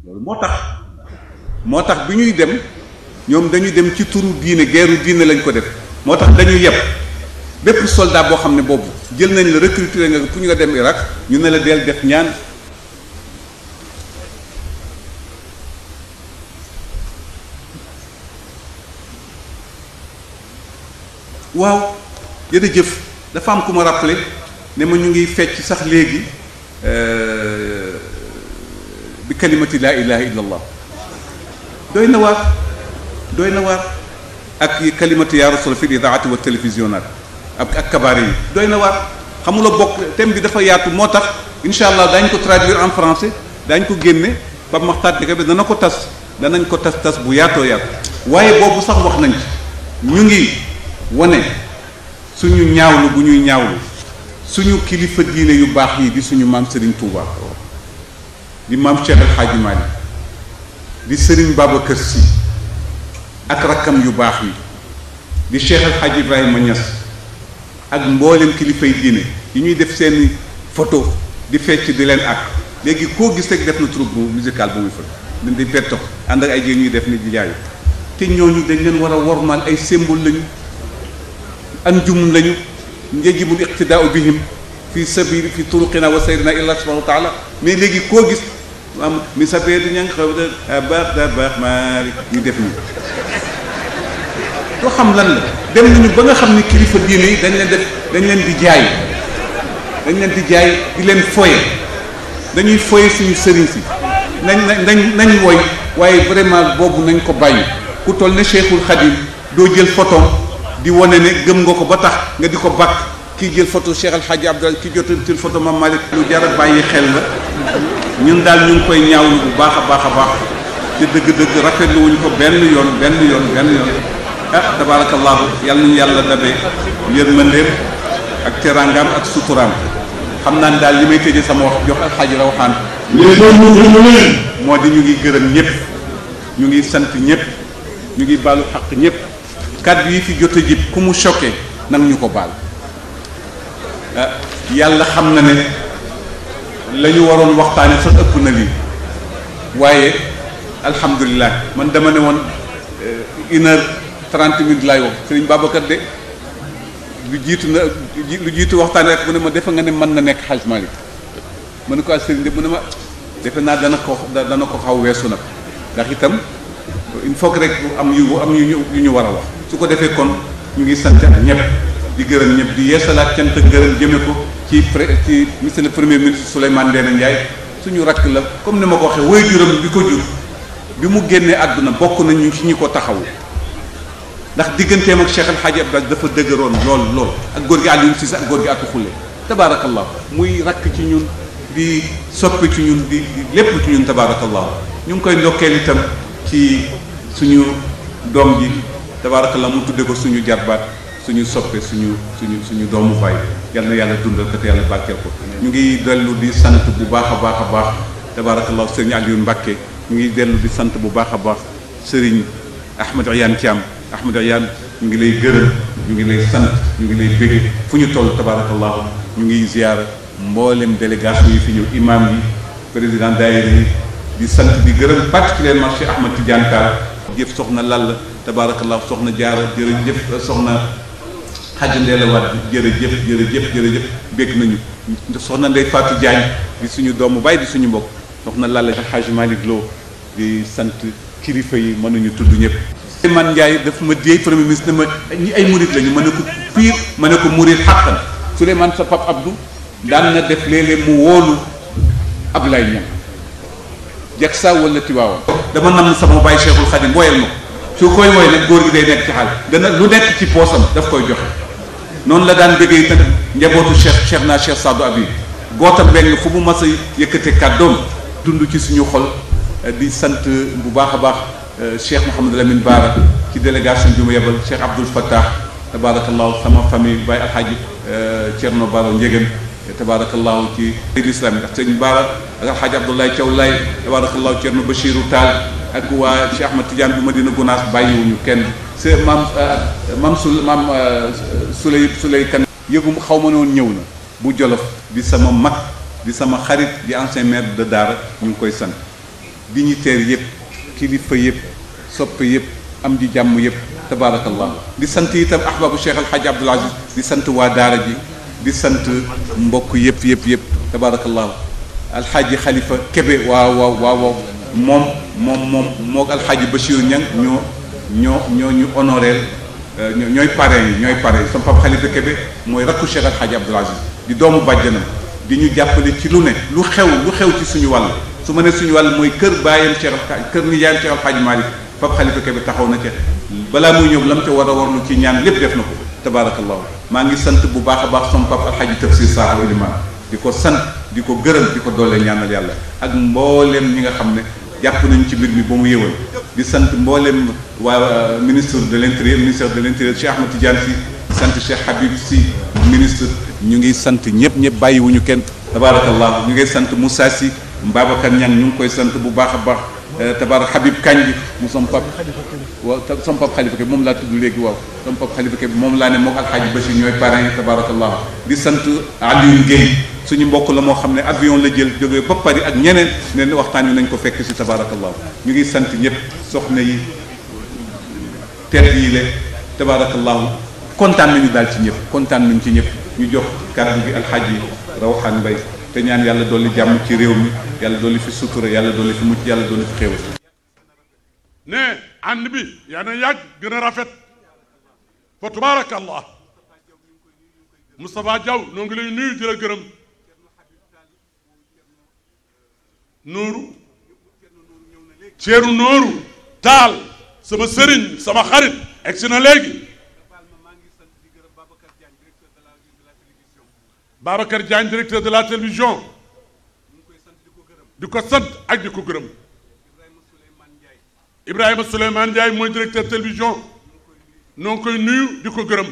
loolu moo tax bi ñuy dem ñoom dañu dem ci turu diine geeru diine lañ ko def moo tax dañu yeb bépp soldat boo xam ne boobu jël nañ la recruter nga pour ñu nga dem Irak ñu ne la del def ñaan waaw jërëjëf dafa am ku ma rappelé ne ma ñu ngi fecc sax léegi bi kalimati laa ilaha illa allah doy na waar ak kalimatu ya rasul fi idaati wa télévisionnaat ak kabaare yi doy na waar xamula bokk thème bi dafa yaatu moo tax incha allah daañu ko traduire en français daañu ko génne Pape Makhtar Diakhaté bi danañ ko tas bu yaatoo yaatu waaye boobu sax wax nañ ci ñu ngi wane suñu ñaawlu bu ñuy ñaawlu suñu kilifa diine yu baax yi di suñu maam Serigne Touba di maam Cheikh El Hadji Malick di Serigne Babacar Sy ak rakkam yu baax yi di Cheikh El Hadji Ibrahima Niass ak mboolem kilifay diine yi ñuy def seeni photo di fecc di leen ak léegi koo gis rek def na troupe musical bu muy fa dañ di pettox ànd ak ay jigéen ñuy def ni di jaayu te ñooñu dañ leen war a wormaal ay symbole lañu anjum lañu yajibul iqtidaau bihim fi sabili fi turuqina wa sayrina illa subhanahu wa taala mais léegi koo gis am mi sapee di ña nga xaw da baax maari ñu def nii doo xam lan la dem nañu ba nga xam ni kilifa diine yi dañ leen di jaay di leen foye dañuy foye suñu sëriñ si nañ woy waaye vraiment boobu nañ ko bàyyi ku toll ne Cheikhul Khadim doo jël photo di wane ne gëm nga ko ba tax nga di ko bàkk kii jël photo Cheikh El Hadji Abdoulaye kii jotal photo Mame Malick lu jar a bàyyi xel la ñun daal ñu ngi koy ñaawlu bu baax a baax te dëgg-dëgg rafetlu wuñ ko benn yoon ah tabarakallahu yàlla nañu yàlla dabee yërmandeem ak teraangaam ak suturaam xam naa ne daal li may tëjee sama wax jox alxaaji Rawane moo di ñu ngi gërëm ñëpp ñu ngi sant ñëpp ñu ngi baalu xaq ñëpp kàddu yi fi jot a jib ku mu choqué nag ñu ko baal yàlla xam na ne la ñu waroon waxtaane sax ëpp na lii waaye alhamdulilah man dama ne woon 1h30 minutes laay wax Serigne Babacar de lu jiitu waxtaane rek mu ne ma defe nga ne mën na nekk Hadj Malick ma ne ko Serigne de mu ne ma defe naa dana ko xaw weesu nag ndax itam il faut que rek am yu ñu war a wax su ko defee kon ñu ngi sant ak ñëpp di gërëm ñëpp di yeesalaat cant ak gërëm jëme ko ci monsieur le premier ministre Souleymane Ndéné Ndiaye suñu rakk la comme ni ma ko waxee waajuram bi ko jur bi mu génnee àdduna bokk nañu ci ñi ko taxawu ndax digganteem ak Cheikh El Hadji Abdoulaye dafa dëgëroon lool ak góor gi Alioune Cissé ak góor gi Atou Khoule tabaarakallah muy rakk ci ñun di soppi ci ñun di lépp ci ñun tabaarakallah ñu ngi koy ndokkeel itam ci suñu doom ji tabaarakallah mu tudde ko suñu jarbaat suñu soppe suñu doomu baay yal na yàlla dundal ko te yàlla barkeel ko ñu ngi dellu di sant bu baax a baax tabaarakallah sëriñ Aliou Mbacké ñu ngi dellu di sant bu baax a baax sëriñ Ahmed Iyane Thiam Ahmed Iyane ñu ngi lay gërëm ñu ngi lay sant ñu ngi lay bégge fu ñu toll tabaarakallah ñu ngi ziyaara mboolem délégation yi fi ñëw imam yi président daayira yi di sant di gërëm particulièrement Cheikh Ahmed Tidiane Tall jëf soxna Lalla tabaarakallah soxna Jaara jërëjëf soxna Hadj Ndella Wade jërëjëf bégg nañu soxna Ndeye Fatou Diagne di suñu doomu baay di suñu mbokk soxna Lalla Hadj Malick Lo di sant kilifa yi mënuñu tudd ñëpp. man Ndiaye daf ma déey premier ministre ne ma ñi ay murit lañu ma ne ko pire ma ne ko murit xàqan Souleymane sa pap Abdou daan na def léeg-léeg mu woolu Ablaye Niang jag sa wala Tiwaawan dama nam sama baay Cheikhul Khadim woyal ma ko su koy woy nag góor gi day nekk ci xaal dana lu nekk ci poosam daf koy joxe noonu la daan bëggee itam njabootu Cheikh Sadou Abi goota mbeng fu mu mas a yëkkate kàddoom dund ci suñu xol di sant bu baax a baax Cheikh Mouhamadou Lamine Bara ci délégation bi mu yebal Cheikh Abdoul Fattah tabarakallahu sama famille Baye Alhaji Thierno Baro Ndiéguène tabarakallahu ci l'islam ak sëñ Bara ak Alhaji Abdoulaye Thiaw Laye tabarakallahu Thierno Bachirou Tall ak waa Cheikh Ahmad Tidiane bu Madina Gounass bàyyiwuñu kenn c'est maam Souley Kan yëgum xaw ma noonu ñëw na bu Jolof di sama mag di sama xarit di ancien maire de Daara ñu ngi koy sant dignitaires yëpp kilifa yëpp soppe yëpp am di jàmm yëpp tabaarakallah di sant itam ahbabu Cheikh El Hadj Abdoul Aziz di sant waa daara ji di sant mbokk yëpp tabaarakallah alxaaji Xalifa Kebe waaw moom moo alxaaji Bachir Niang ñoo ñu honoreel ñooy parrain sama papa Xalifa Kebe mooy rakku Cheikh El Hadj Abdoul Aziz di doomu bàjjanam di ñu jàppale ci lu ne lu xew ci suñu wàll su ma ne suñu wàll mooy kër baayam kër nijaayam Cheikh El Hadj Malick papa Xalifa Kebe taxaw na ca balaa muy ñëw lam ca war a warlu ci ñaan lépp def na ko tabaarakallah maa ngi sant bu baax a baax sama papa alxaaji Tafsir Sakho Iliman di ko sant di ko gërëm di ko doole ñaanal yàlla ak mbooleem ñi nga xam ne jàpp nañu ci mbir mi ba mu yëwal di sant mbooleem waa ministre de l'intérieur Cheikh Ahmed Tidiane Sy sant Cheikh Habib Sy ministre ñu ngi sant ñëpp bàyyiwuñu kenn tabaarakallah ñu ngi sant Moussa Sy Babacar Niang ñu ngi koy sant bu baax a baax tabaar Habib Kanji mu sama pap waaw sama pap Xalifa Kebe moom laa tudd léegi waaw sama pap Xalifa Kebe moom laa ne moom alxaaji Bachir ñooy parrain yi tabaarakallah di sant Alioune Guèye suñu mbokk la moo xam ne avion la jël jógee ba Paris ak ñeneen ne waxtaan wi nañ ko fekk si tabaarakallah ñu ngi sant ñëpp soxna yi tedd yi le tabaarakallah kontaan nañu daal ci ñëpp kontaan nañu ci ñëpp ñu jox kàddu gi alxaaji Rawxaan Mbay te ñaan yàlla dolli jàmm ci réew mi yàlla dolli fi sutura yàlla dolli fi mucc yàlla dolli fi xéewal ne ànd bi yaa na yàgg gën a rafet fa tabaarakallah Moustapha Diaw noo ngi lay nuyu di la gërëm Nooru Ceeru Nooru Taal sama sëriñ sama xarit egsi na léegi Babacar Diagne directeur de la télévision di ko sant ak di ko gërëm Ibrahima Souleymane Ndiaye mooy directeur télévision noo ngi koy nuyu di ko gërëm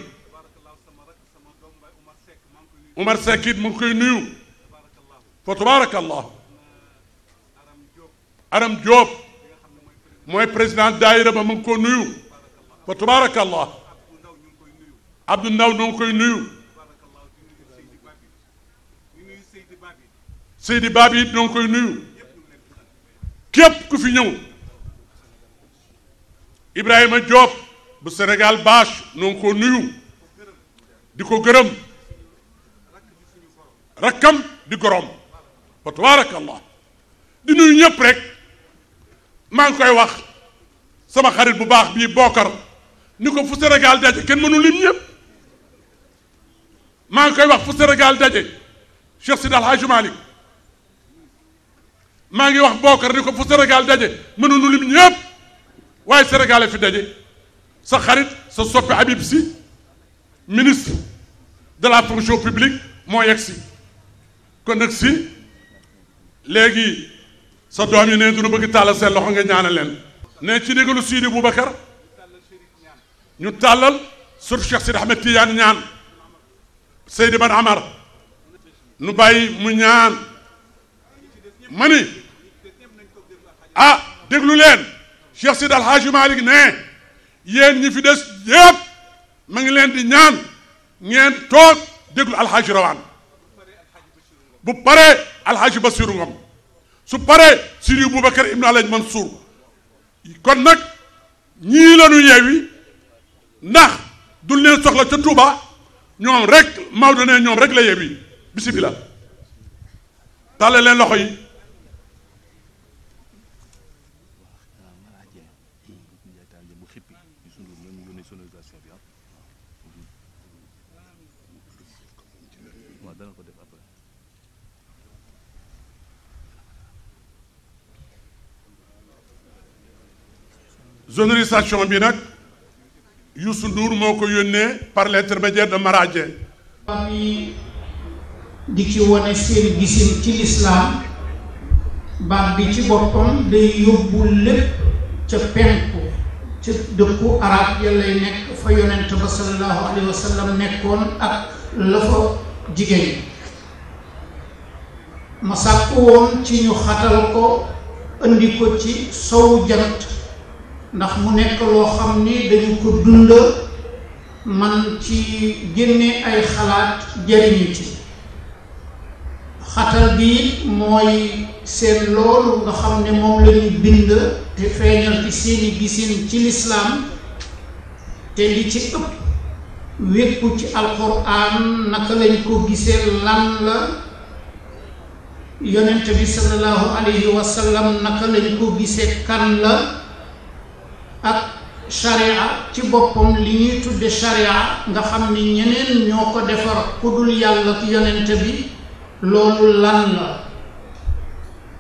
Umar Seck it mu ngi koy nuyu fa tabaarakallah Aram Diop mooy président daayira ba mu ngi ko nuyu fa tabaarakallah Abdou Ndaw noo ngi koy nuyu Seydi Babi it noo ngi koy nuyu képp ku fi ñëw Ibrahima Diop bu Sénégal bâche noo ngi ko nuyu di ko gërëm rakkam di gorom fa tabaarakallah di nuyu ñëpp rek maa ngi koy wax sama xarit bu baax bii Bokar ni ko fu Sénégal daje kenn mënu lim ñëpp maa ngi koy wax fu Sénégal daje Cheikh Sidi El Hadj Malick maa ngi wax Bokar ni ko fu Sénégal daje mënuñu lim ñëpp waaye Sénégal fi daje sa xarit sa soppe Habib Sy ministre de la fonction publique moo yegg si kon nag si léegi sa doom yi ne duñu bëgg tàllal seen loxo nga ñaanal leen ne ci ndigalu Sidi Boubacar ñu tàllal surtout Cheikh Sidi Ahmed Tidiane ñaan Seydi Man Amar nu bàyyi mu ñaan ma ni déglu leen Cheikh Sidi El Hadj Malick ne yéen ñi fi des yëpp ma ngi leen di ñaan ngeen toog déglu alxaaji Rawaan bu paree alxaaji Basiru Ngom su paree Sidi Boubacar Ibn Alhaj Mansour kon nag ñii la ñu yeewi ndax duñ leen soxla ca Touba ñoom rek Maodo ne ñoom rek la yeewi bisimilah tàlle leen loxo yi sonorisation bi nag Youssou Ndour moo ko yónnee par l'intermédiaire de Maradien mi di ci wane seen gisin ci lislaam baat bi ci boppam day yóbbu lépp ca penku ca dëkku arab ya lay nekk fa yonent ba sallallahu alayhi wa sallam nekkoon ak la fa jigéen ma sàkk woon ci ñu xatal ko indi ko ci sowu jant ndax mu nekk loo xam ni dañu ko dund man ci génne ay xalaat jariñu ci xatal bi mooy seen loolu nga xam ne moom la ñu bind te feeñal ci seeni gisin ci lislaam te li ci ëpp wékku ci alquran naka lañ ko gisee lan la yonent bi sallallahu alayhi wa sallam naka lañ ko gisee kan la ak sharia ci boppam li ñuy tudde sharia nga xam ni ñeneen ñoo ko defar ku dul yàlla ak yonent bi loolu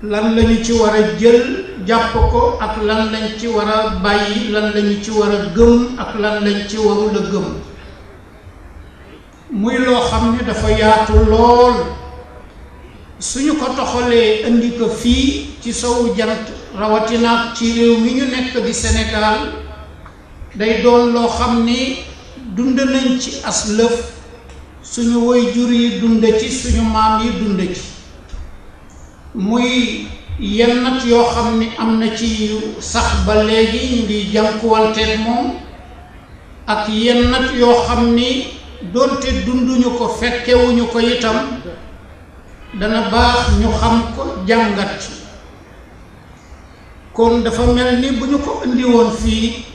lan lañu ci war a jël jàpp ko ak lan lañ ci war a bàyyi lan lañu ci war a gëm ak lan lañ ci warul a gëm muy loo xam ne dafa yaatu lool suñu ko toxalee indi ko fii ci sowu jant rawatinaak ci réew mi ñu nekk di Sénégal day doon loo xam ni dund nañ ci as lëf suñu waajur yi dund ci suñu maam yi dund ci muy yennat yoo xam ni am na ci sax ba léegi ñu ngi jànkuwanteeg moom ak yennat yoo xam ni doonte dunduñu ko fekkewuñu ko itam dana baax ñu xam ko jàngat ci kon dafa mel ni bu ñu ko indi woon fii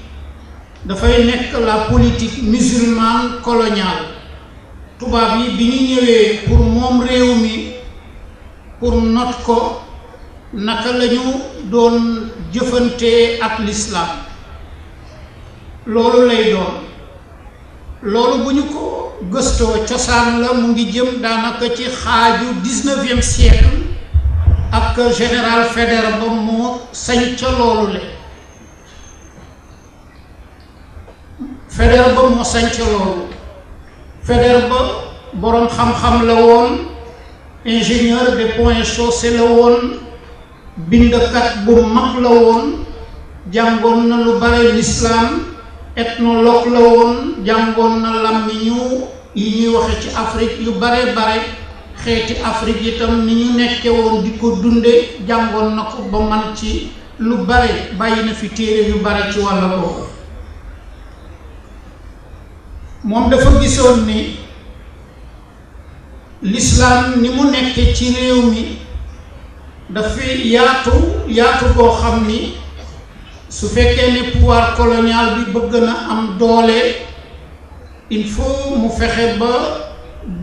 dafay nekk la politique musulmane coloniale tubaab yi bi ñu ñëwee pour moom réew mi pour not ko naka lañu doon jëfante ak l'islam loolu lay doon loolu bu ñu ko gëstoo cosaan la mu ngi jëm daanaka ci xaaju 19e siècle ak général Faidherbe ba moo sañ ca loolu le Faidherbe ba moo sañ ca loolu Faidherbe ba boroom xam-xam la woon ingénieur des ponts et chaussées la woon bindkat bu mag la woon jàngoon na lu bare l'islam ethnologue la woon jàngoon na làmmiñu yi ñuy waxe ci Afrique yu bare bare xeeti Afrique itam ni ñu nekke woon di ko dunde jàngoon na ko ba man ci lu bare bàyyi na fi téere yu bare ci wàll boobu moom dafa gisoon ni l'islam ni mu nekke ci réew mi dafay yaatu boo xam ni su fekkee ne pouvoir colonial bi bëgg na am doole il faut mu fexe ba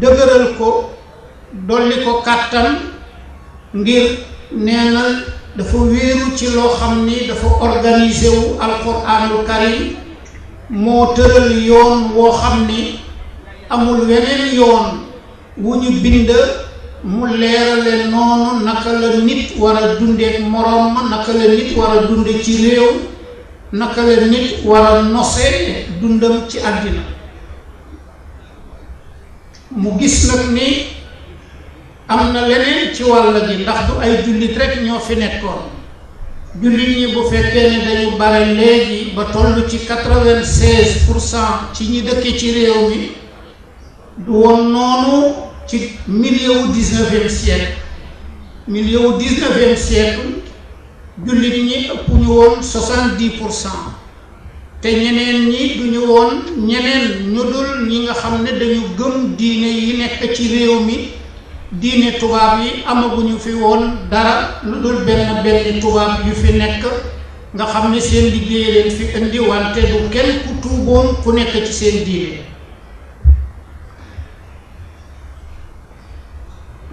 dëgëral ko dolli ko kàttan ngir nee na dafa wéeru ci loo xam ni dafa organisé wu alquranul karim moo tëral yoon woo xam ni amul weneen yoon wu ñu bind mu leerale noonu naka la nit war a dundeek moroom ma naka la nit war a dunde ci réew naka la nit war a nose dundam ci àddina mu gis nag ni am na leneen ci wàll gi ndax du ay jullit rekk ñoo fi nekkoon jullit ñi bu fekkee ne dañu bare léegi ba toll ci 96% ci ñi dëkke ci réew mi du woon noonu ci milieu wu 19e siècle jullit ñi ëpp ñu woon 70% te ñeneen ñi du ñu woon ñeneen ñu dul ñi nga xam ne dañu gëm diine yi nekk ci réew mi diine tubaab yi amaguñu fi woon dara lu dul benn tubaab yu fi nekk nga xam ne seen liggéey leen fi indi wante du kenn ku tuuboon ku nekk ci seen diine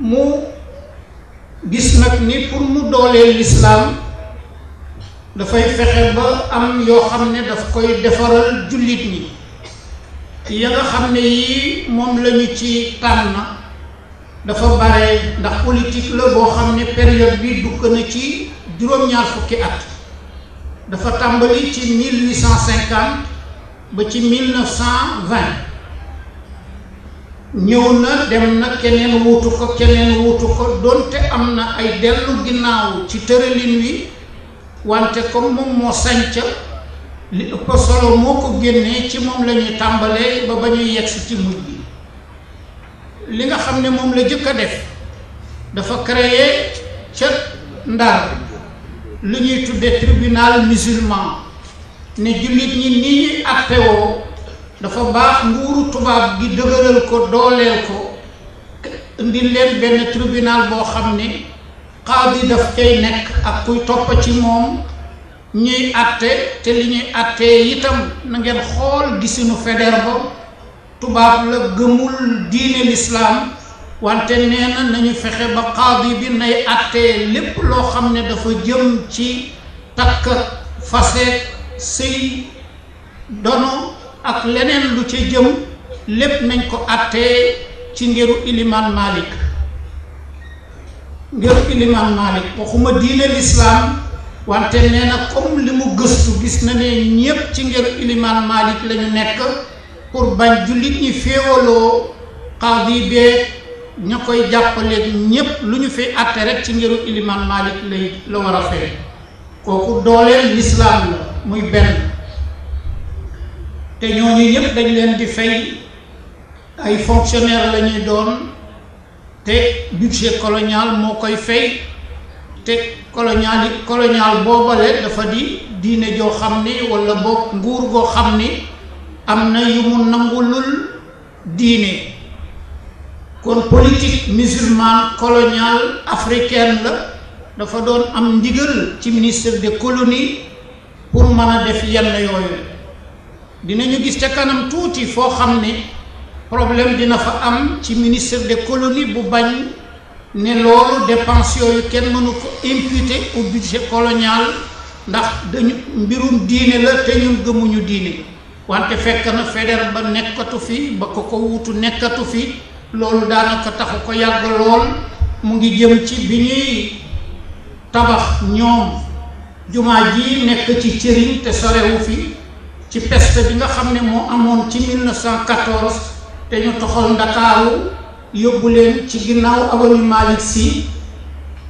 mu gis nag ni pour mu dooleel l'islam dafay fexe ba am yoo xam ne daf koy defaral jullit ñi ya nga xam ne yii moom lañu ci tànn dafa bare ndax politique la boo xam ne période bi dugg na ci juróom-ñaar fukki at dafa tàmbali ci 1850 ba ci 1920 ñëw na dem na keneen wuutu ko donte am na ay dellu ginnaaw ci tëralin wi wante comme moom moo sanca li ëpp solo moo ko génnee ci moom la ñuy tàmbalee ba ñuy yegsi ci mujj bi li nga xam ne moom la jëkk a def dafa créer ca Ndar lu ñuy tuddee tribunal musulman ne jullit ñi ni ñuy attewoo dafa baax nguuru tubaab gi dëgëral ko dooleel ko indi leen benn tribunal boo xam ne qaadi daf cay nekk ak kuy topp ci moom ñuy atte te li ñuy attee itam na ngeen xool gisinu Faidherbe ba tubaab la gëmul diine l'islam wante nee na nañu fexe ba qaadi bi nay attee lépp loo xam ne dafa jëm ci takk fase sëy dono ak leneen lu ca jëm lépp nañ ko attee ci ngiru Ilimaan Malik waxuma diine l'islam wante nee na comme li mu gëstu gis na ne ñépp ci ngiru Ilimaan Malik la ñu nekk pour bañ jullit ñi féewaloo qaadi bee ña koy jàppaleeg ñépp lu ñu fi atte rek ci ngiru Ilimaan Malik la war a fee kooku dooleel l'islam la muy benn te ñooñu ñépp dañ leen di fay ay fonctionnaire la ñuy doon te budget colonial moo koy fay te colonial boobale dafa di diine joo xam ni walla boog nguur goo xam ni am na yu mu nangulul diine kon politique musulmane coloniale africaine la dafa doon am ndigal ci ministre des colonies pour mën a def yenn yooyu dinañu gis ca kanam tuuti foo xam ne problème dina fa am ci ministre des colonies bu bañ ne loolu dépense yooyu kenn mënu ko imputer au budget colonial ndax dañu mbirum diine la te ñun gëmuñu diine wante fekk na Faidherbe ba nekkatu fi ba ko wuutu nekkatu fi loolu daanaka taxu ko yàgg lool mu ngi jëm ci bi ñuy tabax ñoom jumaa ji nekk ci cëriñ te sorewu fi ci peste bi nga xam ne moo amoon ci 1914 te ñu toxal Ndakaaru yóbbu leen ci ginnaaw avenue Malick Sy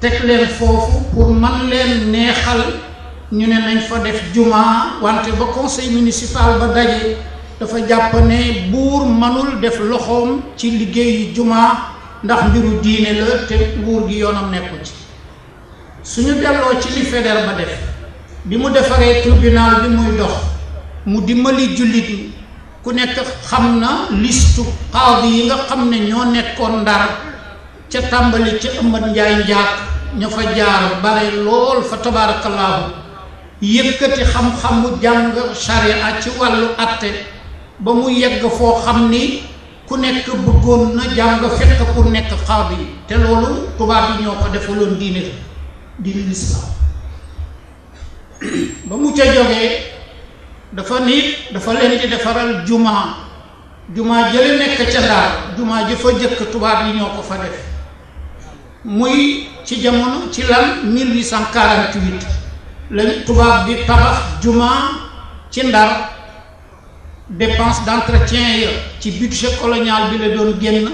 teg leen foofu pour man leen neexal ñu ne nañ fa def jumaa wante ba conseil municipal ba daje dafa jàpp ne buur manul def loxoom ci liggéeyu jumaa ndax mbiru diine la te nguur gi yoonam nekku ci suñu delloo ci li Faidherbe ba def bi mu defaree tribunal bi muy dox mu dimbali jullit ñi ku nekk xam na listu qaadi yi nga xam ne ñoo nekkoon Ndar ca tàmbali ca Amat Njaay Njaak ña fa jaar bare lool fa tabaarakallaahu yëkkati xam-xamu jàng sharia ci wàllu atte ba mu yegg foo xam ni ku nekk bëggoon na jàng fekk pour nekk qaadi te loolu tubaab yi ñoo ko defaloon diine lislaam ba mu ca jógee dafa leen di defaral jumaa jële nekk ca Ndar jumaa ji fa jëkk tubaab yi ñoo ko fa def muy ci jamono ci lan 1848 lañ tubaab bi tabax jumaa ci Ndar dépense d'entretien ya ci budget colonial bi la doon génn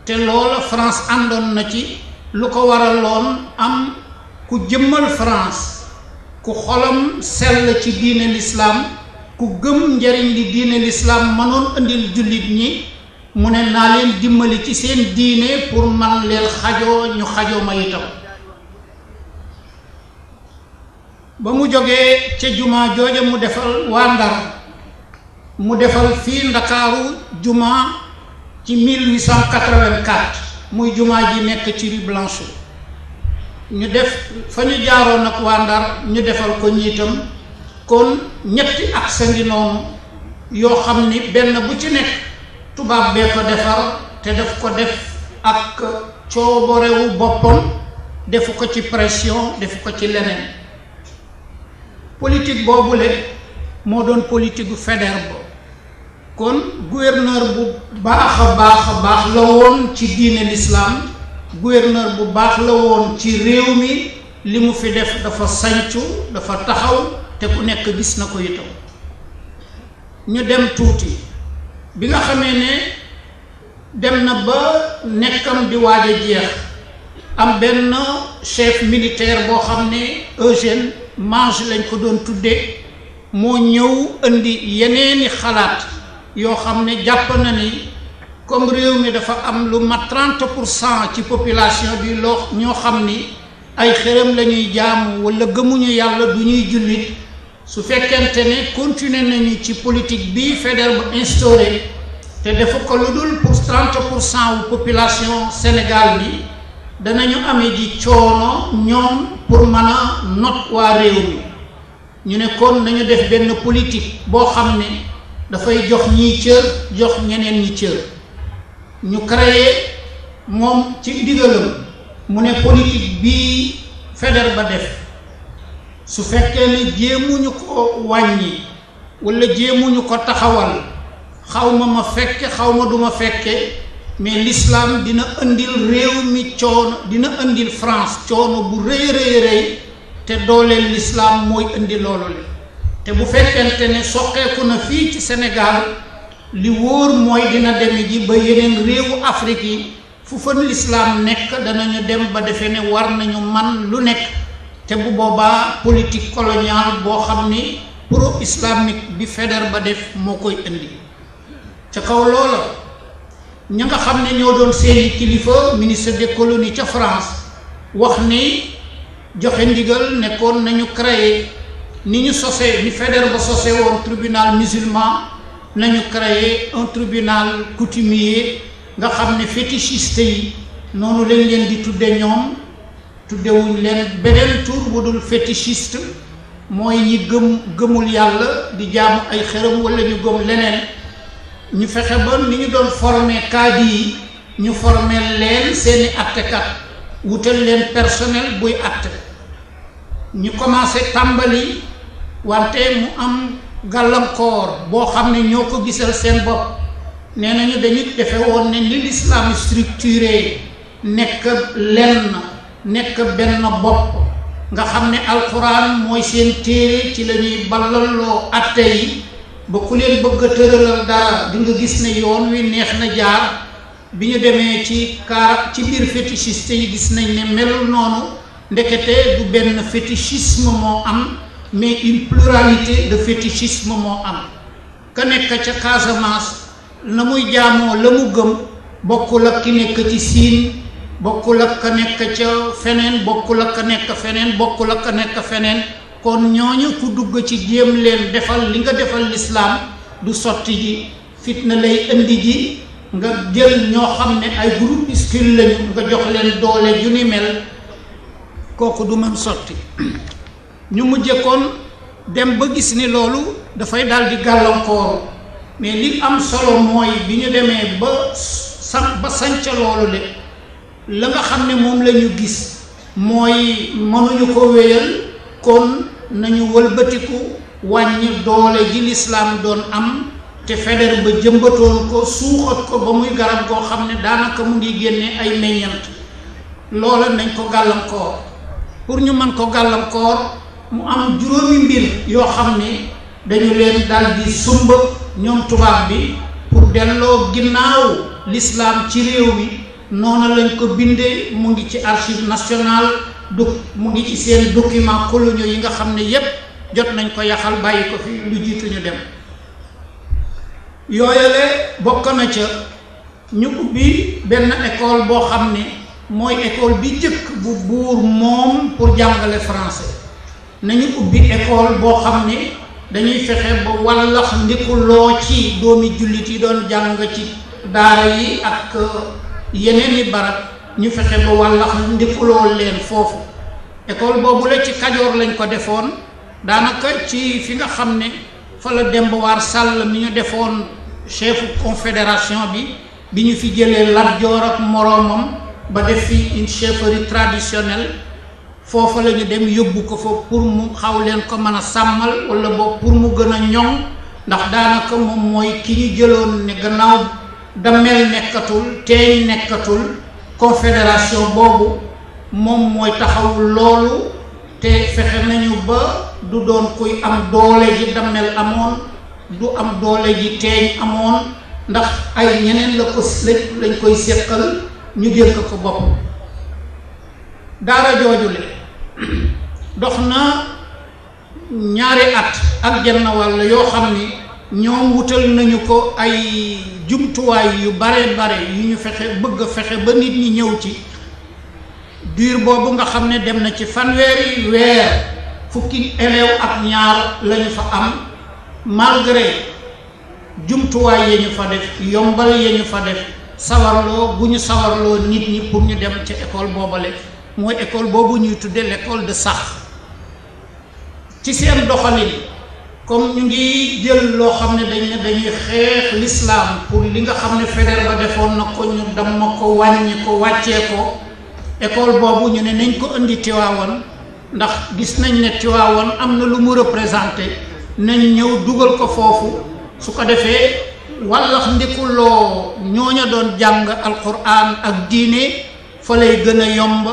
te loola France àndoon na ci lu ko waraloon am ku jëmmal France ku xolam sell ci diine l'islam ku gëm njariñ li diine l'islam mënoon indil jullit ñi mu ne naa leen dimbali ci seen diine pour man leen xajoo ñu xajoo ma itam ba mu jógee ca jumaa jooja mu defal waa Ndar mu defal fii Ndakaaru jumaa ci 1884 muy jumaa ji nekk ci Rue Blanche ñu def fa ñu jaaroon ak waa Ndar ñu defal ko ñiitam kon ñetti accès ngi noonu yoo xam ni benn bu ci nekk tubaab bee ko defar te daf ko def ak coobarewu boppam defu ko ci pression defu ko ci leneen politique boobule moo doon politique gu Faidherbe kon gouverneur bu baax a baax la woon ci diine l'islam gouverneur bu baax la woon ci réew mi li mu fi def dafa sancu dafa taxaw te ku nekk gis na ko itam ñu dem tuuti bi nga xamee ne dem na ba nekkam di waaj a jeex am benn chef militaire boo xam ne Eugène Mange lañ ko doon tuddee moo ñëw indi yeneeni xalaat yoo xam ne jàpp na ni comme réew mi dafa am lu mat 30% ci population bi loo ñoo xam ni ay xërëm la ñuy jaamu wala gëmuñu yàlla du ñuy jullit su fekkente ne continuer nañu ci politique bi Faidherbe instauré te dafa ko lu dul pour 30% wu population Sénégal bi danañu amee ji coono ñoom pour mën a not waa réew mi ñu ne kon nañu def benn politique boo xam ne dafay jox ñii cër jox ñeneen ñi cër ñu créé moom ci digalam mu ne politique bii Faidherbe def su fekkee ne jéemuñu ko wàññi walla jéemuñu ko taxawal xawma ma fekke xawma duma fekke mais l'islam dina indil réew mi coono dina indil France coono bu rëy rëy rëy te dooleel l'islam mooy indi loolu le te bu fekkente ne soqeeku na fii ci Sénégal li wóor mooy dina deme ji ba yeneen réewu Afrique yi fu fa l'islam nekk danañu dem ba defe ne war nañu man lu nekk te bu boobaa politique coloniale boo xam ni pro islamique bi Faidherbe def moo koy indi ca kaw loola ña nga xam ne ñoo doon seeni kilifa ministre des colonies ca France wax ni joxe ndigal nekkoon nañu créer ni ñu sosee ni Faidherbe sosé woon tribunal musulman nañu créer un tribunal coutumier nga xam ne fétichiste yi noonu lañ leen di tudde ñoom tuddewuñ leen beneen tur bu dul fétichiste mooy ñi gëmul yàlla di jaamu ay xërëm wala ñu gëm leneen ñu fexe ba ni ñu doon former kaadi yi ñu former leen seeni attekat wutal leen personnel buy atte ñu commencé tàmbali wante mu am gàllankoor boo xam ne ñoo ko gisal seen bopp nee nañu dañu defe woon ne li l'islam structuré nekk lenn nekk benn bopp nga xam ne alxuraan mooy seen téere ci la ñuy ballaloo atte yi ba ku leen bëgg a tëralal dara di nga gis ne yoon wi neex na jaar bi ñu demee ci biir fétichiste yi gis nañ ne melul noonu ndekete du benn fétichisme moo am mais une pluralité de fétichisme moo am ka nekk ca Casamance na muy jaamoo la mu gëm bokkul ak ki nekk ci Siin bokkul ak ka nekk ca feneen bokkul ak ka nekk feneen bokkul ak ka nekk feneen kon ñooñu ku dugg ci jéem leen defal li nga defal l'islam du sotti ji fitna lay indi ji nga jël ñoo xam ne ay groupuscule lañu nga jox leen doole ju ni mel kooku du mën sotti ñu mujje kon dem ba gis ni loolu dafay daal di gàllankooru mais li am solo mooy bi ñu demee ba sanca loolu de la nga xam ne moom la ñu gis mooy mënuñu ko wéyal kon nañu wëlbatiku wàññi doole ji lislaam doon am te Faidherbe ba jëmbatoon ko suuxat ko ba muy garab goo xam ne daanaka mu ngi génne ay meññant loola nañ ko gàllankoor pour ñu mën ko gàllankoor mu am juróomi mbir yoo xam ne dañu leen dal di sumb ñoom tubaab bi pour delloo ginnaaw l'islam ci réew mi noonu lañ ko bindee mu ngi ci archive nationale mu ngi ci seen document coloniaux yi nga xam ne yépp jot nañ ko yaxal bàyyi ko fi lu jiitu ñu dem yooyale bokk na ca ñu ubbi benn école boo xam ne mooy école bi jëkk bu buur moom pour jàngale français nañu ubbi école boo xam ne dañuy fexe ba wallax ndikuloo ci doomi jullit yi doon jàng ci daara yi ak yeneen i barab ñu fexe ba wallax ndikuloo leen foofu école boobu la ci Kajoor lañ ko defoon daanaka ci fi nga xam ne fa la Demba War Sall mi ñu defoon chefu confédération bi ñu fi jëlee Lat Joor ak moroomam ba def fi une chefferie traditionnelle foofa la ñu dem yóbbu ko fa pour mu xaw leen ko mën a sàmmal wala boog pour mu gën a ñoŋ ndax daanaka moom mooy ki ñu jëloon ne gannaaw damel nekkatul teeñ nekkatul confédération boobu moom mooy taxaw loolu te fexe nañu ba du doon kuy am doole ji damel amoon du am doole ji teeñ amoon ndax ay ñeneen la ko lañ koy séqal ñu dénk ko bopp daara joojule dox na ñaari at ak genn wàll yoo xam ni ñoom wutal nañu ko ay jumtuwaay yu bare yu ñu fexe bëgg a fexe ba nit ñi ñëw ci diir boobu nga xam ne dem na ci fanweeri weer fukki élève ak ñaar lañu fa am malgré jumtuwaay ya ñu fa def yombal ya ñu fa def sawarloo bu ñu sawarloo nit ñi pour ñu dem ca école boobale mooy école boobu ñuy tudde l'école de sax ci seen doxalin comme ñu ngi jël loo xam ne dañuy xeex l'islam pour li nga xam ne Faidherbe ba defoon na ko ñu damm ko wàññi ko wàccee ko école boobu ñu ne nañ ko indi Tiwaawan ndax gis nañ ne Tiwaawan am na lu mu représenté nañ ñëw dugal ko foofu su ko defee wallax ndikuloo ñooña doon jàng alquran ak diine fa lay gën a yomb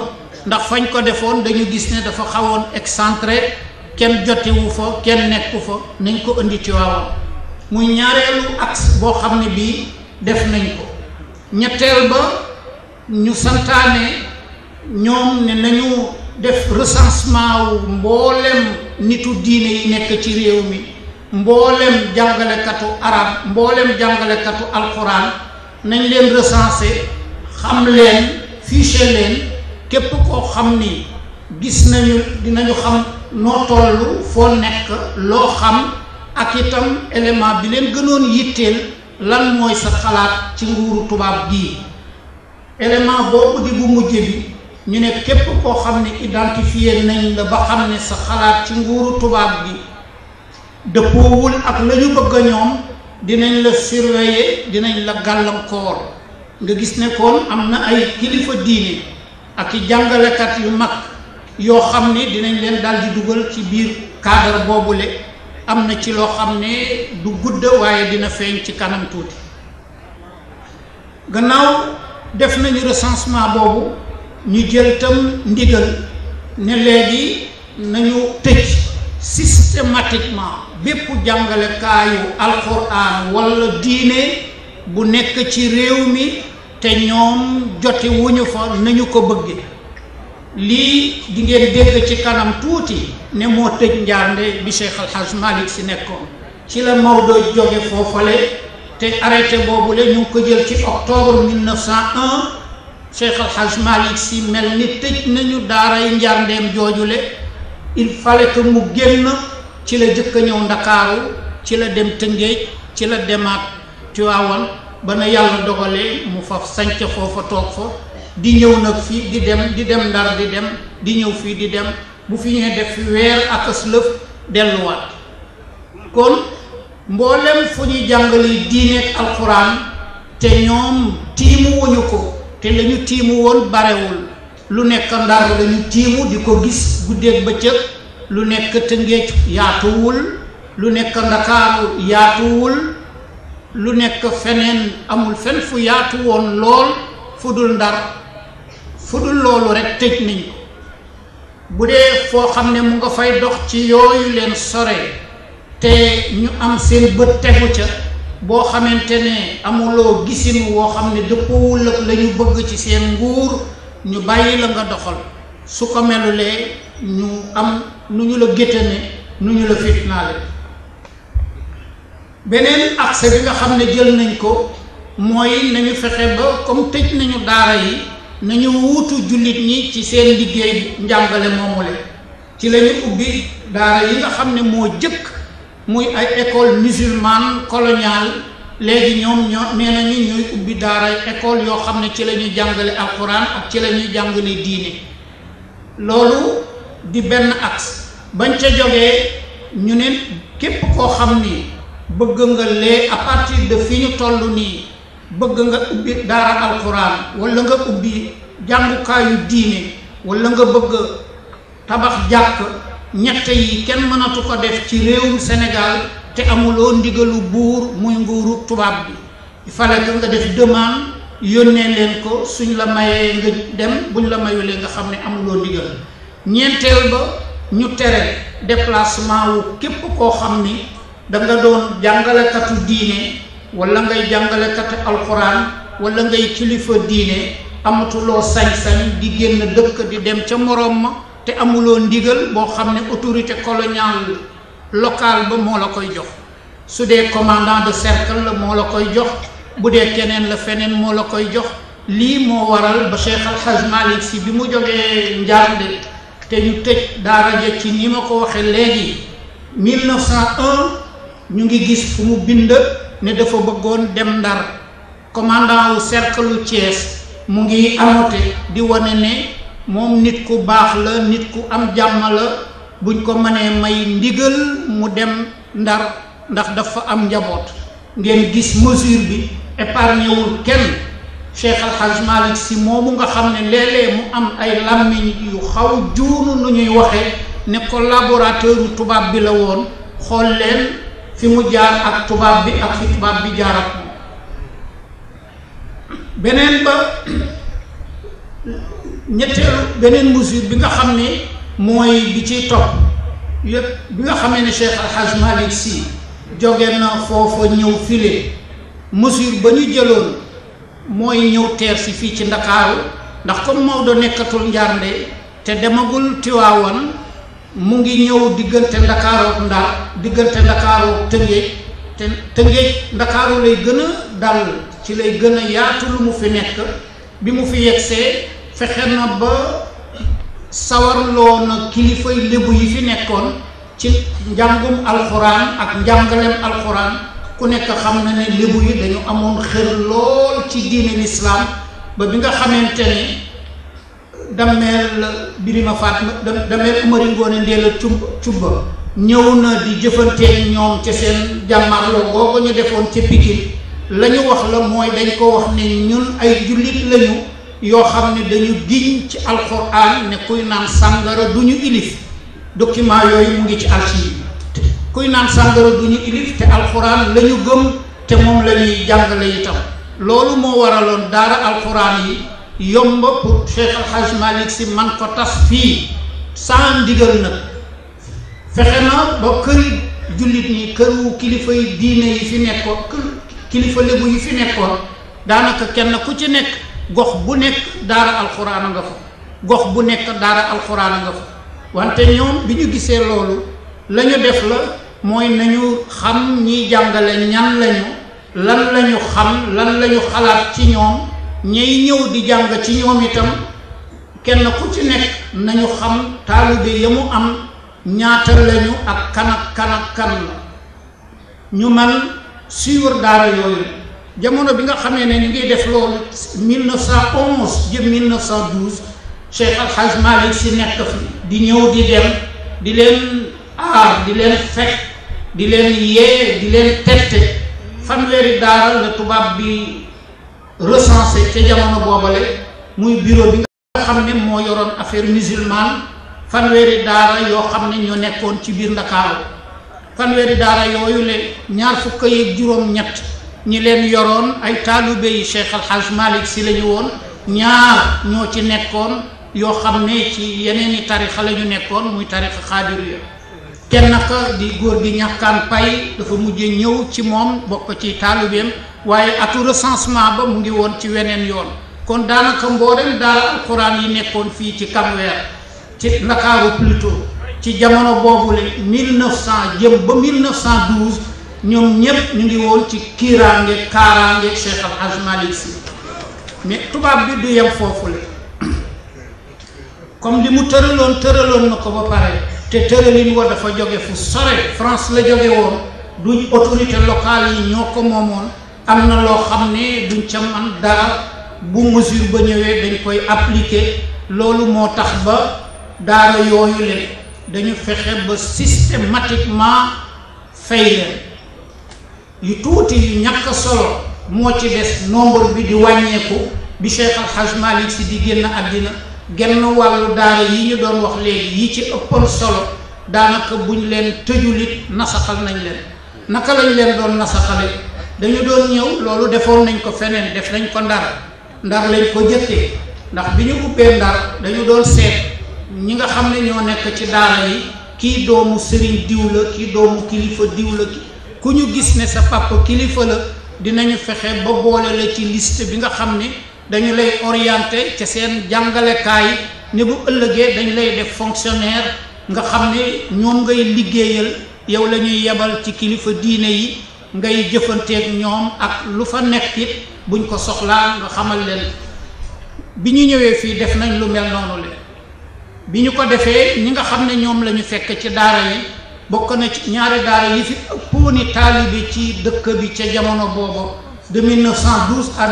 ndax fañ ko defoon dañu gis ne dafa xawoon excentré kenn jotewu fa kenn nekku fa nañ ko indi Tiwaawan muy ñaareelu axe boo xam ne bii def nañ ko ñetteel ba ñu santaane ñoom ne nañu def recensement wu mboolem nitu diine yi nekk ci réew mi mboolem jàngalekatu arab mboolem jàngalekatu alquran nañ leen recenser xam leen fiche leen képp koo xam ni gis nañu dinañu xam noo toll foo nekk loo xam ak itam élément bi leen gënoon yitteel lan mooy sa xalaat ci nguuru tubaab gii élément boobu di bu mujj bi ñu ne képp koo xam ne identifié nañ la ba xam ne sa xalaat ci nguuru tubaab gi dëppoowul ak la ñu bëgg a ñoom dinañ la surveiller dinañ la gàllankoor nga gis ne kon am na ay kilifa diine ak i jàngalekat yu mag yoo xam ne dinañ leen daal di dugal ci biir cadre boobule am na ci loo xam ne du gudd waaye dina feeñ ci kanam tuuti gannaaw def nañu recensement boobu ñu jël tam ndigal ne léegi nañu tëj systématiquement bépp jàngalekaayu alquran wala diine bu nekk ci réew mi te ñoom jote wuñu fa nañu ko bëgge lii di ngeen dégg ci kanam tuuti ne moo tëj njaarnde bi Cheikh Al Hadj Malick Sy nekkoon ci la Maodo jóge foofale te arrêté boobu la ñu ngi ko jël ci octobre 1901 Cheikh Al Hadj Malick Sy mel ni tëj nañu daaray njaarndeem joojule il fallait que mu génn ci la jëkk a ñëw Ndakaaru ci la dem Tëngéej ci la demaat Tiwaawan ba na yàlla dogalee mu fa sanc foofa toog fa di ñëw nag fii di dem Ndar di dem di ñëw fii di dem bu fi ñëwee def fi weer ak aslëf delluwaat kon mboolem fu ñuy jàngale diine ak alxuraan te ñoom tiimu wuñu ko te la ñu tiimu woon barewul lu nekk Ndar la ñu tiimu di ko gis guddeeg bëccëg lu nekk Tëngéej yaatuwul lu nekk Ndakaaru yaatuwul lu nekk feneen amul fen fu yaatu woon lool fu dul Ndar fu dul loolu rek tëj nañ ko bu dee foo xam ne mu nga fay dox ci yooyu leen sore te ñu am seen bët tegu ca boo xamante ne amuloo gisin woo xam ne dëppoowul ak la ñu bëgg ci seen nguur ñu bàyyi la nga doxal su ko melulee ñu am nu ñu la géttane nu ñu la fitnaale beneen axe bi nga xam ne jël nañ ko mooy nañu fexe ba comme tëj nañu daara yi nañu wuutu jullit ñi ci seen liggéey njàngale moomule ci la ñu ubbi daara yi nga xam ne moo jëkk muy ay école musulmane coloniale léegi ñoom ñoo nee nañu ñooy ubbi daara école yoo xam ne ci la ñuy jàngale alquran ak ci la ñuy jàngale diine loolu di benn axe bañ ca jógee ñu ne képp koo xam ni bëgg nga lee à partir de fi ñu toll nii bëgg nga ubbi daara alquran wala nga ubbi jàngukaayu diine wala nga bëgg tabax jàkk ñett yi kenn mënatu ko def ci réewum Sénégal te amuloo ndigalu buur muy nguuru tubaab bi il fallait que nga def demande yónnee leen ko suñ la mayee nga dem buñ la mayulee nga xam ne amuloo ndigal ñeenteel ba ñu tere déplacement wu képp koo xam ni da nga doon jàngalekatu diine wala ngay jàngalekatu alxuraan wala ngay kilifa diine amatuloo sañ-sañ di génn dëkk di dem ca moroom ma te amuloo ndigal boo xam ne autorité coloniale locale ba moo la koy jox su dee commandant de cercle la moo la koy jox bu dee keneen la feneen moo la koy jox lii moo waral ba Cheikh Al Hadj Malick Sy bi mu jógee Njaarnde te ñu tëj daara ja ci ni ma ko waxee léegi 1901 ñu ngi gis fu mu bind ne dafa bëggoon dem Ndar commandant wu cercle Thiès mu ngi annoté di wane ne moom nit ku baax la, nit ku am jàmm la, buñ ko mënee may ndigal mu dem Ndar ndax dafa am njaboot. ngeen gis mesure bi épargné wul kenn. Cheikh Al Hadj Malick Sy moomu nga xam ne léeg-léeg mu am ay làmmiñ yu xaw juunu nu ñuy waxee ne collaborateur tubaab bi la woon, xool leen fi mu jaar ak tubaab bi ak fi tubaab bi jaar ak moom. beneen ba ñetteelu beneen mesure bi nga xam ne mooy bi ciy topp yëpp bi nga xamee ne Cheikh Al Hadj Malick Sy jóge na foofa ñëw file, mesure ba ñu jëloon mooy ñëw teer si fii ci Ndakaaru, ndax comme Maodo nekkatul Njaarnde te demagul Tiwaawan, mu ngi ñëw diggante Ndakaaru ak Ndar, diggante Ndakaaru ak Tëngéej, te Tëngéej Ndakaaru lay gën a dal, ci lay gën a yaatu lu mu fi nekk. bi mu fi yegsee fexe na ba sawarloo na kilifay lébu yi fi nekkoon ci njàngum alxuraan ak njàngaleem alxuraan. ku nekk xam na ne lébu yi dañu amoon xër lool ci diine lislaam ba bi nga xamante ne dameel Birima Fatma dameel Umari Ngoone Ndeela Cubba ñëw na di jëfanteeg ñoom ca seen jàmmarloo googu ñu defoon ca Pikine, la ñu wax la mooy dañ ko wax ne ñun ay jullit lañu yoo xam ne dañu giñ ci alxuraan ne kuy naan sàngara du ñu ilif. document yooyu mu ngi ci archive bi. kuy naan sàngara du ñu ilif te alxuraan la ñu gëm te moom la ñuy jàngale itam. loolu moo waraloon daara alxuraan yi yomba pour Cheikh Al Hadj Malick Sy man ko tas fii sans ndigal nag. fexe na ba këri jullit ñi, këru kilifa yi diine yi fi nekkoon, kilifa lébu yi fi nekkoon, daanaka kenn ku ci nekk gox bu nekk daara alxuraan a nga fa, gox bu nekk daara alxuraan a nga fa. wante ñoom bi ñu gisee loolu la ñu def la mooy nañu xam ñiy jàngale ñan lañu, lan lañu xam, lan lañu xalaat ci ñoom, ñay ñëw di jàng ci ñoom itam kenn ku ci nekk nañu xam taalibe ya mu am ñaata lañu ak kan la ñu man suivre daara yooyu. jamono bi nga xamee ne ñu ngi def loolu 1911 jëm 1912 Cheikh Al Hadj Malick Sy nekk fi di ñëw di dem di leen aar, di leen fekk, di leen yee, di leen tette. fanweeri daara la tubaab bi recensé ca jamono boobale, muy bureau bi nga xam ne moo yoroon affaire musulmane. fanweeri daara yoo xam ne ñoo nekkoon ci biir Ndakaaru. fanweeri daara yooyu le ñaar fukk ak juróom-ñett ñi leen yoroon ay taalibe yi Cheikh Al Hadj Malick Sy lañu woon. ñaar ñoo ci nekkoon yoo xam ne ci yeneen i tarixa la ñu nekkoon, muy tarixa xaadiriya. kenn ka di góor gi ñàkkaan pay dafa mujje ñëw ci moom bokk ci taalibeem, waaye atu recensement ba mu ngi woon ci weneen yoon. kon daanaka mboolem daara alxuraan yi nekkoon fii ci Cap-Vert, ci Ndakaaru plutôt, ci jamono boobule 1900 jëm ba 1912 ñoom ñépp ñu ngi woon ci kiiraange kaaraange Cheikh Al Hadj Malick Sy. mais tubaab bi du yem foofule, comme li mu tëraloon na ko ba pare, te tëralin wa dafa jóge fu sore. France la jóge woon, duñ autorité locale yi ñoo ko moomoon. am na loo xam ne duñ ca man dara, bu mesure ba ñëwee dañ koy appliquer. loolu moo tax ba daara yooyu leen dañu fexe ba systématiquement fay leen. yu tuuti yu ñàkk solo moo ci des, nombre bi di wàññeeku bi Cheikh Al Hadj Malick Sy di génn àddina. genn wàllu daara yi ñu doon wax léegi yi ci ëppoon solo daanaka buñ leen tëjulit nasaxal nañ leen. naka lañ leen doon nasaxale? dañu doon ñëw, loolu defoon nañ ko feneen, def nañ ko Ndar lañ ko jëkkee. ndax bi ñu ubbee Ndar dañu doon seet ñi nga xam ne ñoo nekk ci daara yi, kii doomu sëriñ diw la, kii doomu kilifa diw la. ku ñu gis ne sa papa kilifa la dinañu fexe ba boole la ci liste bi nga xam ne dañu lay orienté ca seen jàngalekaay, ne bu ëllëgee dañ lay def fonctionnaire nga xam ne ñoom ngay liggéeyal, yow la ñuy yebal ci kilifa diine yi, ngay jëfanteeg ñoom ak lu fa nekk it buñ ko soxlaa nga xamal leen. bi ñu ñëwee fii def nañ lu mel noonu le bi ñu ko defee ñi nga xam ne ñoom la ñu fekk ci daara yi, bokk na ci ñaari daara yi fi ëppooni taalibe ci dëkk bi ca jamono boobu, de 1912 à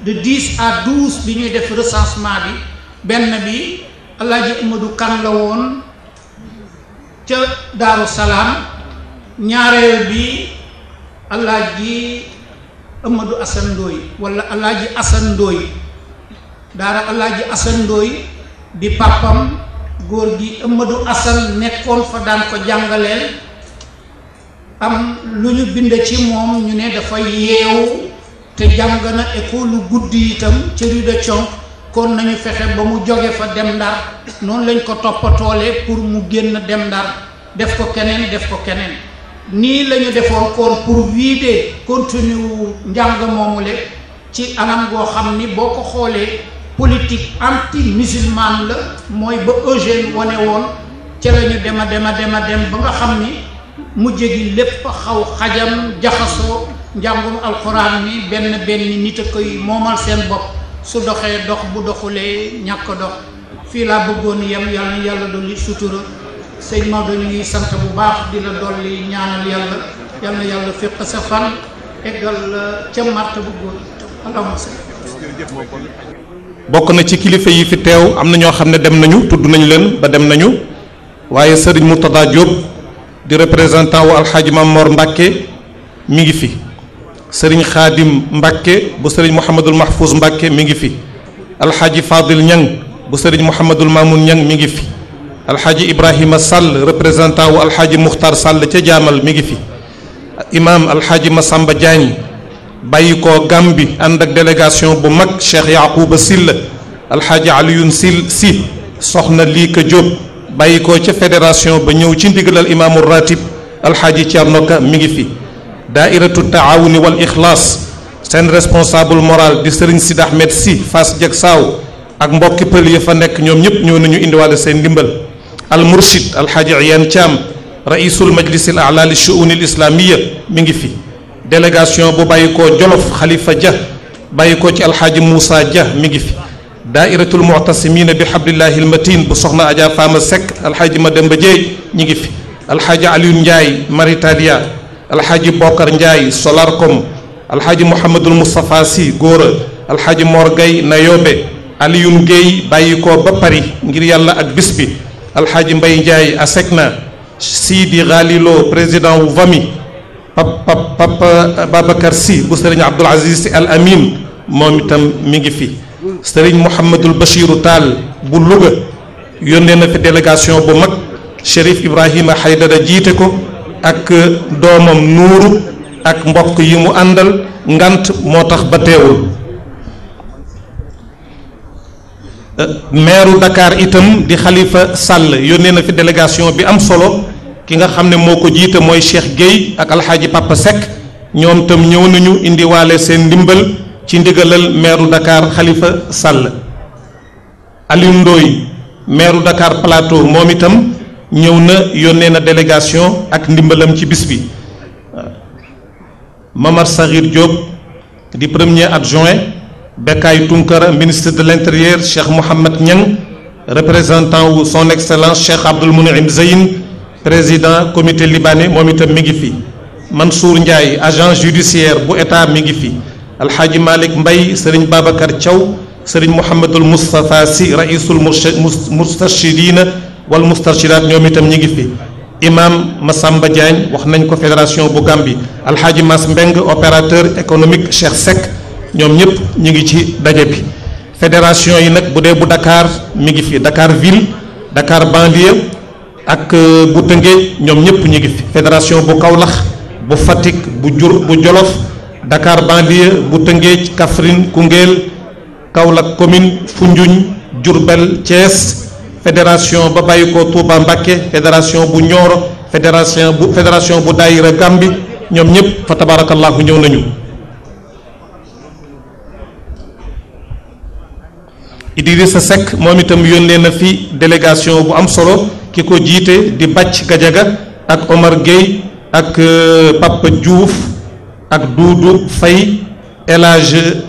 10 à 12 bi ñuy def recensement bi benn bi Alaaji Amadou Kan la woon ca Daaru Salaam, ñaareel bi Alaaji Amadou Assane Ndoye wala Alaaji Assane Ndoye, daara Alaaji Assane Ndoye di papam góor gi Amadou Assane nekkoon fa daan ko jàngaleel. Am lu ñu bind ci moom ñu ne dafa yeewu te jàng na école guddi itam ci rue de Thionk, kon nañu fexe ba mu jóge fa dem Ndar. noonu lañ ko toppatoolee pour mu génn dem Ndar, def ko keneen nii la ñu defoon kon pour vider contenu njàng moomule ci anam goo xam ni boo ko xoolee politique anti musulmane la, mooy ba Eugène wane woon ca la ñu dem ba nga xam ni mujj gi lépp xaw xajam jaxasoo. njàngum alxuraan mi benn nit a koy moomal seen bopp, su doxee dox bu doxulee ñàkk dox. fii laa bëggoon yem, yàlla na yàlla dolli sutura. sëñ Maodo ñu ngi sant bu baax di la dolli ñaanal yàlla, yàlla na yàlla féq sa fan eggal ca màrt bu góor. allahumma salli. bokk na ci kilifa yi fi teew am na ñoo xam ne dem nañu, tudd nañu leen ba dem nañu, waaye Serigne Murtada Diop di représentant wu Alxaaji Mamor Mbàkke mi ngi fi. Serigne Khadim Mbàkke bu Serigne Mouhamadul Mahfouz Mbàkke mi ngi fi. Alxaaji Fadil Ñang bu Serigne Mouhamadul Mamoun Ñang mi ngi fi. Alxaaji Ibrahima Sall représentant wu Alxaaji Muxtar Sall ca Jaamal mi ngi fi. Imam Alxaaji Masamba Diagne bàyyi ko Gambi ànd ak délégation bu mag Cheikh Yacouba Silla. Alxaaji Aliyun Si soxna Liika Diop bàyyi ko ca fédération ba ñëw ci ndigalal imaamu ratib Alxaaji Thierno Ka mi ngi fi. daairatu taawuni wal ixlaas seen responsable moral di Serigne Sid Ahmed Si Fass Jeg Saaw ak mbokki pël ya fa nekk ñoom ñëpp ñëw nañu indiwaale seen ndimbal. al murshid Alxaaji Iyaan Thiam raisul majlis al a'la li shu'un al islamiyya mi ngi fi. délégation bu bàyyi koo Jolof Khalifa Dia bàyyi ko ci Alxaaji Moussa Dia mi ngi fi. daairatul mu'tasimina bi hablillahi al matin bu soxna Adja Fama Seck Alxaaji Mademba Dieye ñi ngi fi. Alxaaji Alioune Ndiaye Maritadia Alxaaji Bokar Ndiaye Solarcom Alxaaji Mouhamadul Moustapha Sy Góora Alxaaji Mor Gueye Nayobe Alioune Gueye bàyyi ko ba Paris ngir yàlla ak bis bi. Alxaaji Mbay Ndiaye Asekna Sidi Ghalilo président wu Vami Papa Babacar Sy bu Serigne Abdoul Aziz Sy Al Amin moom itam mi ngi fi. Serigne Mouhamadul Bachiru Tall bu Louga yónnee na fi délégation bu mag Chérif Ibrahima Haydara jiite ko ak doomam Nuuru ak mbokk yi mu àndal ngant moo tax ba teewul. maire Dakar itam di Khalifa Sall yónnee na fi délégation bi am solo ki nga xam ne moo ko jiite mooy Cheikh Gueye ak Alxaaji Papa Seck ñoom tam ñëw nañu indiwaale seen ndimbal ci ndigalal maire Dakar Khalifa Sall. Aliou Ndoye maire Dakar Plateau moom itam ñëw na yónnee na délégation ak ndimbalam ci bis bi. Mamar Sakhir Diop di premier adjoint. Bekay Tunkara ministre de l'intérieur Cheikh Mohamed Niang représentant wu son excellence Cheikh Abdoul Mounim Zeyn président comité libanais moom itam mi ngi fi. Mansour Ndiaye agent judiciaire bu état mi ngi fi. Alxaaji Malick Mbaye Serigne Babacar Thiaw Serigne Mouhamadul Moustapha Sy raisul moustarchidina wal moustarchidat ñoom itam ñi ngi fi. Imam Massamba Diagne wax nañ ko fédération bu Gambie. Alxaaji Mas Mbeng opérateur économique Cheikh Seck ñoom ñëpp ñu ngi ci daje bi. fédération yi nag bu dee bu Dakar mi ngi fi Dakar ville Dakar banlieue ak bu Tëngéej ñoom ñëpp ñu ngi fi. fédération bu Kaolack bu Fatick bu Jolof Dakar banlieue bu Tëngéej Kaffrine Koungheul Kaolack commune Foundiougne Diourbel Thiès. fédération ba bàyyi ko Touba Mbacké fédération bu Nioro fédération bu Daïra Gambie ñoom ñëpp fa tabarakallahu ñëw nañu. Idrissa Seck moom itam yónnee na fi délégation bu am solo ki ko jiite di Bàcc Gajaga ak Omar Gueye ak Papa Diouf ak Doudou Faye El Hadj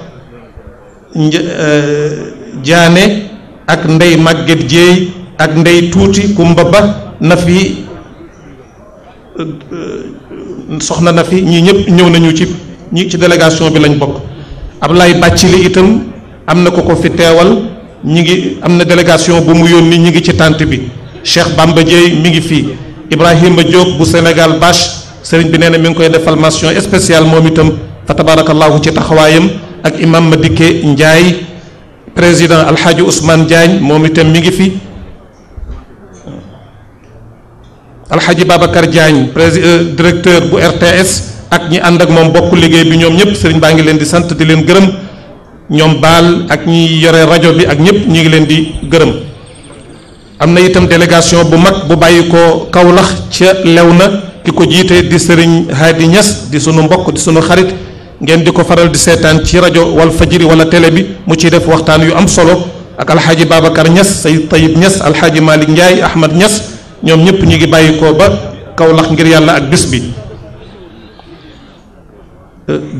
Diané ak Ndey Maguette Dieye ak Ndey Tuuti Kumba Ba na fi soxna na fi ñii ñëpp ñëw nañu ci ñi ci délégation bi lañ bokk. Ablaye Bàccili itam am na ko ko fi teewal ñi ngi am na délégation bu mu yónni ñi ngi ci tànt bi. Cheikh Bamba Dieye mi ngi fii Ibrahima Diop bu Sénégal Bâche sëriñ bi nee na mi ngi koy defal mention spéciale moom itam fa tabarakallahu ci taxawaayam ak imam Madické Ndiaye président Alhaji Ousmane Diagne moom itam mi ngi fi Alhaji Babacar Diagne président directeur bu RTS ak ñi ànd ak moom bokk liggéey bi ñoom ñëpp sëriñ baa ngi leen di sant di leen gërëm ñoom baal ak ñi yore rajo bi ak ñëpp ñi ngi leen di gërëm. am na itam délégation bu mag bu bàyyi ko Kaolack ca Léona ki ko jiite di sëriñ Hadi Niass di sunu mbokk di sunu xarit ngeen di ko faral di seetaan ci rajo wal fajiri wala télé bi mu ciy def waxtaan yu am solo ak alxaaji Babacar Niass Sayid Tayib Niass alxaaji Malick Ndiaye Ahmad Niass ñoom ñëpp ñu ngi bàyyi ko ba Kaolack ngir yàlla ak bis bi.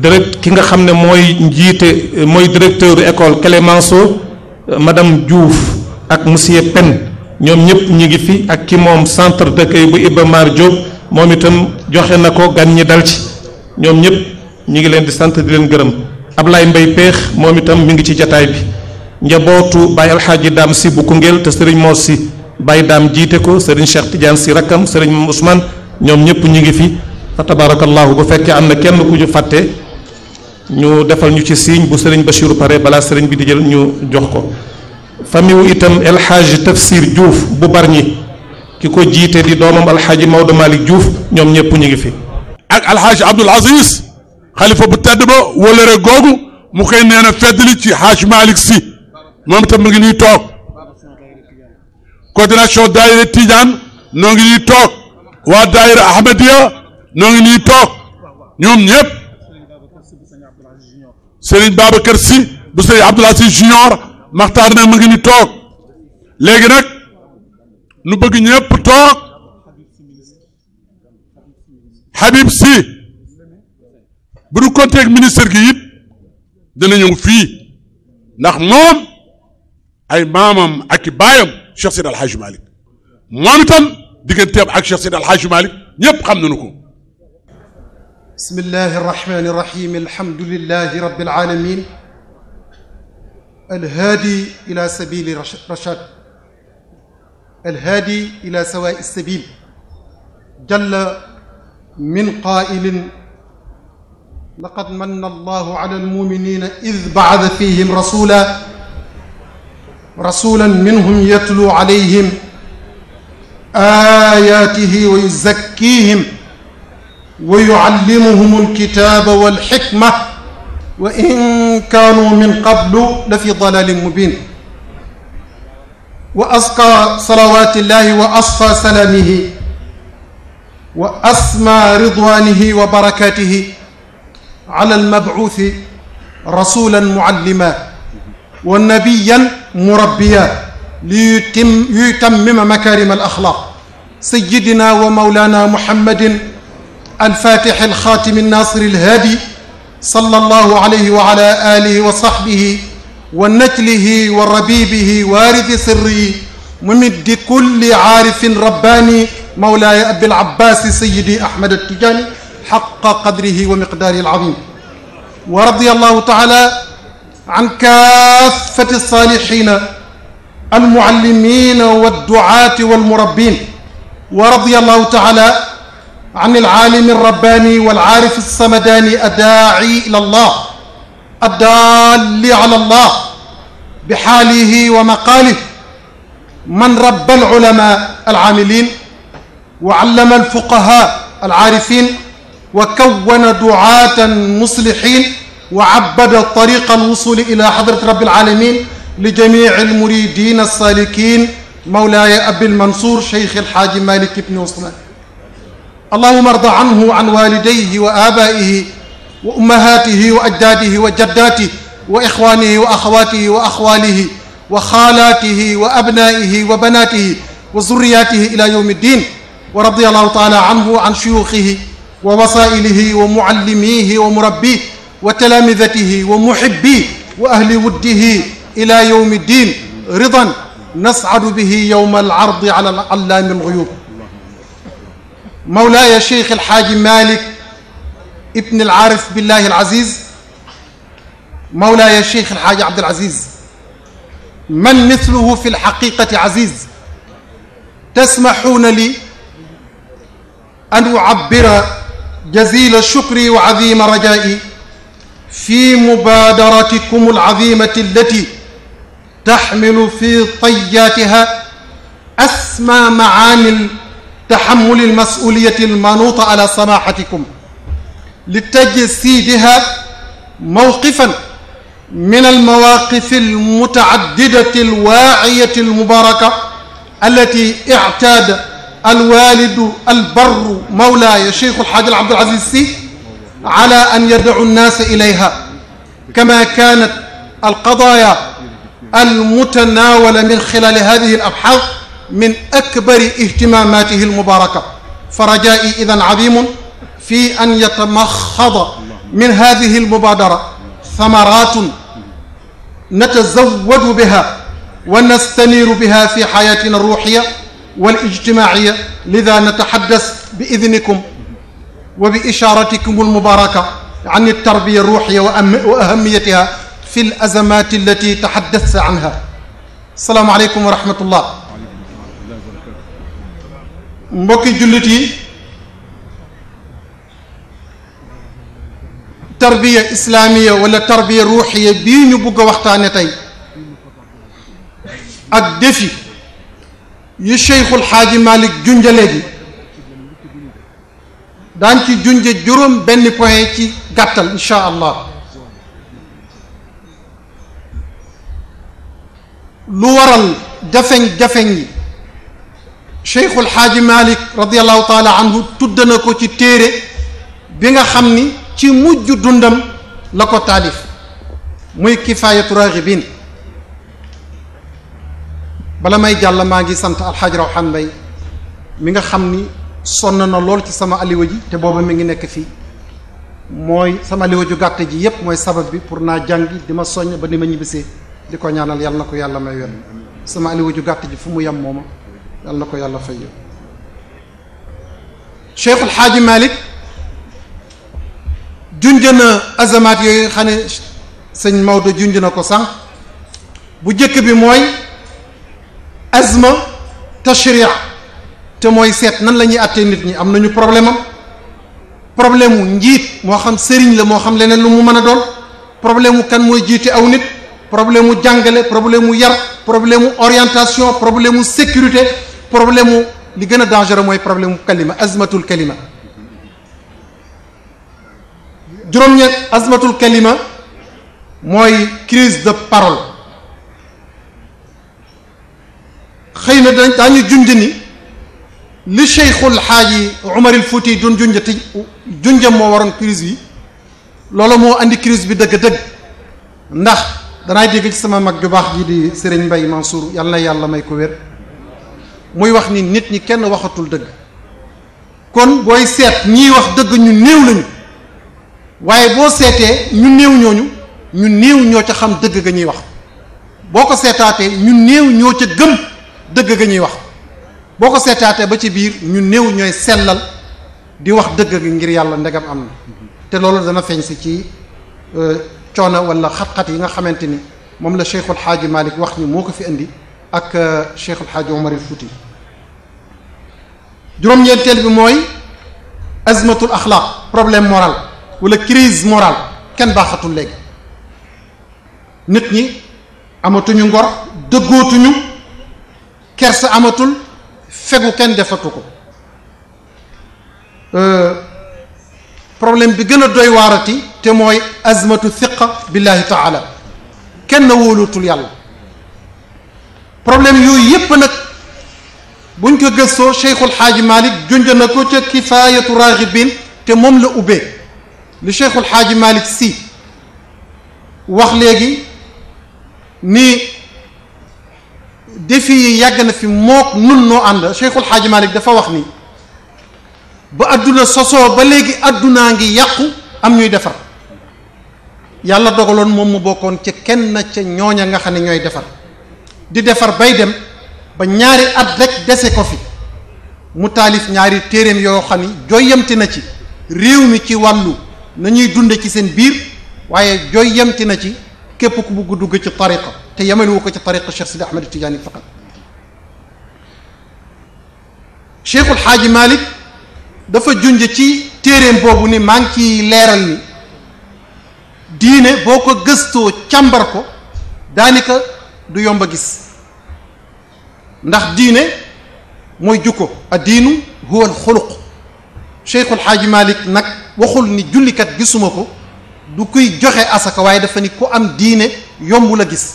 direct ki nga xam ne mooy njiite mooy directeur école Clémenceau madame Diouf ak monsieur Pen ñoom ñëpp ñi ngi fi ak ki moom centre d'accueil bu Iba Mar Diop moom itam joxe na ko gan ñi dal ci ñoom ñëpp ñi ngi leen di sant di leen gërëm. Ablaye Mbaye Peex moom itam mi ngi ci jataay bi njabootu Baye Alxaaji Daam si bu Koungheul te Serigne Mor si Baye Daam jiite ko Serigne Cheikh Tidiane si rakkam Serigne Ousmane ñoom ñëpp ñi ngi fi fa tabarakallahu bu fekkee am na kenn ku ñu fàtte ñu defal ñu ci signe bu Serigne Bachirou pare balaa Serigne bi di jël ñu jox ko. famille itam El Hadj Tafsir Diouf bu Bargny ki ko jiite di doomam alxaaji Maodo Malick Diouf ñoom ñëpp ñu ngi fi. ak alxaaji Abdoul Aziz xalifa bu tedd ba wóllëre googu mu koy nee na feddali ci Haaj Malick Sy moom itam mu ngi nii toog coordination daayira Tidiane noo ngi nii toog waa daayira Ahmadiya noo ngi nii toog ñoom ñëpp Serigne Babacar Sy bu Serigne Abdoul Aziz Junior Maxtaar na mu ngi nii toog léegi nag nu bëgg ñëpp toog Habib Sy bu ñu compté ak ministre gi it dina ñëw fii ndax moom ay maamam ak i baayam Cheikh Seydi El Hadji Malick moom itam digganteem ak Cheikh Seydi El Hadji Malick ñëpp xam nañu ko. bismillahi rahmani rahim alhamdulillahi rabbil alamin alhaadi ila sabili rachad alhaadi ila sawaai sabil jalla min qaa'ilin laqad manna allahu ala almuminina id ba'atha fihim rasulan minhum yatlu alayhim ayatihi wa yuzakkihim wa yuallimuhum alkitaba walhikma wa in kaanu min qablu la fi dalalin mubin wa asqa salawatillahi wa asfa salamihi wa asma ridwanihi wa barakatihi ala almab'uthi rasulan muallima wa nabiyan murabbiya liyutammima makarim alaxlaq sayyidina wa mawlana muhammadin alfatih alxatim alnasir alhadi صلى الله عليه وعلى آله وصحبه ونجله وربيبه وارث سره ممد كل عارف رباني مولاي أبي العباس سيدي أحمد التجاني حق قدره ومقداره العظيم ورضي الله تعالى عن كافة الصالحين المعلمين والدعاة والمربين ورضي الله تعالى عن العالم الرباني والعارف الصمداني الداعي إلى الله الدال على الله بحاله ومقاله من ربى العلماء العاملين وعلم الفقهاء العارفين وكون دعاة مصلحين وعبد طريق الوصول إلى حضرة رب العالمين لجميع المريدين السالكين مولاي أبي المنصور شيخ الحاج مالك بن عثمان اللهم ارض عنه وعن والديه وآبائه وأمهاته وأجداده وجداته وإخوانه وأخواته وأخواله وخالاته وأبنائه وبناته وذرياته إلى يوم الدين ورضي الله تعالى عنه وعن شيوخه ووسائله ومعلميه ومربيه وتلامذته ومحبيه وأهل وده إلى يوم الدين رضا نسعد به يوم العرض على علام الغيوب مولاي الشيخ الحاج مالك ابن العارف بالله العزيز مولاي الشيخ الحاج عبد العزيز، من مثله في الحقيقة عزيز. تسمحون لي أن أعبر جزيل شكري وعظيم رجائي في مبادرتكم العظيمة التي تحمل في طياتها أسمى معاني تحمل المسؤولية المنوطة على سماحتكم لتجسيدها موقفا من المواقف المتعددة الواعية المباركة التي اعتاد الوالد البر مولاي الشيخ الحاج عبد العزيز سي على أن يدعو الناس إليها، كما كانت القضايا المتناولة من خلال هذه الأبحاث من أكبر اهتماماته المباركة. فرجائي إذن عظيم في أن يتمخض من هذه المبادرة ثمرات نتزود بها ونستنير بها في حياتنا الروحية والاجتماعية. لذا نتحدث بإذنكم وبإشارتكم المباركة عن التربية الروحية وأهميتها في الأزمات التي تحدثت عنها. السلام عليكم ورحمة الله. mbokki jullit yi, tarbiya islaamiya wala tarbiya ruuxiya bii ñu bugg a waxtaane tey ak défi yi Cheikhul Xaaji Malick junja léegi daan ci junje juróom benn point ci gàttal insha allah. lu waral jafeñ-jafeñ yi Cheikhul Xaaji Malick radiallahu taala anhu tudd na ko ci téere bi nga xam ni ci mujj dundam la ko taalif muy Kifaayatu Raaxibiin. bala may jàll maa ngi sant alxaaj Rawxaan Mbay mi nga xam ni sonn na lool ci sama aliwa ji te booba mi ngi nekk fii. mooy sama aliwa ju gàtt ji yépp mooy sabab bi pour naa jàngi di ma soññ ba ni ma ñibbisee di ko ñaanal yàlla na ko yàlla may wér. sama aliwa ju gàtt ji fu mu yem mooma yàlla na ko yàlla fay yow. Cheikhul Xaaji Malick junj na azamaat yooyu xam ne sëñ Maodo junj na ko sànq. bu jëkk bi mooy azma tashri'a te mooy seet nan la ñuy àttee nit ñi. am nañu problème mu njiit moo xam sëriñ la moo xam leneen lu mu mën a doon, problème mu kan mooy jiite aw nit, problème mu jàngale, problème mu yar, problème mu orientation, problème mu sécurité, problème mu li gën a dangereux mooy problème mu kalima, azmatul kalima. juróom-ñeent azmatul kalima mooy crise de parole. xëy na daañu junj ni li Cheikhul Xaaji Umaril Fuuti doon junjati junjam moo waroon crise yi, loolu moo andi crise bi dëgg-dëgg. ndax danaay dégg ci sama mag ju baax ji di Serigne Mbaye Mansour yàlla na yàlla may ko wér, muy wax ni nit ñi kenn waxatul dëgg. kon booy seet ñiy wax dëgg ñu néew lañu, waaye boo seetee ñu néew ñooñu ñu néew ñoo ca xam dëgg ga ñuy wax. boo ko seetaatee ñu néew ñoo ca gëm dëgg ga ñuy wax. boo ko seetaatee ba ci biir ñu néew ñooy sellal di wax dëgg gi ngir yàlla ndegam am na. te loolu dana feeñ si ci coono wala xat-xat yi nga xamante ni moom la Cheikhul Xaaji Malick wax ni moo ko fi indi ak Cheikhul Xaaji Umaril Fuuti. juróom-ñeenteel bi mooy azmatul axlaaq, problème moral wala crise morale. kenn baaxatul léegi, nit ñi amatuñu ngor, dëggootuñu, kersa amatul, fegu kenn defatu ko. problème bi gën a doy waarati te mooy azmatu thiqa billahi taala, kenn wóolutul yàlla. problème yooyu yépp nag buñ ko gëstoo Cheikhul Xaaji Malick junj na ko ca Kifaayatu Raaxibiin te moom la ubbee. li Cheikhul Xaaji Malick si wax léegi ni défi yi yàgg na fi mook nun noo ànd. Cheikhul Xaaji Malick dafa wax ni ba adduna sosoo ba léegi addunaa ngi yàqu am ñuy defar. yàlla dogaloon moom mu bokkoon ca kenn ca ñooña nga xam ne ñooy defar di defar bay dem ba ñaari at rek dese ko fi mu taalif ñaari téereem yoo xam ni joyamti na ci réew mi ci wàllu nañuy dunde ci seen biir waaye jooy yemti na ci képp ku bugg dugg ci tariqa te yemaliwu ko ci tariqa Cheikh Sidi Ahmed Tidiane faqat. Cheikhul Xaaji Malik dafa junj ci téeréem boobu ni maa ngi ciy leeral ni diine boo ko gëstoo càmbar ko daanaka du yomb a gis ndax diine mooy jukko a diinu huwa al xuluq. Cheikhul Xaaji Malik nag waxul ni jullikat gisuma ko du kuy joxe asaka waaye dafa ni ku am diine yombu la gis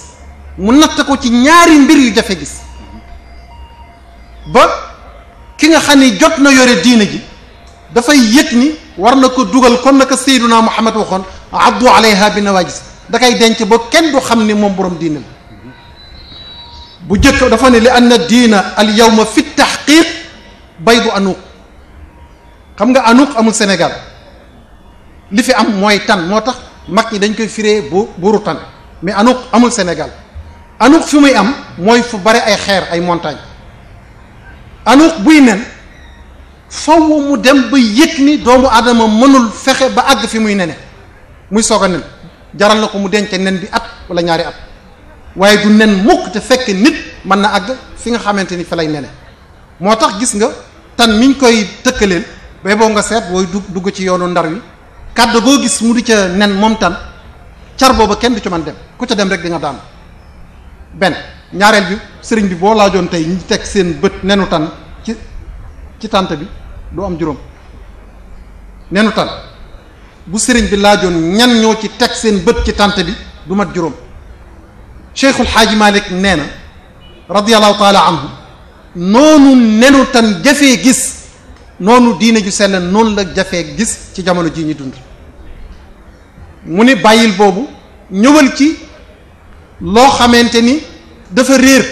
mu natt ko ci ñaari mbir yu jafe gis ba ki nga xam ni jot na yore diine ji dafay yëg ni war na ko dugal comme naka Seyduna Muhammad waxoon addu alayha bi nawajis da kay denc ba kenn du xam ni moom borom diine la. bu jëkk dafa ne li anna diina al yawma fi tahqiq baydu anuq. xam nga anuq amul Sénégal li fi am mooy tan moo tax mag ñi dañ koy firee buuru tan mais anuq amul Sénégal. anuq fi muy am mooy fu bare ay xeer ay montagne. anuq buy nen faw mu dem ba yëg ni doomu aadama mënul fexe ba àgg fi muy nene muy soog a nen jaral na ko mu denc nen bi at wala ñaari at waaye du nen mukk te fekk nit mën na àgg fi nga xamante ni fa lay nene. moo tax gis nga tan miñ koy tëkkaleel bay boo nga seet booy dugg ci yoonu ndar wi kàddu goo gis mu di ca nen moom tan car booba kenn du ci mën dem ku ca dem rek di nga daan. benn ñaareel bi sëriñ bi boo laajoon tey ñi teg seen bët nenu tan ci tànt bi du am juróom. nenu tan bu sëriñ bi laajoon ñan ñoo ci teg seen bët ci tànt bi du mat juróom. Cheikhul Xaaji Malik nee na radiyallahu taala anhu noonu nenu tan jafee gis noonu diine ju sell noonu la jafee gis ci jamono ji ñu dund. mu ni bàyyil boobu ñëwal ci loo xamante ni dafa réer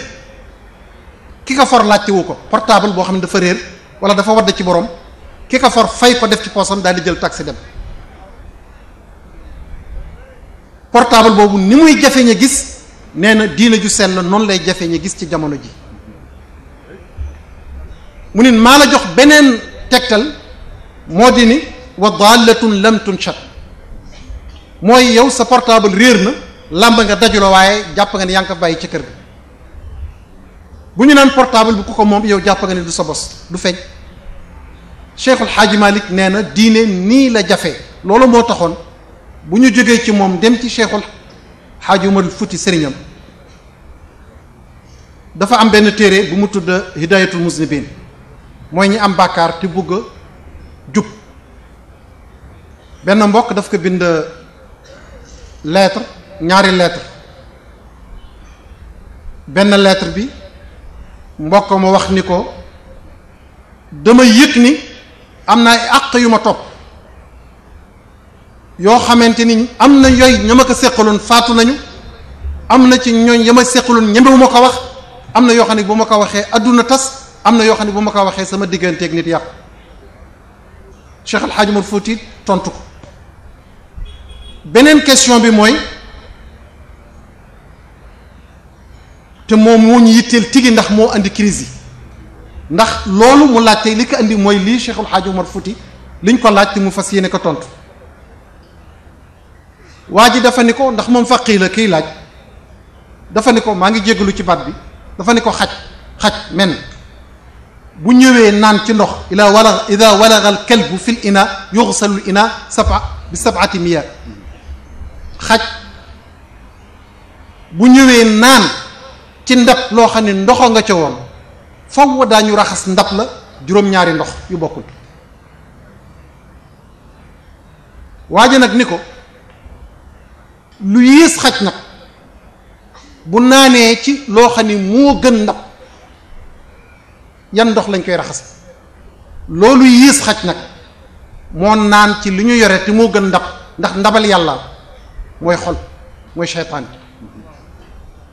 ki ko for laajte wu ko portable boo xam ne dafa réer wala dafa wadd ci borom ki ko for fay ko def ci poosam daal di jël taxi dem. portable boobu ni muy jafeñe gis nee na diine ju sell noonu lay jafeñe gis ci jamono ji. mu ni maa la jox beneen tegtal moo di ni wa dallatun lam tunshat mooy yow sa portable réer na làmb nga daju la waaye jàpp nga ne yaa ngi ko bàyyi ci kër ga. bu ñu naan portable bu ko moom yow jàpp nga ne du sa bos du feeñ. Cheikhul Xaaji Malik nee na diine nii la jafe loolu moo taxoon bu ñu jógee ci moom dem ci Cheikhul Xaaji Umarul Fuuti sëriñam dafa am benn téere bu mu tudd Hidayatul Muznibin mooy ñi am bàkkaar te bugg a jub. benn mbokk daf ko bind lettre ñaari lettre benn lettre bi mbokk ma wax ni ko dama yëg ni am na ay àq yu ma topp yoo xamante ni am na yooyu ña ma ko seqaloon faatu nañu am na ci ñooñ ya ma seqaloon ñemewu ma ko wax am na yoo xam ne bu ma ko waxee adduna tas am na yoo xam ne bu ma ko waxee sama digganteeg nit yàqu. Cheikh El Hadj Omar Fouti tontu ko. beneen question bi mooy te moom moo ñu yitteel tigi ndax moo andi crise yi ndax loolu mu laaj tey li ko andi mooy lii Cheikh El Hadj Omar Fouti liñ ko laaj te mu fas yéene ko tontu. waa ji dafa ni ko ndax moom faqi la kiy laaj dafa ni ko maa ngi jéggalu ci baat bi dafa ni ko xaj men bu ñëwee naan ci ndox ida walaga al kalbu fil ina yughsalu al ina bi sab'ati miyat xaj bu ñëwee naan ci ndab loo xam ne ndoxo nga ca woon faww daañu raxas ndab la juróom-ñaari ndox yu bokkul. waa ji nag ni ko lu yées xaj nag bu naanee ci loo xam ne moo gën ndab yan ndox lañ koy raxas loolu yées xaj nag moo naan ci li ñu yore te moo gën ndab ndax ndabal yàlla mooy xol mooy seytaan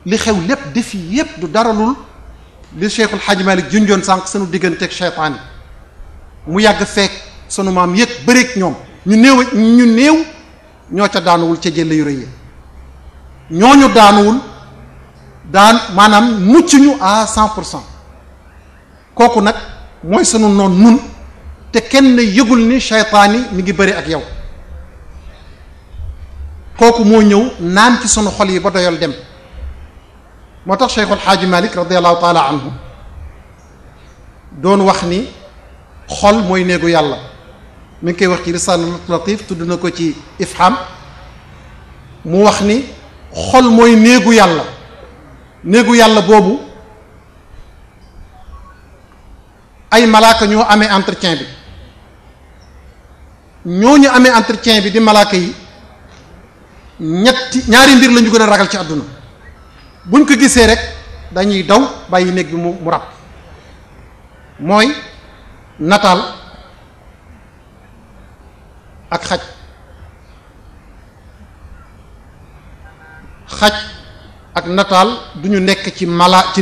li xew lépp defi yépp du dara lul li Cheikhul Hadj Malick junjoon sànq sunu digganteeg seytaan yi mu yàgg fekk sunu maam yëg bëreeg ñoom ñu néew ñoo ca daanuwul ca jëlle yu rëy yi ñooñu daanuwul maanaam mucc ñu à 100% kooku nag mooy sunu noon nun te kenn yëgul ni seytaan yi mi ngi bëri ak yow kooku moo ñëw naan ci sunu xol yi ba doyal dem. moo tax Cheikhul Xaaji Malik radiallahu taala anhu doon wax ni xol mooy néegu yàlla. mi ngi koy wax ci Risaalatul Latif tudd na ko ci Ifham mu wax ni xol mooy néegu yàlla. néegu yàlla boobu ay malaaka ñoo amee entretien bi ñooñu amee entretien bi di malaaka yi ñaari mbir la ñu gën a ragal ci àdduna buñ ko gisee rek dañuy daw bàyyi néeg bi mu rab mooy nataal ak xaj ak nataal du ñu nekk ci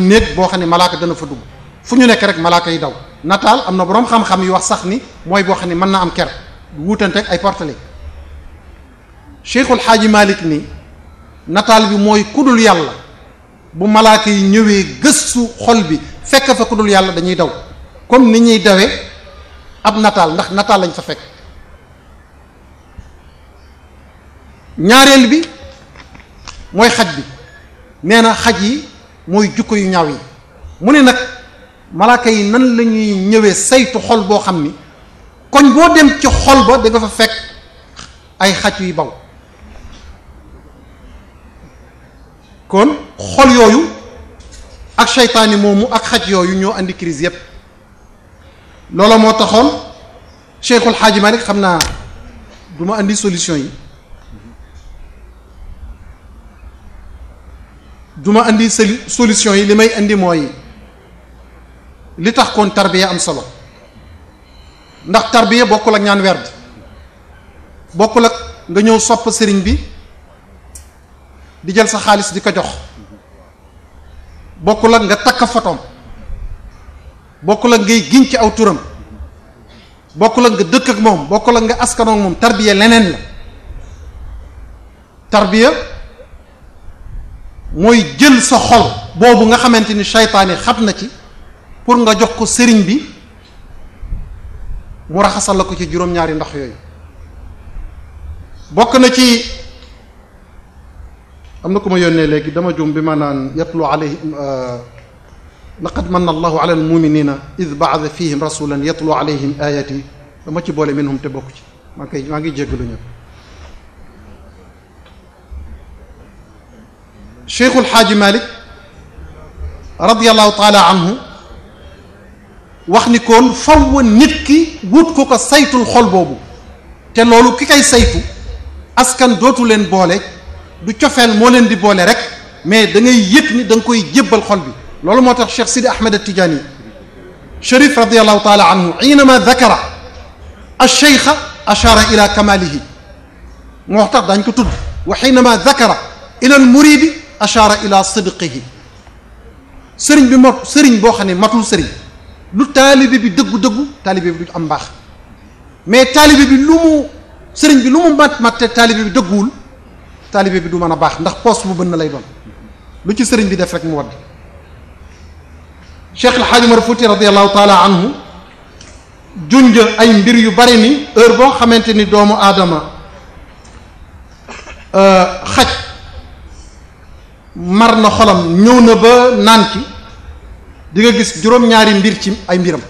néeg boo xam ne malaaka dana fa dugg fu ñu nekk rek malaaka yi daw. nataal am na boroom xam-xam yu wax sax ni mooy boo xam ne mën na am ker wuutante ak ay portale. Cheikhul Xaaji Malik ni nataal bi mooy kudul yàlla bu malaaka yi ñëwee gëstu xol bi fekk fa kudul yàlla dañuy daw comme ni ñuy dawee ab nataal ndax nataal lañ fa fekk. ñaareel bi mooy xaj bi nee na xaj yi mooy jukko yu ñaaw yi mu ne nag malaaka yi nan la ñuy ñëwee saytu xol boo xam ni koñ boo dem ci xol ba da nga fa fekk ay xaj yuy baw. kon xol yooyu ak seytaani moomu ak xaj yooyu ñoo andi crise yépp loola moo taxoon Cheikhul Xaaji Malik xam naa du ma andi solution yi li may indi mooy li tax kon tarbiya am solo ndax tarbiya bokkul ak ñaan werd bokkul ak nga ñëw sopp sëriñ bi di jël sa xaalis di ko jox bokkul ak nga takk fotoom bokkul ak ngay giñ ci aw turam bokkul ak nga dëkk ak moom bokkul ak nga askanoo ak moom tarbiya leneen la tarbiya mooy jël sa xol boobu nga xamante ni seytaane xat na ci pour nga jox ko sëriñ bi mu raxasal la ko ci juróom-ñaari ndox yooyu bokk na ci am na ku ma yónnee léegi dama jum bi ma naan yatlu alayhim laqad manna allahu ala almuminina id ba'atha fihim rasulan yatlu alayhim ayati dama ci boole minhum te bokk ci maa ngi jéggalu ñëpp. Cheikhul Xaaji Malik radiyallahu taala anhu wax ni koon faw nit ki wut ko saytul xol boobu te loolu ki kay saytu askan dootu leen boole du cofeel moo leen di boole rek mais da ngay yëg ni da nga koy jébbal xol bi loolu moo tax Cheikh Sidi Ahmed Tidiane Cherif radiyallahu taala anhu inama dakara alcheikha ashara ila kamalihi moo tax dañ ko tudd wa xiinama dakara ila almuridi ashara ila sidqihi sëriñ bi mot sëriñ boo xam ne matul sëriñ lu taalibe bi dëggu taalibe bi du am mbaax mais taalibe bi lu mu sëriñ bi lu mu mat te taalibe bi dëgguwul taalibe bi du mën a baax ndax poos bu bën na lay doon lu ci sëriñ bi def rek mu wadd. Cheikh El Hadj Omar Fouti radiyallahu taala anhu junj ay mbir yu bari ni heure boo xamante ni doomu aadama xaj mar na xolam ñëw na ba naan ci di nga gis juróom-ñaari mbir ci ay mbiram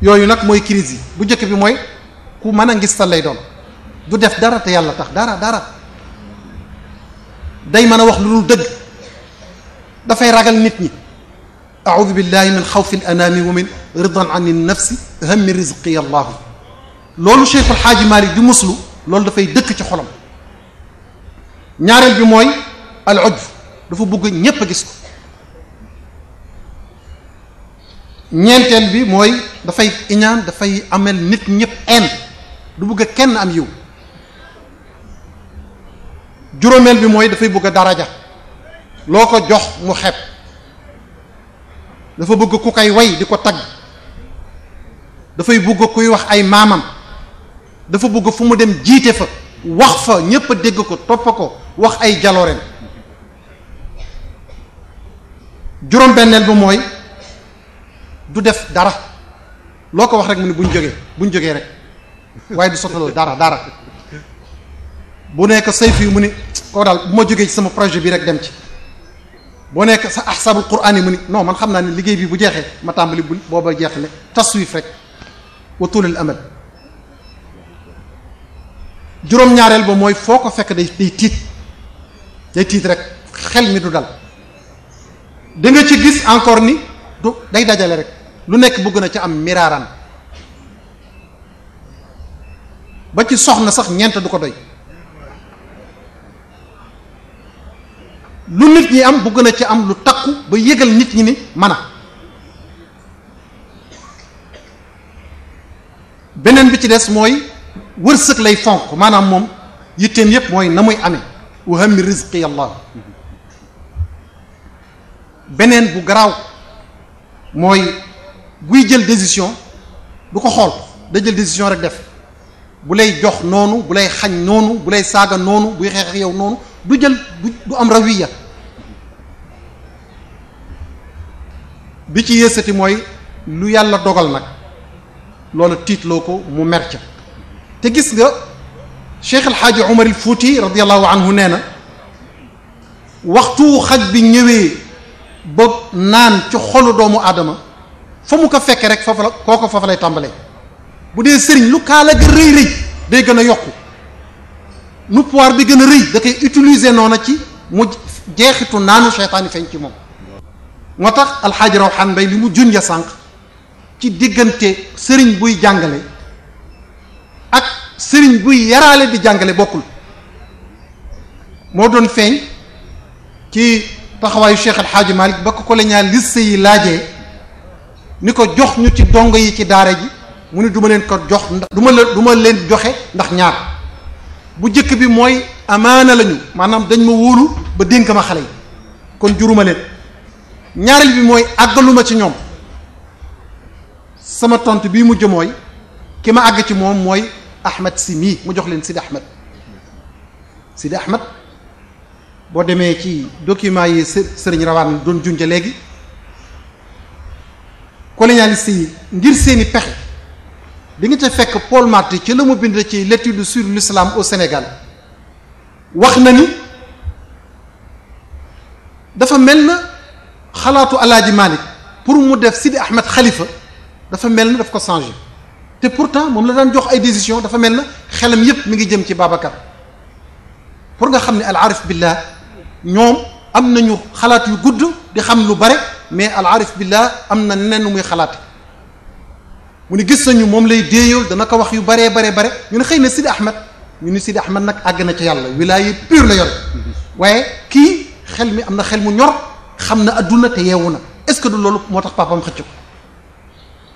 yooyu nag mooy crise yi bu njëkk bi mooy ku mën a ngistal lay doon du def dara te yàlla tax dara day mën a wax lu dul dëgg dafay ragal nit ñi a'udhu billahi min xawfi al anami wa min ridan an nafsi hammi rizqi allahu loolu Cheikhul Xaaji Maalik di muslu loolu dafay dëkk ci xolam. ñaareel bi mooy al ujb dafa bëgg ñépp a gis ko. ñeenteel bi mooy dafay iñaan dafay amel nit ñëpp en du bëgg kenn am yiw. juróomeel bi mooy dafay bëgg daraja loo ko jox mu xeeb dafa bëgg ku koy way di ko tagg dafay bëgg kuy wax ay maamam dafa bëgg fu mu dem jiite fa wax fa ñépp a dégg ko topp ko wax ay jalooreem. juróom-benneel bi mooy du def dara loo ko wax rek mu ne buñ jógee rek waaye du sotaloo dara bu nekk sayfi mu ni koo daal bu ma jógee ci sama projet bi rek dem ci boo nekk sa ahsabul quraan yi mu ni non man xam naa ne liggéey bi bu jeexee ma tàmbali bu booba jeexle taswif rek wa tulul amal. juróom-ñaareel ba mooy foo ko fekk day tiit rek xel mi du dal da nga ci gis encore ni du day dajale rek lu nekk bëgg na ci am miraaran ba ci soxna sax ñeent du ko doy lu nit ñi am bëgg na ci am lu takku ba yëgal nit ñi ni mana beneen bi ci des mooy wërsëg lay fonk maanaam moom yitteem yépp mooy na muy amee wa hammi rizqi allah beneen bu garaaw mooy buy jël décision du ko xool da jël décision rek def bu lay jox noonu bu lay xañ noonu bu lay saaga noonu buy xeex ak yow noonu du jël du am rawiya bi ci yësati mooy lu yàlla dogal nag loolu tiitloo ko mu mer ca te gis nga Cheikh El Hadj Omar El Fouti radiyallahu anhu nee na waxtu xaj bi ñëwee ba naan ci xolu doomu aadama fa mu ko fekkee rek foofu la kooko foofu lay tàmbalee bu dee sëriñ lu kaala ga rëy rëy day gën a yokku nu pouvoir bi gën a rëy da koy utiliser noona ci mu jeexitu naanu seytaani feeñ ci moom moo tax alxaaji Rawxaan Mbay li mu junja sànq ci diggante sëriñ buy jàngale ak sëriñ buy yaraale di jàngale bokkul moo doon feeñ ci taxawaayu Cheikh El Hadj Malick ba ko colonialiste yi laajee ni ko jox ñu ci dongo yi ci daara ji mu ni du ma leen ko jox du ma leen joxe ndax ñaar bu jëkk bi mooy amaana lañu maanaam dañ ma wóolu ba dénk ma xale yi kon juruma leen ñaareel bi mooy àggaluma ci ñoom sama tontu bii mujj mooy ki ma àgg ci moom mooy Ahmed si mii mu jox leen Sidi Ahmed boo demee ci document yi sëriñ Rawaan doon junja léegi colonialiste yi ngir seeni pexe di nga ca fekk Paul Marty ci la mu bind ci l'étude sur l'islam au Sénégal wax na ni dafa mel na xalaatu Alaaji Malick pour mu def Sidi Ahmed xalifa dafa mel na daf ko changé te pourtant moom la daan jox ay décision dafa mel na xelam yépp mi ngi jëm ci Babacar pour nga xam ne al arif billah ñoom am nañu xalaat yu gudd di xam lu bare mais al arif billah am na nenn muy xalaat mu ni gis nañu moom lay déeyool dana ko wax yu bare ñu ne xëy na Sidi Ahmed ñu ni Sidi Ahmed nag àgg na ci yàlla wilaaye pur la yor waaye kii xel mi am na xel mu ñor xam na adduna te yeewu na est-ce que du loolu moo tax papam xëcc ko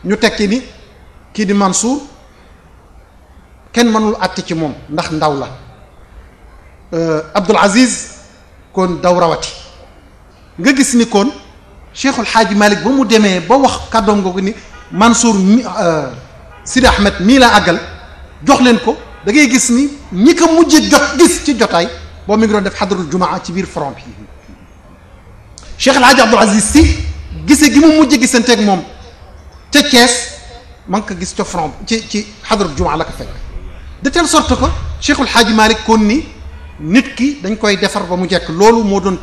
ñu tekki ni kii di Mansour kenn mënul àtte ci moom ndax ndaw la Abdul Aziz kon daw rawati nga gis ni kon Cheikhul Xaaji Malick ba mu demee ba wax kàddoom googu ni Mansour mi Sidi Ahmed mii laa àggal jox leen ko da ngay gis ni ñi ko mujj jot gis ci jotaay boo mi ngi doon def xadarul jumaa ci biir front bi Cheikh El Hadj Abdul Aziz si gise gi mu mujj gisanteeg moom ca Thiès ma ngi ko gis ca front ci xadarul jumaa la ko fekk de telle sorte que Cheikhul Xaaji Malick kon ni nit ki dañ koy defar ba mu jekk loolu moo doon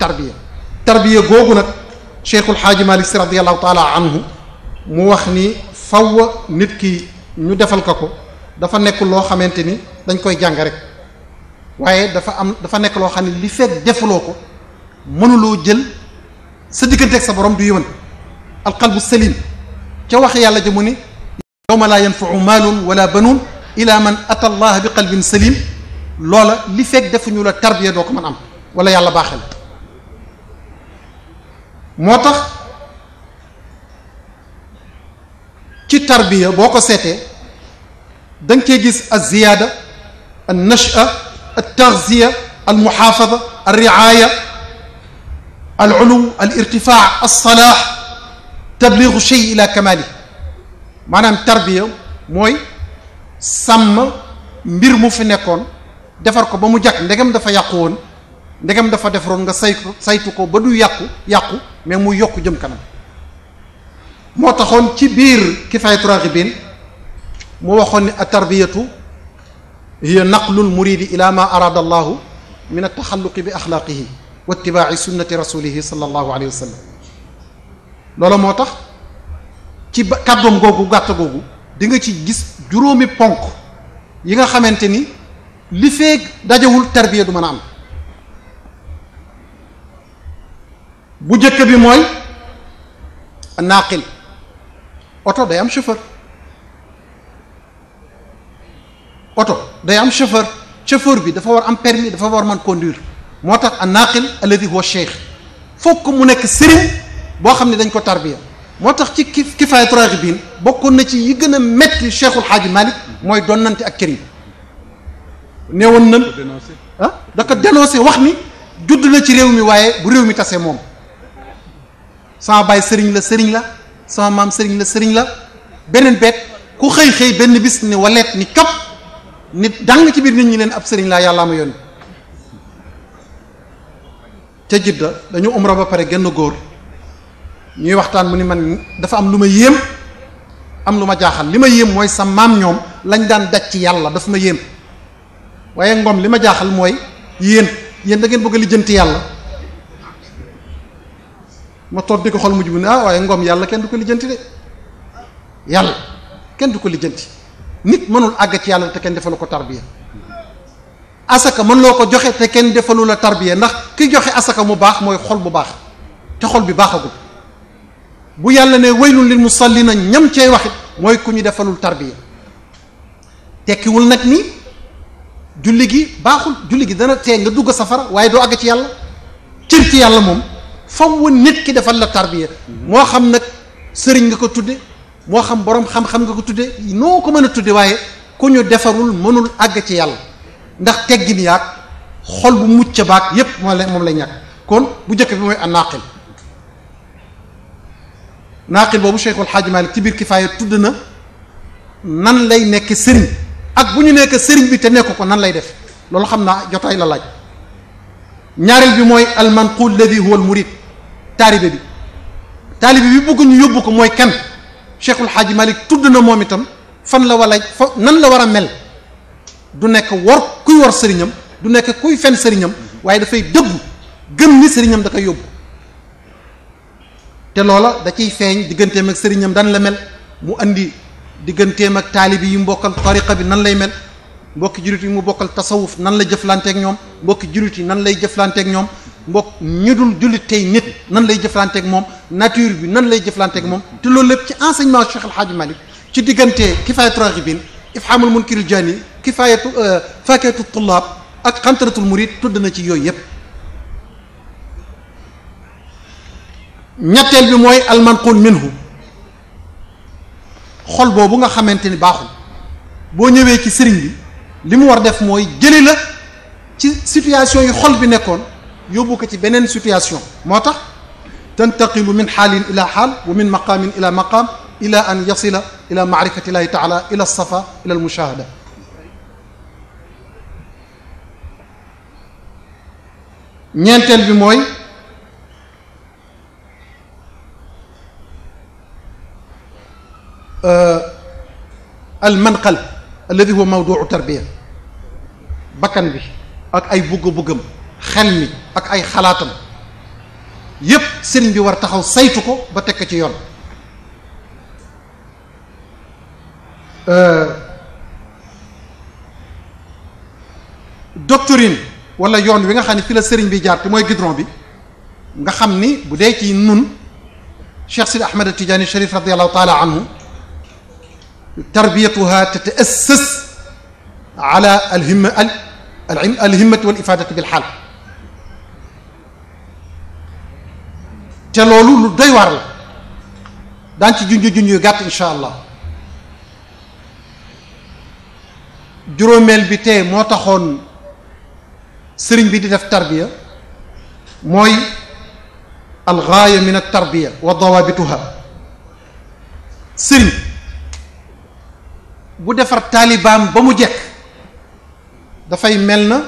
tarbiya googu nag Cheikhul Xaaji Malick si radiyallahu taala anhu mu wax ni faw nit ki ñu defal ko dafa nekk loo xamante ni dañ koy jàng rek waaye dafa nekk loo xam ne li fekk defuloo ko mënuloo jël sa digganteeg sa borom du yëwan alqalbu salim ca wax yàlla ja mu ni yawma laa yanfau maalun wala banuun ila man ata allah bi qalbin salim loola li fekk defuñu la tarbiya doo ko mën am wala yàlla baaxel moo tax ci tarbiya boo ko seetee da nga cee gis al ziyaada al nasha al taghziya al muhaafada al riaya al uluw al irtifaa al salaax tabligu shay ila kamali maanaam tarbiya mooy sàmm mbir mu fi nekkoon defar ko ba mu jàkk ndegam dafa yàqu woon ndegam dafa defaroon nga saytu ko ba du yàqu mais muy yokk jëm kanam moo taxoon ci biir kifaayatu raghibin mu waxoon ni a tarbiyatu hiya naqlul muridi ila ma arada allahu min altaxalluqi bi axlaaqihi wa itibaaci sunnati rasulihi sallallahu alayhi wa sallam. loolu moo tax ci kàddoom googu gàtt googu di nga ci gis juróomi ponk yi nga xamante ni li feeg dajewul tarbiya du mën a am. bu njëkk bi mooy naaqil. oto day am chauffeur chauffeur bi dafa war am permis dafa war man conduire moo tax a naaqil alladi huwa cheikh fokk mu nekk sëriñ boo xam ne dañ ko tarbiya moo tax ci kifaayatu raaxibiin bokkoon na ci yi gën a metti Cheikhul Xaaji Malik mooy donnante ak këriñ neewoon nan da ko dénoncé wax ni judd na ci réew mi waaye bu réew mi tasee moom sama baay sëriñ la sama maam sëriñ la beneen beet ku xëy benn bis ni waleet ni cop nit dang ci biir nit ñi leen ab sëriñ laa yàllaa ma yónni. ca Jidda dañu umra ba pare genn góor ñuy waxtaan mu ni man dafa am lu ma yéem am lu ma jaaxal li ma yéem mooy sa maam ñoom lañ daan daj ci yàlla dafa ma yéem waaye ngoom li ma jaaxal mooy yéen da ngeen bëgg a lijjanti yàlla. ma toog di ko xol mujj bu ne waaye ngoom yàlla kenn du ko lijjanti de yàlla kenn du ko lijjanti nit mënul àgg ci yàlla te kenn defalu ko tarbiya. asaka mën loo ko joxe te kenn defalu la tarbiya ndax ki joxe asaka mu baax mooy xol bu baax te xol bi baaxagul bu yàlla ne waylun lil musallina ñam cey waxit mooy ku ñu defalul tarbiya. tekkiwul nag ni julli gi baaxul julli gi dana tee nga dugg safara waaye doo àgg ci yàlla cër ci yàlla moom faw nit ki defal la tarbiya moo xam nag sëriñ nga ko tudde moo xam borom xam-xam nga ko tudde noo ko mën a tudde waaye ku ñu defarul mënul àgg ci yàlla ndax teggin yaag xol bu mucc baag yépp moom lay ñàkk. kon bu njëkk bi mooy a naaqil boobu Cheikhul Xaaji Malik ci biir kifaaya tudd na nan lay nekk sëriñ ak bu ñu nekk sëriñ bi te nekk ko nan lay def loolu xam naa jotaay la laaj. ñaareel bi mooy almanqul alladi huwa almurid taalibe bi bëgg ñu yóbbu ko mooy kan Cheikhul Xaaji Malik tudd na moom itam fan la wala nan la war a mel du nekk kuy wor sëriñam du nekk kuy fen sëriñam waaye dafay dëggu gëm ni sëriñam da koy yóbbu te loola da ciy feeñ digganteem ak sëriñam dan la mel mu andi digganteem ak taalibi yi mu bokkal tariqa bi nan lay mel mbokki jurit yi mu bokkal tasawuf nan la jëflanteek ñoom mbokki jurit yi nan lay jëflanteek ñoom ñu dul jullit tey nit nan lay jëflanteek moom nature bi nan lay jëflanteek moom te loolu lépp ci enseignement Cheikh El Hadj Malick ci diggante kifaayatu raghibin ifhamul munkiril jani kifaayatu fakatu tullaab ak xantaratul murid tudd na ci yooyu yépp. ñetteel bi mooy almanqul minhu xol boobu nga xamante ni baaxul boo ñëwee ci sëriñ bi li mu war def mooy jëli la ci situation yi xol bi nekkoon yóbbu ko ci beneen situation moo tax tantaqilu min xaalin ila xaal wa min maqaamin ila maqaam ila an yasila ila maarifati llahi taala ila safa ila almushahada. ñeenteel bi mooy almanqal alladi huwa mawduu tarbiya bakkan bi ak ay bugg-buggam xel mi ak ay xalaatam yépp sëriñ bi war taxaw saytu ko ba teg ko ci yoon. doctrine wala yoon wi nga xam ne fi la sëriñ bi jaar te mooy goudron bi nga xam ni bu dee ci nun Cheikh Sidi Ahmed Tidiane Cherif radiallahu taala anhu tarbiyatuha tataassas ala alhimmati wal ifadati bil xaal te loolu lu doy waar la daan ci junj yu gàtt insha allah. juróomeel bi tey moo taxoon sëriñ bi di def tarbiya mooy algaaya min altarbiya wa dawabituha. sëriñ bu defar taalibaam ba mu jekk dafay mel na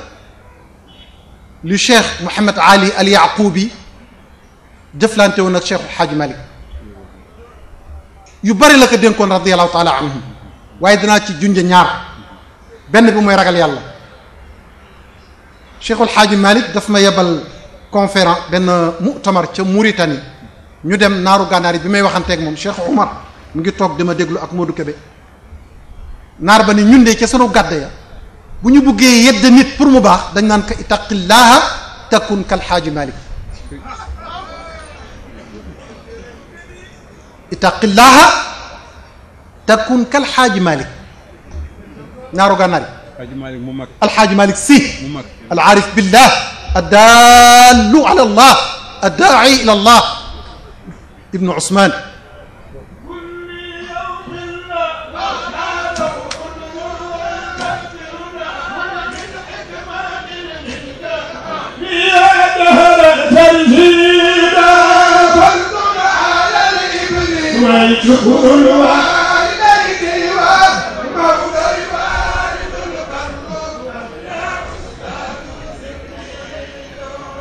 lu cheikh Mouhamed Ali al Yaqubi jëflante woon ak cheikh Hadj Malick yu bari la ko dénkoon radiallahu taala anhum waaye danaa ci junj ñaar benn bi mooy ragal yàlla. Cheikhul Xaaji Malik daf ma yebal conférence benn mu'tamar ca Mauritanie ñu dem naaru gànnaar yi bi may waxanteeg moom Cheikh Oumar mu ngi toog dama déglu ak Modou Kébé naar ba ni ñun de ca sunu gàdde ya bu ñu buggee yedd nit pour mu baax dañ naan ko ittaqillaaha takun kal Xaaji Malik ittaqillaaha takun kal Xaaji Malik naaru gànnaar yi alxaaji Malik si alaarif billah addaalu ala allah addaai ila allah ibnu Usmaan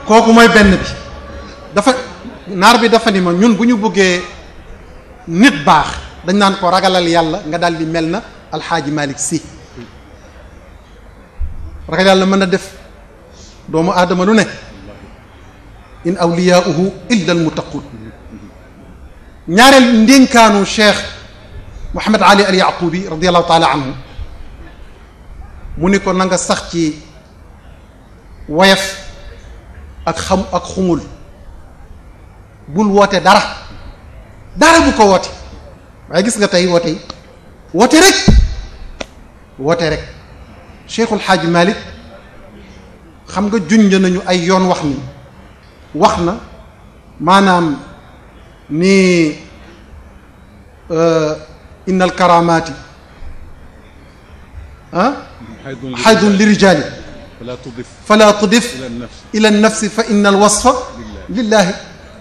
kooku mooy benn bi dafa naar bi dafa ni ma ñun bu ñu bëggee nit baax dañ naan ko ragalal yàlla nga daal di mel na alxaaji Malik si ragal yàlla mën na def doomu aadama lu ne in awliyaauhu illa almuttaqun ñaareel ndénkaanu cheikh Mouhamed Ali al Yaqubi radiallahu taala anhu mu ni ko na nga sax ci woyef ak xam ak xumul bul woote dara bu ko woote waaye gis nga tey woote yi woote rek Cheikhul Xaaji Malik xam nga junj nañu ay yoon wax na maanaam ni innal karamaati xaydun li rijaali fala tudif ila nafsi fa inna al wasfa lillahi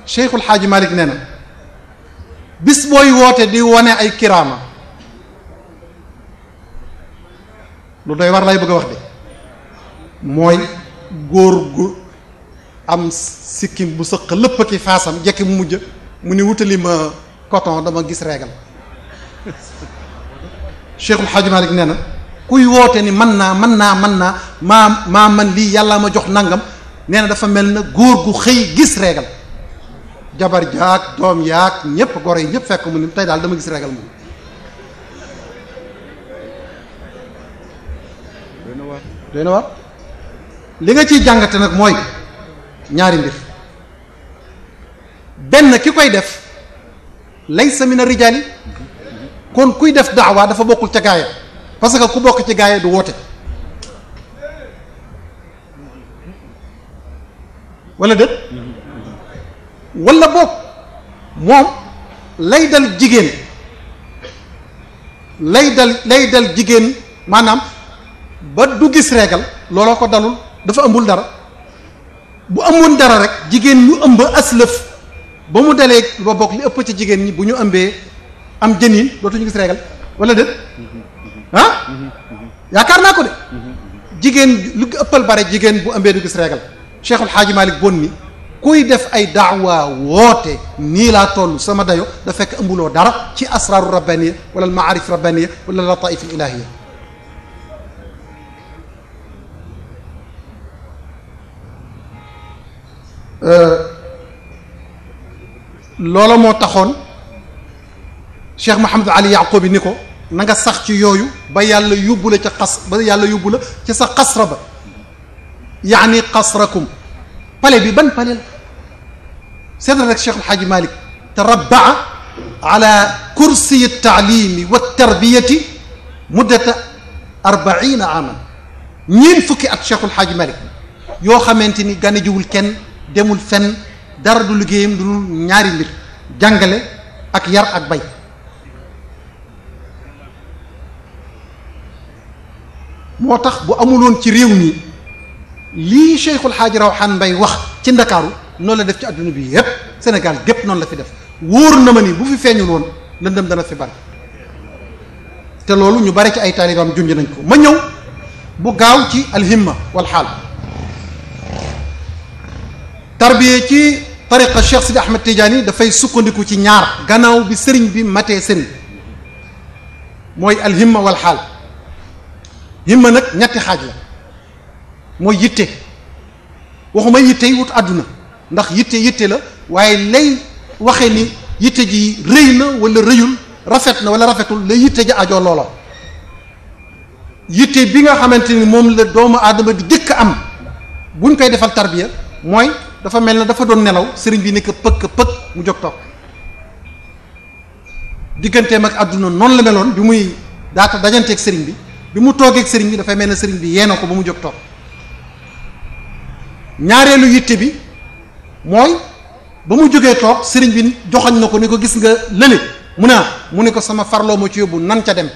Cheikhul Xaaji Malik nee na bis booy woote di wane ay kiraama lu doy war lay bëgg a wax de mooy góor gu am sikkim bu sëq lépp ki faasam jekki mu mujj mu ni wutali ma coton dama gis régal Cheikhul Xaaji Malik nee na kuy woote ni mën naa maa man lii yàlla ma jox nangam nee na dafa mel na góor gu xëy gis régal jabar jaak doom yaak ñëpp goro yi ñëpp fekk mu ni tey daal dama gis régal moom doy na war li nga ciy jàngate nag mooy ñaari mbir benn ki koy def laysa mina rijaali kon kuy def daawa dafa bokkul ca gaaya parce que ku bokk ci gaaya du woote wala déet wala bokk moom lay dal jigéen maanaam ba du gis régal looloo ko dalul dafa ëmbul dara bu amoon dara rek jigéen ñu ëmb aslëf ba mu dalee ba bokk li ëpp ci jigéen ñi bu ñu ëmbee am jëniin dootuñu gis régal wala déet yaakaar naa ko de jigéen lu ëppal bare jigéen bu ëmbee du gis régal Cheikhul Xaaji Malik bon ni kuy def ay daawa woote nii laa toll sama dayo da fekk ëmbuloo dara ci asraaru rabbaniya wala almaarif rabbaniya wala lataif al ilahiya loola moo taxoon Cheikh Mouhamed Ali Yaqubi ni ko na nga sax ci yooyu ba yàlla yóbbu la ca sa xasra ba yaani xasrakum pale bi ban pale la seetal rek Cheikh El Hadj Malick tarabbaa ala kursiyi taalimi wa tarbiyati muddata 40 aman fukki at Cheikh El Hadj Malick yoo xamante ni gane jiwul kenn demul fenn dara du liggéeyam du ñaari mbir jàngale ak yar ak bay moo tax bu amuloon ci réew mi lii Cheikhul Xaaji Rawaan Mbay wax ci Ndakaaru noonu la def ci adduna bi yépp Sénégal gépp noonu la fi def wóor na ma ni bu fi feeñul woon lëndëm dana fi bari te loolu ñu bari ci ay taalibaam junj nañ ko ma ñëw bu gaaw ci alhimma wal xaal tarbiye ci tariqa Cheikh Sidi Ahmed Tidiane dafay sukkandiku ci ñaar gannaaw bi sëriñ bi matee sëriñ mooy alhimma wal xaal himma nag ñetti xaaj la mooy yitte waxuma yitte yi wut àdduna ndax yitte la waaye lay waxe ni yitte ji rëy na wala rëyul rafet na wala rafetul la yitte ji ajoo loola yitte bi nga xamante ni moom la doomu aadama di jëkk am buñ koy defal tarbiya mooy dafa mel na dafa doon nelaw sëriñ bi nekk pëkk mu jóg toog digganteem ak àdduna noonu la meloon bi muy daata dajanteeg sëriñ bi mu toogeeg sëriñ bi dafay mel ne sëriñ bi yéena ko ba mu jóg toog ñaareelu yitte bi mooy ba mu jógee toog sëriñ bi joxañ na ko ni ko gis nga lële mu ne ko sama farloo ma ci yóbbu nan ca dem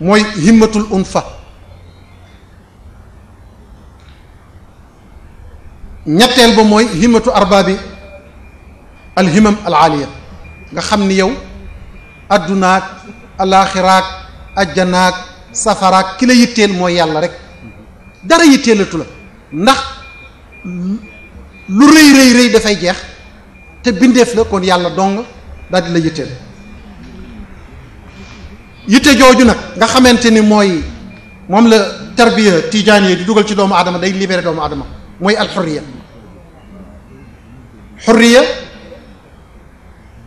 mooy himmatul unfa ñetteel ba mooy himmatu arbaabi alhimam alaaliya nga xam ni yow addunaak alaaxiraak ajjanaak safaraak ki la yitteel mooy yàlla rek dara yitteelatu la ndax lu rëy dafay jeex te bindeef la kon yàlla dong daal di la yitteel yitte jooju nag nga xamante ni moom la tarbiya tijaaniya di dugal ci doomu aadama day libéré doomu aadama mooy alxurriya xurriya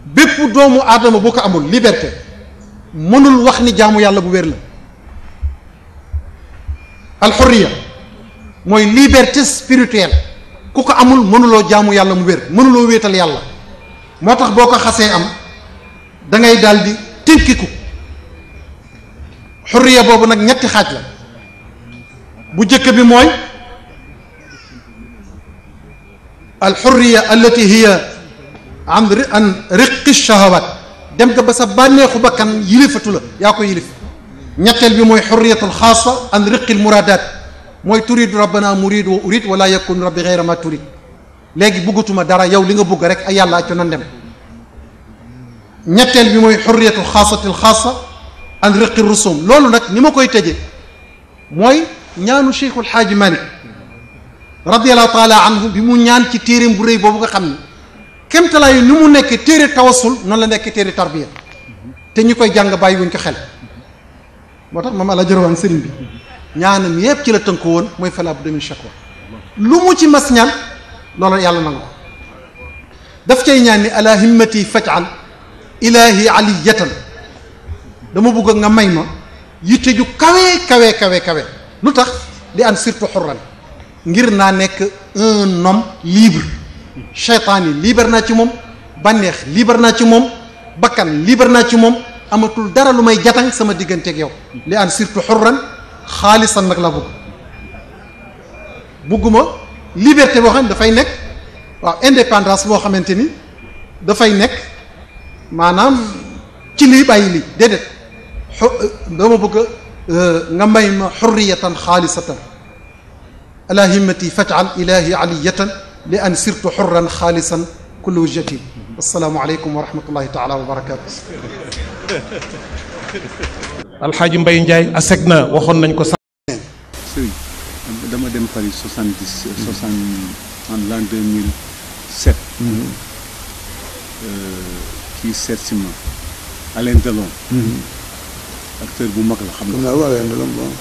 bépp doomu aadama boo ko amul liberté mënul wax ni jaamu yàlla bu wér la alxurriya mooy liberté spirituelle ku ko amul mënuloo jaamu yàlla mu wér mënuloo wéetal yàlla moo tax boo ko xasee am da ngay daal di tënkiku xurriya boobu nag ñetti xaaj la bu jëkk bi mooy alxurriya allati hiya an riqi shahawat dem nga ba sa bànneexu bakkan yilifatu la yaa ko yilif ñetteel bi mooy xurriyatul xaasa an riqi muradat mooy turidu rabbana murid wa urid wala yakun rabbi ghayra ma turid léegi bëggatuma dara yow li nga bëgg rek ay yàlla acco nan dem ñetteel bi mooy xurriyatul xaasatil xaasa an riqi rusum loolu nag ni ma koy tëje mooy ñaanu Cheikhul Xaaji Malik radiallahu taala anhu bi mu ñaan ci téeréem bu rëy boobu nga xam ni kémtalaayu ni mu nekk téere tawassul noonu la nekk téere tarbiya te ñi koy jàng bàyyi wuñ ko xel moo tax maam ala jërëwaan sëriñ bi ñaanam yépp ci la tënk woon mooy fala budda min shakwa lu mu ci mas ñaan loolu yàlla nangu ko daf cay ñaan ni ala himmati fajal ilahi aliyatan dama bëgg nga may ma yitte ju kawe lu tax li an surtout xurran ngir naa nekk un homme libre cheytaan yi libre naa ci moom bànneex libre naa ci moom bakkan libre naa ci moom amatul dara lu may jatang sama digganteeg yow li an surtout xurran xaalisan nag la bugguma liberté boo xam ne dafay nekk waaw indépendance boo xamante ni dafay nekk maanaam ci lii bàyyi lii déedéet dama bëgg nga may ma xurriyatan xaalisatan ala himmati fajal ilahi aliyatan li an sirtu xurran xaalisan kullu wujjati assalaamu aleykum wa rahmatullahi taala wa barakatu alxaaji Mbay Njaay aseg na waxoon nañ ko sax sëriñ dama dem Paris 60 en l'an 2007 kii seet si ma Alain Delon acteur bu mag la xam nga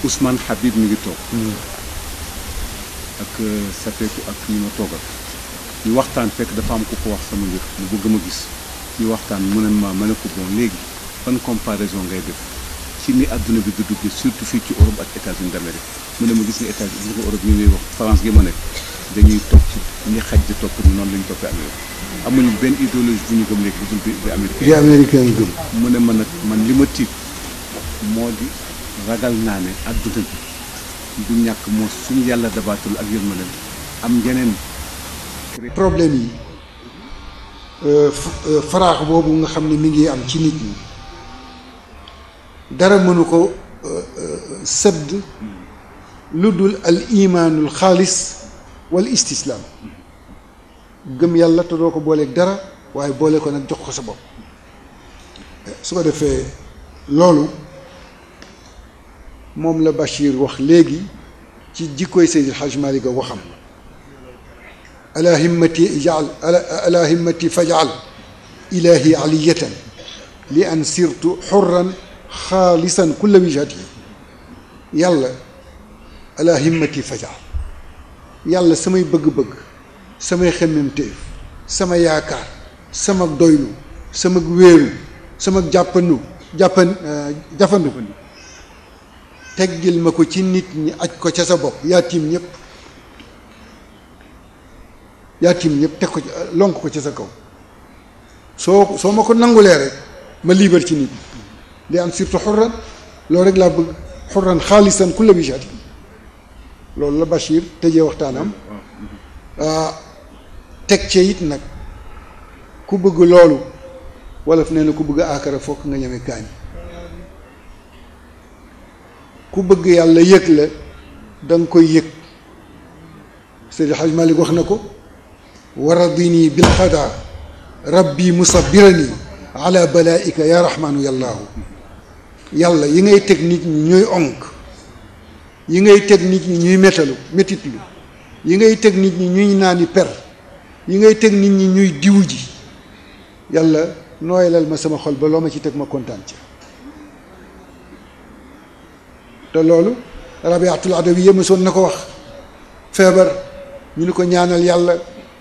Ousmane Habib mi ngi toog ak Safeetu ak ñi ma toogal ñu waxtaan fekk dafa am ku ko wax sama mbir mu bëgg ma gis ñu waxtaan mu ne ma ne ko bon léegi ban comparaison ngay def ci ni adduna bi di duggee surtout fii ci Europe ak États-Unis d'Amérique mu ne ma gis nga États-Unis gis nga Europe ñu ngay wax France gi ma nekk dañuy topp ci ñi xaj di topp ni noonu la ñu toppee Amérique amuñu benn idéologie bu ñu gëm léegi bu dul bi américain gëm mu ne ma nag man li ma tiit moo di ragal naa ne adduna bi du ñàkk moo suñu yàlla dabaatul ak yërmande am yeneen problème yi faraax boobu nga xam ne mi ngi am ci nit ñi dara mënu ko sëdd lu dul al imaanul xaalis wal istislaam gëm yàlla te doo ko booleeg dara waaye boole ko nag jox ko sa bopp su ko defee loolu moom la Bachir wax léegi ci jikkoy Seydil Hadj Malick waxam ala himmati ijal ala himmati fajal ilahi aliyatan li an sirtu xurran xaalisan kulla wijhati yàlla ala himmati fajar yàlla samay bëgg-bëgg samay xemmemteef sama yaakaar sama doylu sama wéeru sama jafandu teggil ma ko ci nit ñi aj ko ca sa bopp yaa tiim ñëpp teg ko lonk ko ci sa kaw soo ma ko nangulee rek ma liibar ci nit ñi li am surtout xurran loolu rek laa bëgg xurran xaalisan kulla wishaati loolu la Bachir tëjee waxtaanam teg ce it nag ku bëgg loolu wolof nee na ku bëgg aakara fokk nga ñeme kaani ku bëgg yàlla yëg la da nga koy yëg Seydi Hajj Malik wax na ko waradini bil xada rabbi musabirani ala balaika ya rahmanu yallaahu yàlla yi ngay teg nit ñi ñuy onk yi ngay teg nit ñi ñuy métitlu yi ngay teg nit ñi ñuy naani per yi ngay teg nit ñi ñuy diwu ji yàlla nooyalal ma sama xol ba loo ma ci teg ma kontaan ci te loolu rabiatul adawiya mësoon na ko wax feebar ñu ni ko ñaanal yàlla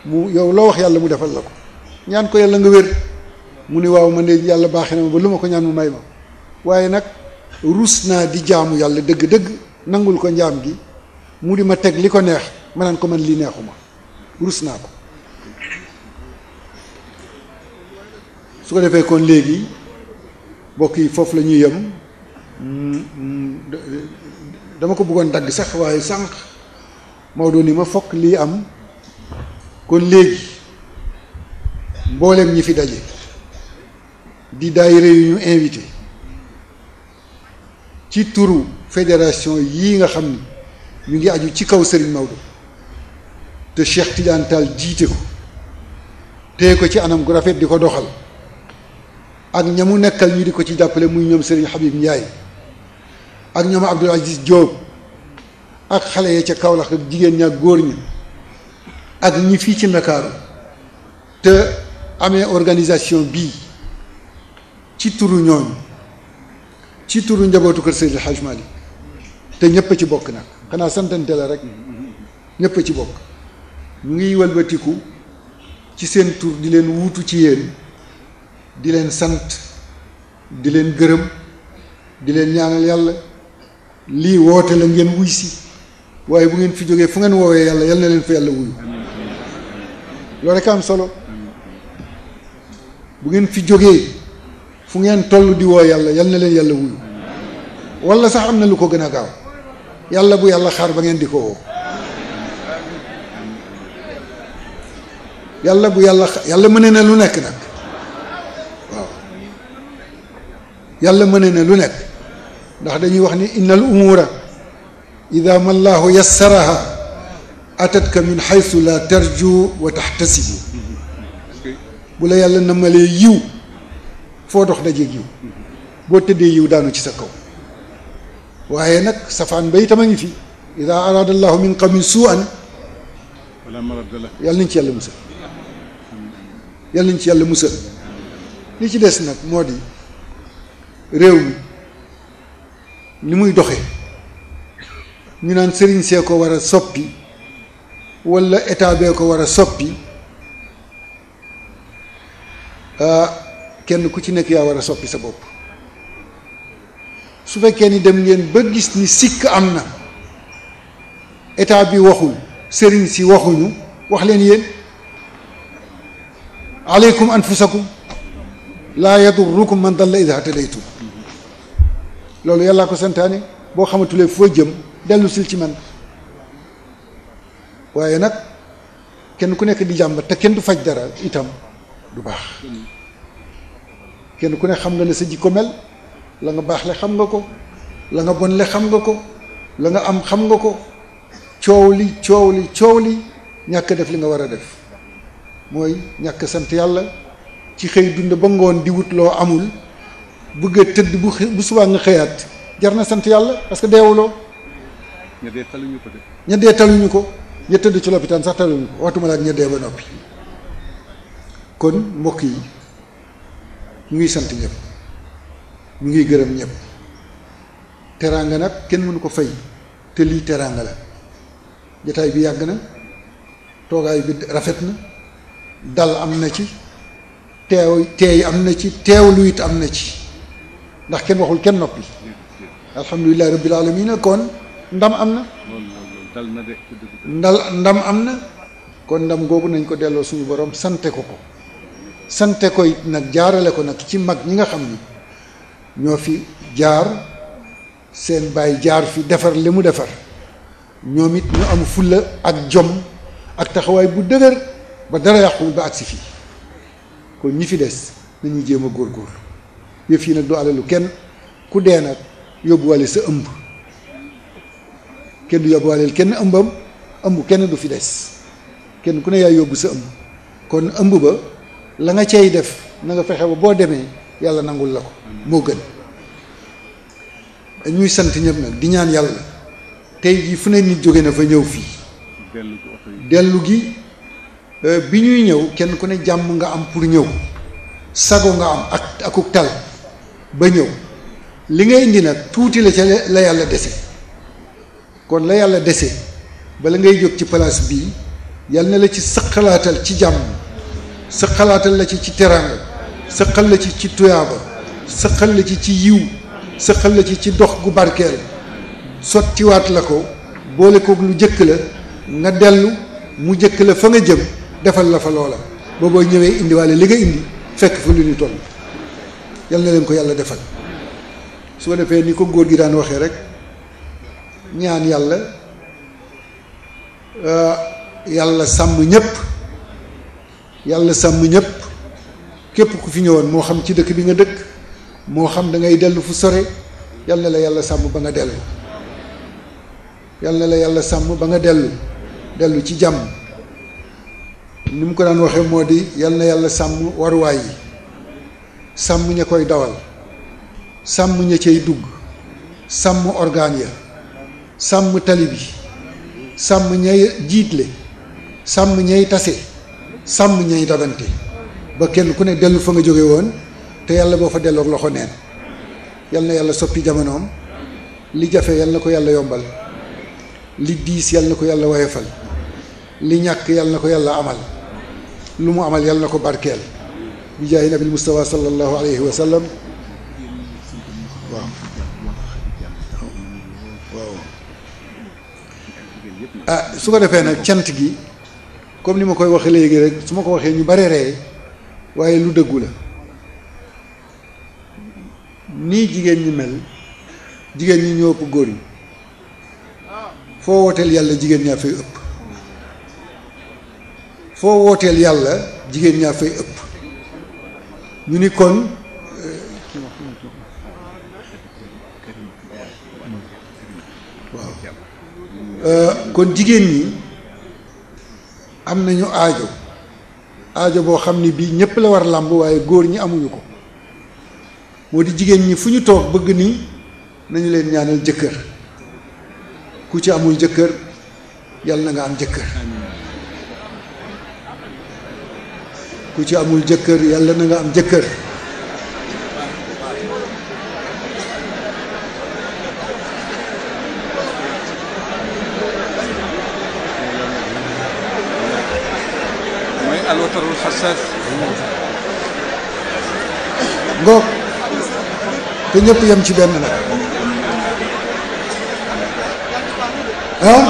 mu yow loo wax yàlla mu defal la ko ñaan ko yàlla nga wér mu ni waaw man de yàlla baaxee na ma ba lu ma ko ñaan mu may ma waaye nag rus naa di jaamu yàlla dëgg-dëgg nangul ko njaam gi mu di ma teg li ko neex ma naan ko man lii neexuma rus naa ko su ko defee kon léegi mbokk yi foofu la ñuy yem dama ko bëggoon dagg sax waaye sànq Maodo ni ma fokk lii am kon léegi mboolem ñi fi daje di daayira yu ñu invité ci turu fédération yii nga xam ni ñu ngi aju ci kaw Serigne Maodo te Cheikh Tidiane Tall jiite ko téye ko ci anam gu rafet di ko doxal ak ñamu nekkal ñu di ko ci jàppale muy ñoom Serigne Habib Ndiaye ak ñoom Abdoul Aziz Diop ak xale ya ca Kaolack ak jigéen ña góor ña ak ñi fii ci Ndakaaru te amee organisation bii ci turu ñooñu ci turu njabootu kër Seydi El Hadj Malick te ñëpp a ci bokk nag xanaa santante la rek ñëpp a ci bokk ñu ngi walbatiku ci seen tur di leen wuutu ci yéen di leen sant di leen gërëm di leen ñaanal yàlla lii woote la ngeen wuy si waaye bu ngeen fi jógee fu ngeen woowee yàlla yal na leen fa yàlla wuyu loolu rek am solo bu ngeen fi jógee fu ngeen toll di woo yàlla yal na leen yàlla wuyu wala sax am na lu ko gën a gaaw yàlla bu yàlla xaar ba ngeen di ko woo yàlla bu yàlla mëne na lu nekk nag waaw yàlla mëne na lu nekk ndax dañuy wax ni innal umura ida ma llahu yassaraha atatka min xaysu la tarju wa taxtasibu bu la yàlla namalee yiw foo dox dajeeg yiw boo tëddee yiw daanu ci sa kaw waaye nag safaan ba itam a ngi fi ida arada allahu min qawmin suu'an yàlla nañ ci yàlla musal yàlla nañ ci yàlla musal li ci des nag moo di réew mi ni muy doxe ñu naan sëriñ see ko war a soppi walla état bee ko war a soppi kenn ku ci nekk yaa war a soppi sa bopp su fekkee ni dem ngeen ba gis ni sikk am na état bi waxul sëriñ si waxuñu wax leen yéen aleykum anfusakum laa yadurrukum man dalla idha hadaytum loolu yàllaa ko santaane boo xamatulee foo jëm dellu sil ci man waaye nag kenn ku nekk di jàmbat te kenn du faj dara itam du baax kenn ku ne xam nga ne sa jikko mel la nga baax le xam nga ko la nga bon le xam nga ko la nga am xam nga ko coow li ñàkk def li nga war a def mooy ñàkk sant yàlla ci xëy dund ba ngoon di wut loo amul bëgg a tëdd bu subaa nga xëyaat jar na sant yàlla parce que deewuloo ña dee taluñu ko ña tëdd ci lopitaan sax taluñu ko waxtuma la ak ña dee ba noppi kon mbokk yi ñu ngi sant ñëpp ñu ngi gërëm ñëpp teraanga nag kenn mënu ko fay te lii teraanga la jataay bi yàgg na toogaay bi rafet na dal am na ci teey am na ci teewlu it am na ci ndax kenn waxul kenn noppi alhamdulillahi rabbil alamin kon ndam am na ndam am na kon ndam googu nañ ko delloo suñu borom sante ko sante ko it nag jaarale ko nag ci mag ñi nga xam ni ñoo fi jaar seen baay jaar fi defar li mu defar ñoom it ñu am fulla ak jom ak taxawaay bu dëgër ba dara yàquwul ba agsi fii kon ñi fi des nañu jéem a góorgóorlu yëf yi nag du alalu kenn ku dee nag yóbbuwale sa ëmb kenn du yóbbuwaleel kenn ëmb kenn du fi des kenn ku ne yaay yóbbu sa ëmb kon ëmb ba la nga cay def na nga fexe ba boo demee yàlla nangul la ko moo gën ñuy sant ñëpp nag di ñaan yàlla tey jii fu ne nit jóge na fa ñëw fii dellu gi bi ñuy ñëw kenn ku ne jàmm nga am pour ñëw sago nga am ak akuk tal ba ñëw li nga indi nag tuuti la ca la yàlla dese kon la yàlla dese bala ngay jóg ci place bii yàlla na la ci sëqalaatal ci jàmm sëqalaatal la ci teraanga sëqal la ci tuyaaba sëqal la ci yiw sëqal la ci dox gu barkeel sottiwaat la ko boole koog lu jëkk la nga dellu mu jëkk la fa nga jëm defal la fa loola booboo ñëwee indiwaale li nga indi fekk fa lu ñu toll yal na leen ko yàlla defal su ko defee ni ko góor gi daan waxee rek ñaan yàlla yàlla sàmm ñépp képp ku fi ñëwoon moo xam ci dëkk bi nga dëkk moo xam da ngay dellu fu sore yal na la yàlla sàmm ba nga dellu yal na la yàlla sàmm ba nga dellu ci jàmm ni mu ko daan waxee moo di yal na yàlla sàmm waruwaay yi sàmm ña koy dawal sàmm ña cay dugg sàmm organe ya sàmm tali bi sàmm ñay jiitle sàmm ñay tase sàmm ñay dabante ba kenn ku ne dellu fa nga jóge woon te yàlla boo fa delloog loxo neen yal na yàlla soppi jamonoom li jafe yal na ko yàlla yombal li diis yal na ko yàlla woyefal li ñàkk yal na ko yàlla amal lu mu amal yal na ko barkeel bi jaayi nabil mustafa sallallahu alayhi wa sallam waaw su ko defee nag cant gi comme ni ma koy waxee léegi rek su ma ko waxee ñu bare ree waaye lu dëggu la nii jigéen ñi mel jigéen ñi ñoo ëpp góor yi foo wooteel yàlla jigéen ñaa fay ëpp foo wooteel yàlla jigéen ñaa fay ëpp ñu ni kon kon jigéen ñi am nañu aajo boo xam ni bii ñépp la war làmb waaye góor ñi amuñu ko moo di jigéen ñi fu ñu toog bëgg ni nañu leen ñaanal jëkkër ku ci amul jëkkër yàlla na nga am jëkkër ku ci amul jëkkër yàlla na nga am jëkkër mooy alwatarul xasaas ngoog te ñëpp yem ci benn nag ah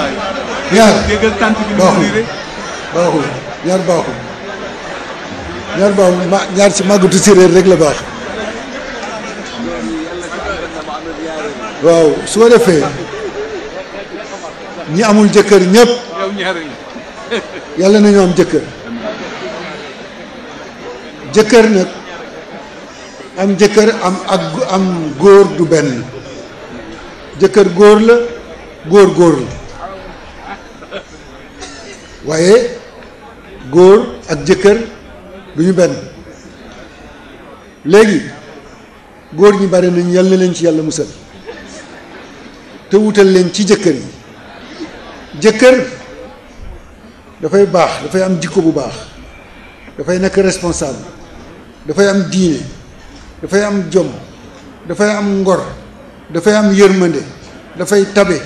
ñaar baaxul ñaar ci màggatu séréer rek la baax waaw su ko defee ñi amul jëkkër ñëpp yàlla nañu am jëkkër nag am jëkkër am góor du benn jëkkër góor la góor la waaye góor ak jëkkër du ñu benn léegi góor ñi bari nañ yal na leen ci yàlla musal te wutal leen ci jëkkër yi jëkkër dafay baax dafay am jikko bu baax dafay nekk responsable dafay am diine dafay am jom dafay am ngor dafay am yërmande dafay tabe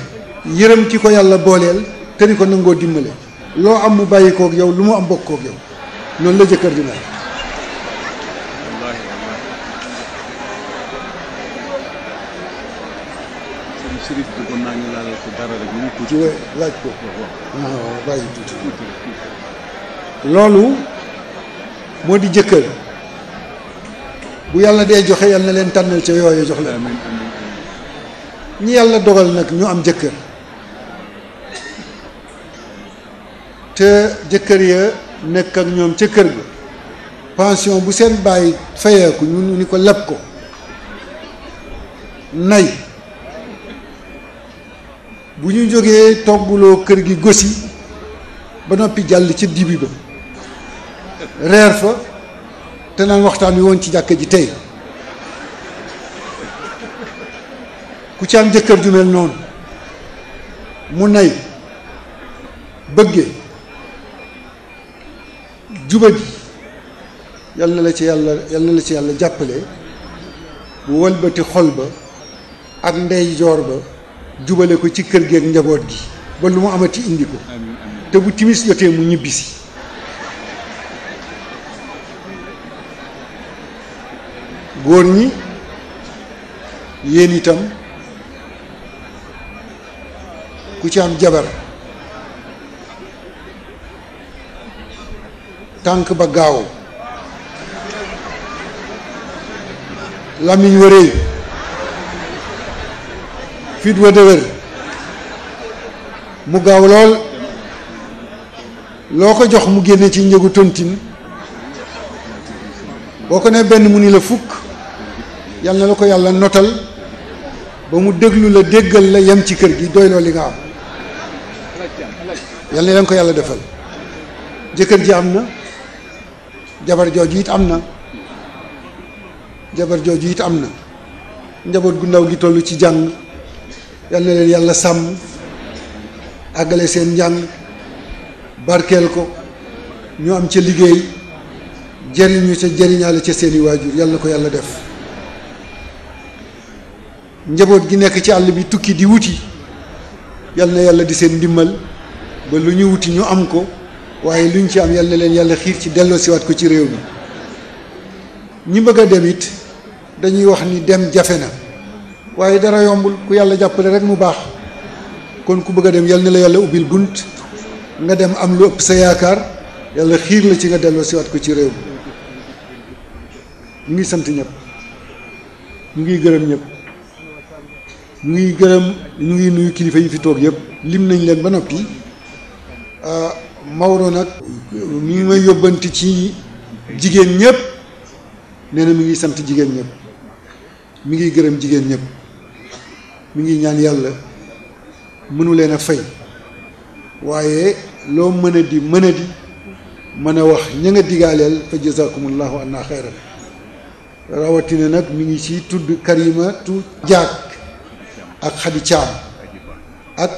yërëm ki ko yàlla booleel te di ko nangoo dimbale loo am mu bàyyi koog yow lu mu am bokk koog yow noonu la jëkkër di mel. Chérif bëggoon naa ñu laal ko dara rek ñu ci laaj ko waaw bàyyi tuuti loolu moo di jëkkër bu yàlla dee joxe yàlla na leen tànnal ca yooyu jox leen ñi yàlla dogal nag ñu am jëkkër te jëkkër ya nekk ak ñoom ca kër ga pension bu seen bàyyi fayeeku ñu ni ko leb ko nay bu ñu jógee togguloo kër gi gosi ba noppi jàll ca dibi ba reer fa te naan waxtaan wi woon ci jàkka ji tey ku ci am jëkkër ju mel noonu mu nay bëgge jubadi yal na la ci yàlla jàppale bu wëlbati xol ba ak ndey joor ba jubale ko ci kër gi ak njaboot gi ba lu mu amati indi ko te bu timis jotee mu ñibbisi góor ñi yéen itam ku ci am jabar tànk ba gaaw lamiñ wa réy fit wa dëgër mu gaaw lool loo ko jox mu génne ci njëgu tontin boo ko ne benn mu ni la fukk yal na la ko yàlla notal ba mu déglu la déggal la yem ci kër gi doyloo li nga am yal na leen ko yàlla defal jëkkër ji am na jabar jooju it am na jabar jooju it am na njaboot gu ndaw gi toll ci jàng yal na leen yàlla sàmm àggale seen njàng barkeel ko ñu am ca liggéey jëriñu ca jëriñaale ca seeni waajur yal na ko yàlla def njaboot gi nekk ci àll bi tukki di wuti yal na yàlla di seen ndimbal ba lu ñu wuti ñu am ko waaye luñ ci am yal na leen yàlla xiir ci delloo siwaat ko ci réew mi ñi bëgg a dem it dañuy wax ni dem jafe na waaye dara yombul ku yàlla jàppale rek mu baax kon ku bëgg a dem yal na la yàlla ubbil bunt nga dem am lu ëpp sa yaakaar yàlla xiir la ci nga delloo siwaat ko ci réew mi ñu ngi sant ñëpp ñu ngi gërëm ñëpp ñu ngi nuyu kilifa yi fi toog yëpp lim nañ leen ba noppi Maodo nag mi ngi may yóbbanti ci jigéen ñëpp nee na mi ngi sant jigéen ñëpp mi ngi gërëm jigéen ñëpp mi ngi ñaan yàlla mënu leen a fay waaye loo mën a di mën a wax ña nga digaaleel fa jazakumullahu anna xayran rawatina nag mi ngi ci tudd Karimatu Jaag ak Xadi Caam ak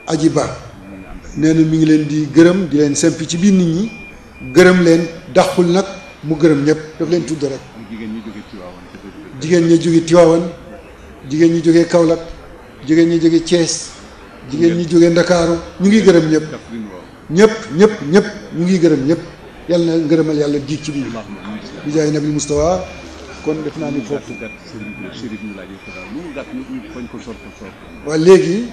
Aji Ba nee na mi ngi leen di gërëm di leen sempi ci biir nit ñi gërëm leen daxul nag mu gërëm ñëpp daf leen tudd rek jigéen ñi jóge Tiwaawan jigéen ñi jóge Kaolack jigéen ñi jóge Thiès jigéen ñi jóge Ndakaaru ñu ngi gërëm ñëpp ñu ngi gërëm ñëpp yal na ngërëmal yàlla diig ci biir bi jaay nabil Mustafa kon def naa ni foofu waa léegi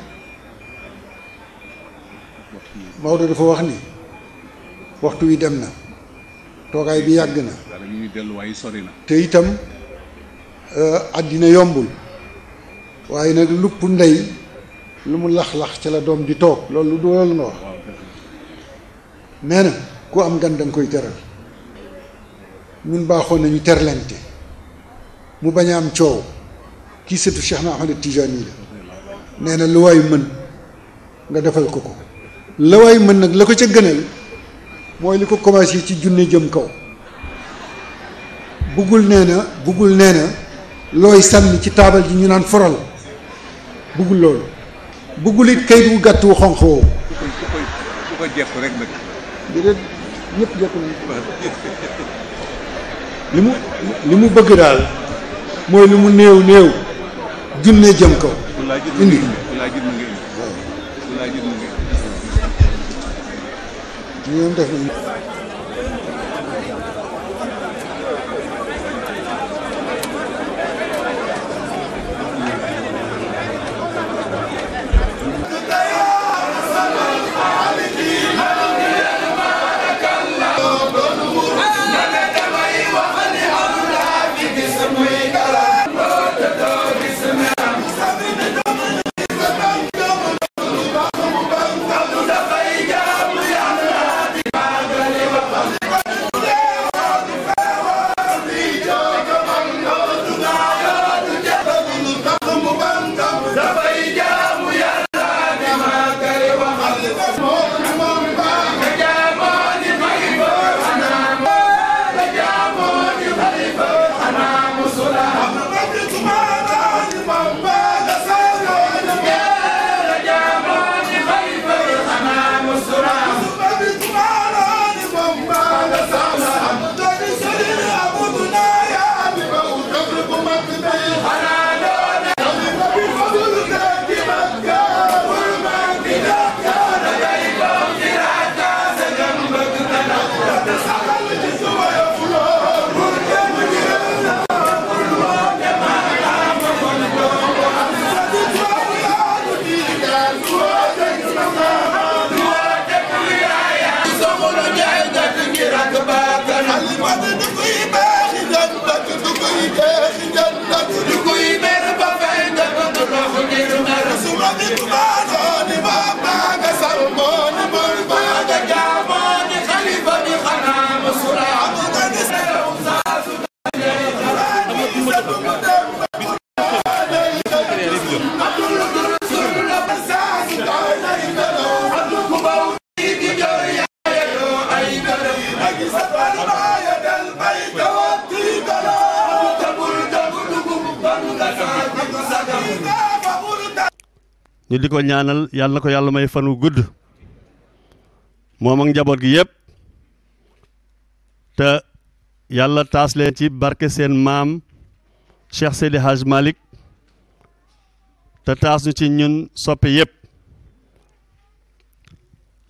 Maodo dafa wax ni waxtu wi dem na toogaay bi yàgg na te itam àddina yombul waaye nag lupp ndey lu mu lax-lax ca la doom di toog loolu du loolu nga wax nee na ku am gan danga koy teral ñun baaxoon nañu terlante mu bañ a am coow kii sëtu Cheikh na Ahmad Tijaani la nee na lu waay mën nga defal ko ko la waay mën nag la ko ca gënal mooy li ko commencé ci junne jëm kaw buggul nee na looy sànni ci taabal ji ñu naan foral buggul loolu buggul it kayit wu gàtt wu xonq woowu ku ko jekk rek nag déedéet ñëpp jekk nañ li mu bëgg daal mooy lu mu néew junne jëm kaw indi ñoom def nañ ñu di ko ñaanal yàlla na ko yàlla may fan wu gudd moom ak njaboot gi yépp te yàlla taas leen ci barke seen maam Cheikh Seydi Hadj Malick te taas ñu ci ñun soppe yépp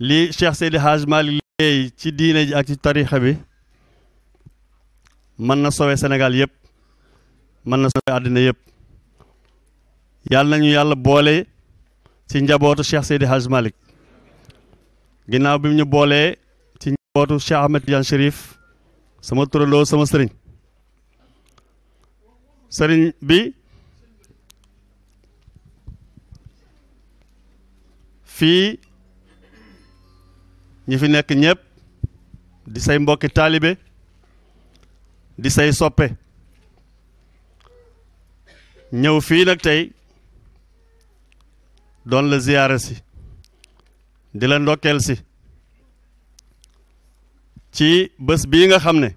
li Cheikh Seydi Hadj Malick liggéey ci diine ji ak ci tarixa bi mën na sowe Sénégal yépp mën na sowe àddina yépp yàlla nañu yàlla boole ci njabootu Cheikh Seydi Hadj Malick ginnaaw bi ñu boolee ci njabootu Cheikh Ahmed Tidiane Chérif sama turandoo sama sëriñ bi fii ñi fi nekk ñépp di say mbokki taalibe di say soppe ñëw fii nag tey doon la ziyaara si di la ndokkeel si ci bés bii nga xam ne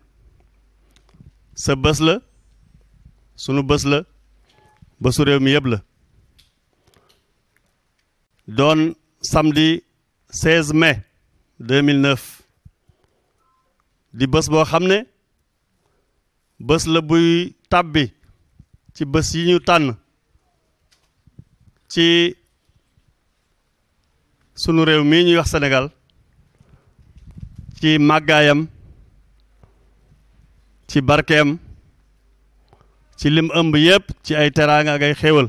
sa bés la sunu bés la bésu réew mi yëpp la doon samedi 16 mai 2009 di bés boo xam ne bés la buy tàbbi ci bés yi ñu tànn ci sunu réew mii ñuy wax Sénégal ci màggaayam ci barkeem ci lim ëmb yépp ci ay teraanga ak ay xéewal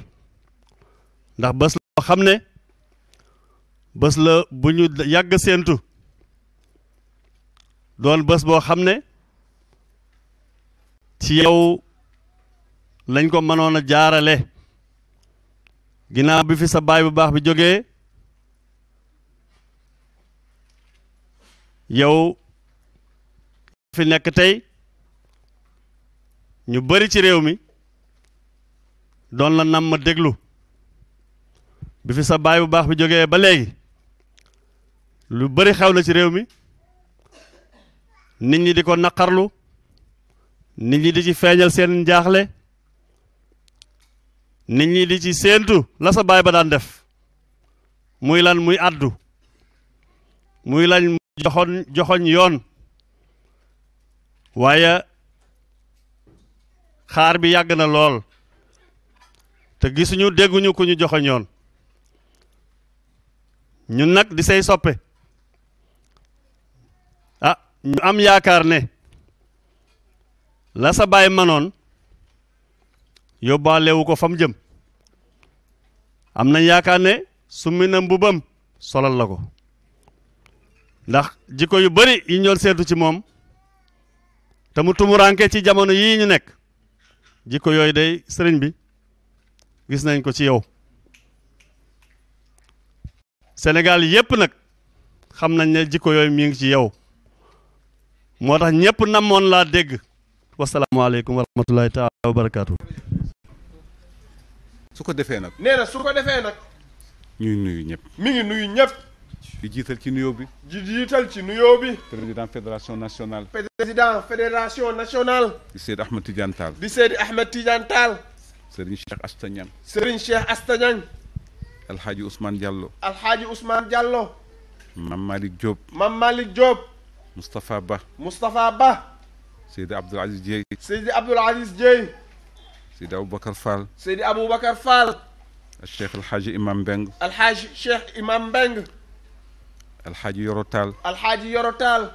ndax bés la boo xam ne bés la bu ñu yàgg séentu doon bés boo xam ne ci yow lañ ko mënoon a jaarale ginnaaw bi fi sa baay bu baax bi jógee yow fi nekk tey ñu bari ci réew mi doon la nam ma déglu bi fi sa baay bu baax bi jógee ba léegi lu bari xew na ci réew mi nit ñi di ko naqarlu nit ñi di ci feeñal seen njaaxle nit ñi di ci séentu la sa baay ba daan def muy lan muy àddu muy lan joxoñ yoon waaye xaar bi yàgg na lool te gisuñu dégguñu ku ñu joxoñoon ñun nag di say soppe ah ñu am yaakaar ne la sa baay manoon yóbbaalewu ko fa mu jëm am nañ yaakaar ne summi na mbubam solal la ko ndax jikko yu bari yi ñoon seetu ci moom te mu tumuranke ci jamono yii ñu nekk jikko yooyu day sëriñ bi gis nañ ko ci yow Sénégal yépp nag xam nañ ne jikko yooyu mi ngi ci yow moo tax ñépp namoon laa dégg wasalaamaaleykum wa rahmatullahi taala wa barakaatu. su ko defee nag nee na su ko defee nag ñuy nuyu ñëpp mi ngi nuyu ñëpp di jiital ci nuyoo bi di jiital ci nuyoo bi président fédération nationale président fédération nationale di Seydi Ahmed Tidiane Tall di Seydi Ahmed Tidiane Tall Serigne Cheikh Asta Niang Serigne Cheikh Asta Niang Alhaji Ousmane Diallo Alhaji Ousmane Diallo Mame Malick Diop Mame Malick Diop Moustapha Ba Moustapha Ba Seydi Abdoul Aziz Dieye Seydi Abdoul Aziz Dieye Seydi Aboubacar Fall Seydi Aboubacar Fall Cheikh Alhaji Imam Mbeng Alhaji Cheikh Imam Mbeng Alhaji Yoro Tall Alhaji Yoro Tall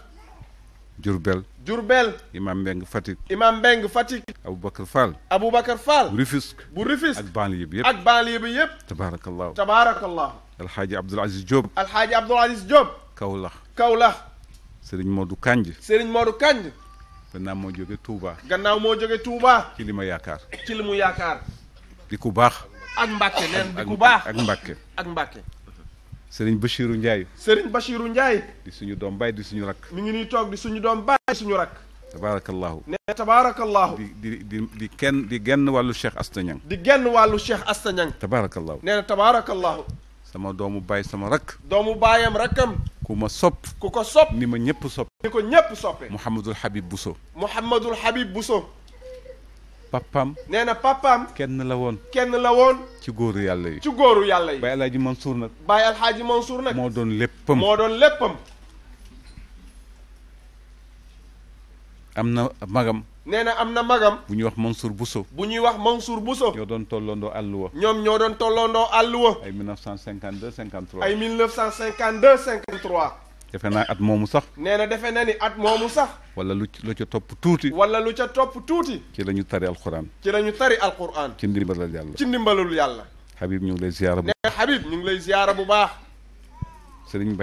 Diourbel Diourbel Imam Mbeng Fatick Imam Mbeng Fatick Aboubacar Fall Aboubacar Fall Rufisque bu Rufisque ak banlieue bi yëpp ak banlieue bi yëpp tabarakallahu tabarakallahu Alhaji Abdoul Aziz Diop Alhaji Abdoul Aziz Diop Kaolack Kaolack Serigne Modou Kanji Serigne Modou Kanji gannaaw moo jóge Touba gannaaw moo jóge Touba ci li ma yaakaar ci li mu yaakaar di ku baax ak Mbàkke neen di ku baax ak Mbàkke ak Mbàkke Serigne Bachirou Ndiaye Serigne Bachirou Ndiaye di suñu doom baay di suñu rakk mi ngi nii toog di suñu doom baay suñu rakk tabarakallahu ne tabarakallahu di kenn di genn wàllu Cheikh Asta Niang di genn wàllu Cheikh Asta Niang tabarakallahu nee na tabarakallahu sama doomu baay sama rakk doomu baayam rakkam ku ma sopp ku ko sopp ni ma ñëpp sopp ni ko ñépp soppe Mouhamadul Habib Bousso Mouhamadul Habib Bousso papaam nee na papaam kenn la woon ci góoru yàlla yi ci góoru yàlla yi Baye Alhaji Mansour nag Baye Alhaji Mansour nag moo doon léppam am na magam nee na am na magam bu ñuy wax Mansour Bousso ñoo doon tolloondoo àlluwa ñoom ñoo doon tolloondoo àlluwa ay 1952 53 ay 1952 53 defe naa at moomu sax nee na defe na ni at moomu sax wala lu ca topp tuuti ci la ñu tari alquran ci ndimbalul yàlla Habib ñu ngi lay ziyaara bu Habib ñu ngi lay ziyaara bu baax Serigne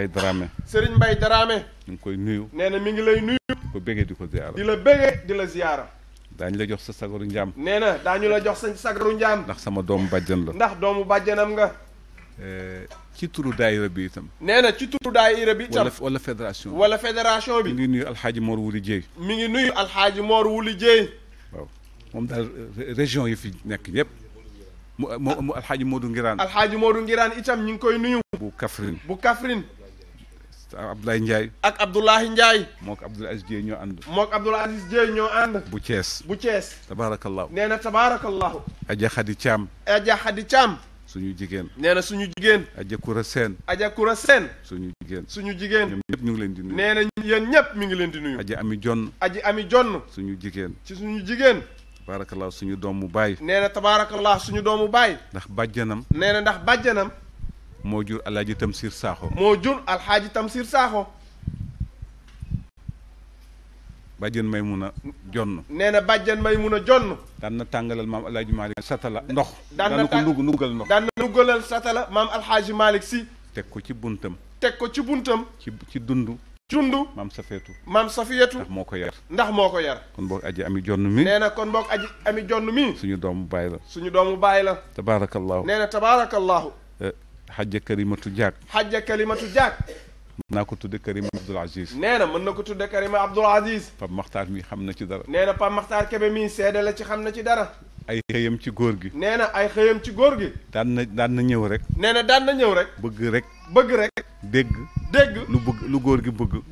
Mbaye Dramé ñu ngi koy nuyu nee na mi ngi lay nuyu ko bégee di ko ziyaara di la bégee di la ziyaara daañu la jox sa sagaru njaam nee na daañu la jox sa sagaru njaam ndax sama doomu bàjjan la ndax doomu bàjjanam nga ci turu daayira bi itam nee na ci turu daayira bi itam wala fédération bi mi ngi nuyu Alxaaji Mor Wuli Jéey waaw moom daal région yi fi nekk yëpp mu Alxaaji Modou Ngiraan itam ñu ngi koy nuyu bu Kaffrine Abdoulaye Ndiaye ak Abdoulahi Ndiaye mook Abdoul Aziz Dieye ñoo ànd bu Thiès tabarakallahu nee na tabarakallahu Adja Khady Thiam suñu jigéen nee na suñu jigéen Adja Koura Sène suñu jigéen ñoom ñëpp ñu ngi leen di nuyu nee na yéen ñëpp mi ngi leen di nuyu Adja Ami Jonn suñu jigéen tabarakallahu suñu doomu baay nee na tabarakallahu suñu doomu baay ndax bàjjanam moo jur alxaaji Tamsir Sakho bàjjan Maymuna Jonn nee na bàjjan Maymuna Jonn daan na tàngalal maam alxaaji Malick satala ndox daan na ko nuggalal satala maam alxaaji Malick si teg ko ci buntam ci dund maam Safiyatu ndax moo ko yar kon boog aji Ami Jonn mi nee na kon boog aji Ami Jonn mi suñu doomu baay la tabaarakallahu nee na tabaarakallahu xajja Karimatu Diak naa ko tudde Karima Abdoul Aziz nee na mën na ko tudde Karima Abdoul Aziz Pape Makhtar mi xam na ci dara nee na Pape Makhtar Kébé mi seede la ci xam na ci dara ay xëyam ci góor gi nee na ay xëyam ci góor gi daan na ñëw rek nee na daan na ñëw rek bëgg rek bëgg rek dégg dégg lu góor gi bëgg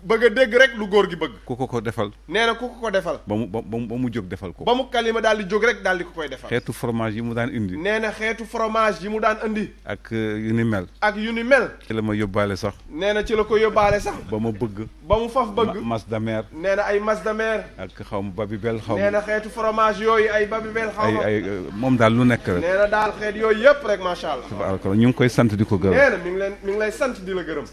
bëgg a dégg rek lu góor gi bëgg. ku ko defal. nee na ku ko defal. ba mu jóg defal ko. ba mu kalima daal di jóg rek daal di ko koy defal. xeetu fromage yi mu daan indi. nee na xeetu fromage yi mu daan indi. ak yu ni mel. ak yu ni mel. ci la ma yóbbaale sax. nee na ci la ko yóbbaale sax. ba ma bëgg. ba mu faf bëgg. mas de mer. nee na ay mas de mer. ak xaw ma Babybel xaw ma. nee na xeetu fromage yooyu ay Babybel xaw ma. ay moom daal lu nekk rek. nee na daal xeet yooyu yëpp rek macha allah. tabaaraka ñu ngi koy sant di ko gërëm. nee na mi ngi lay sant di la gërëm.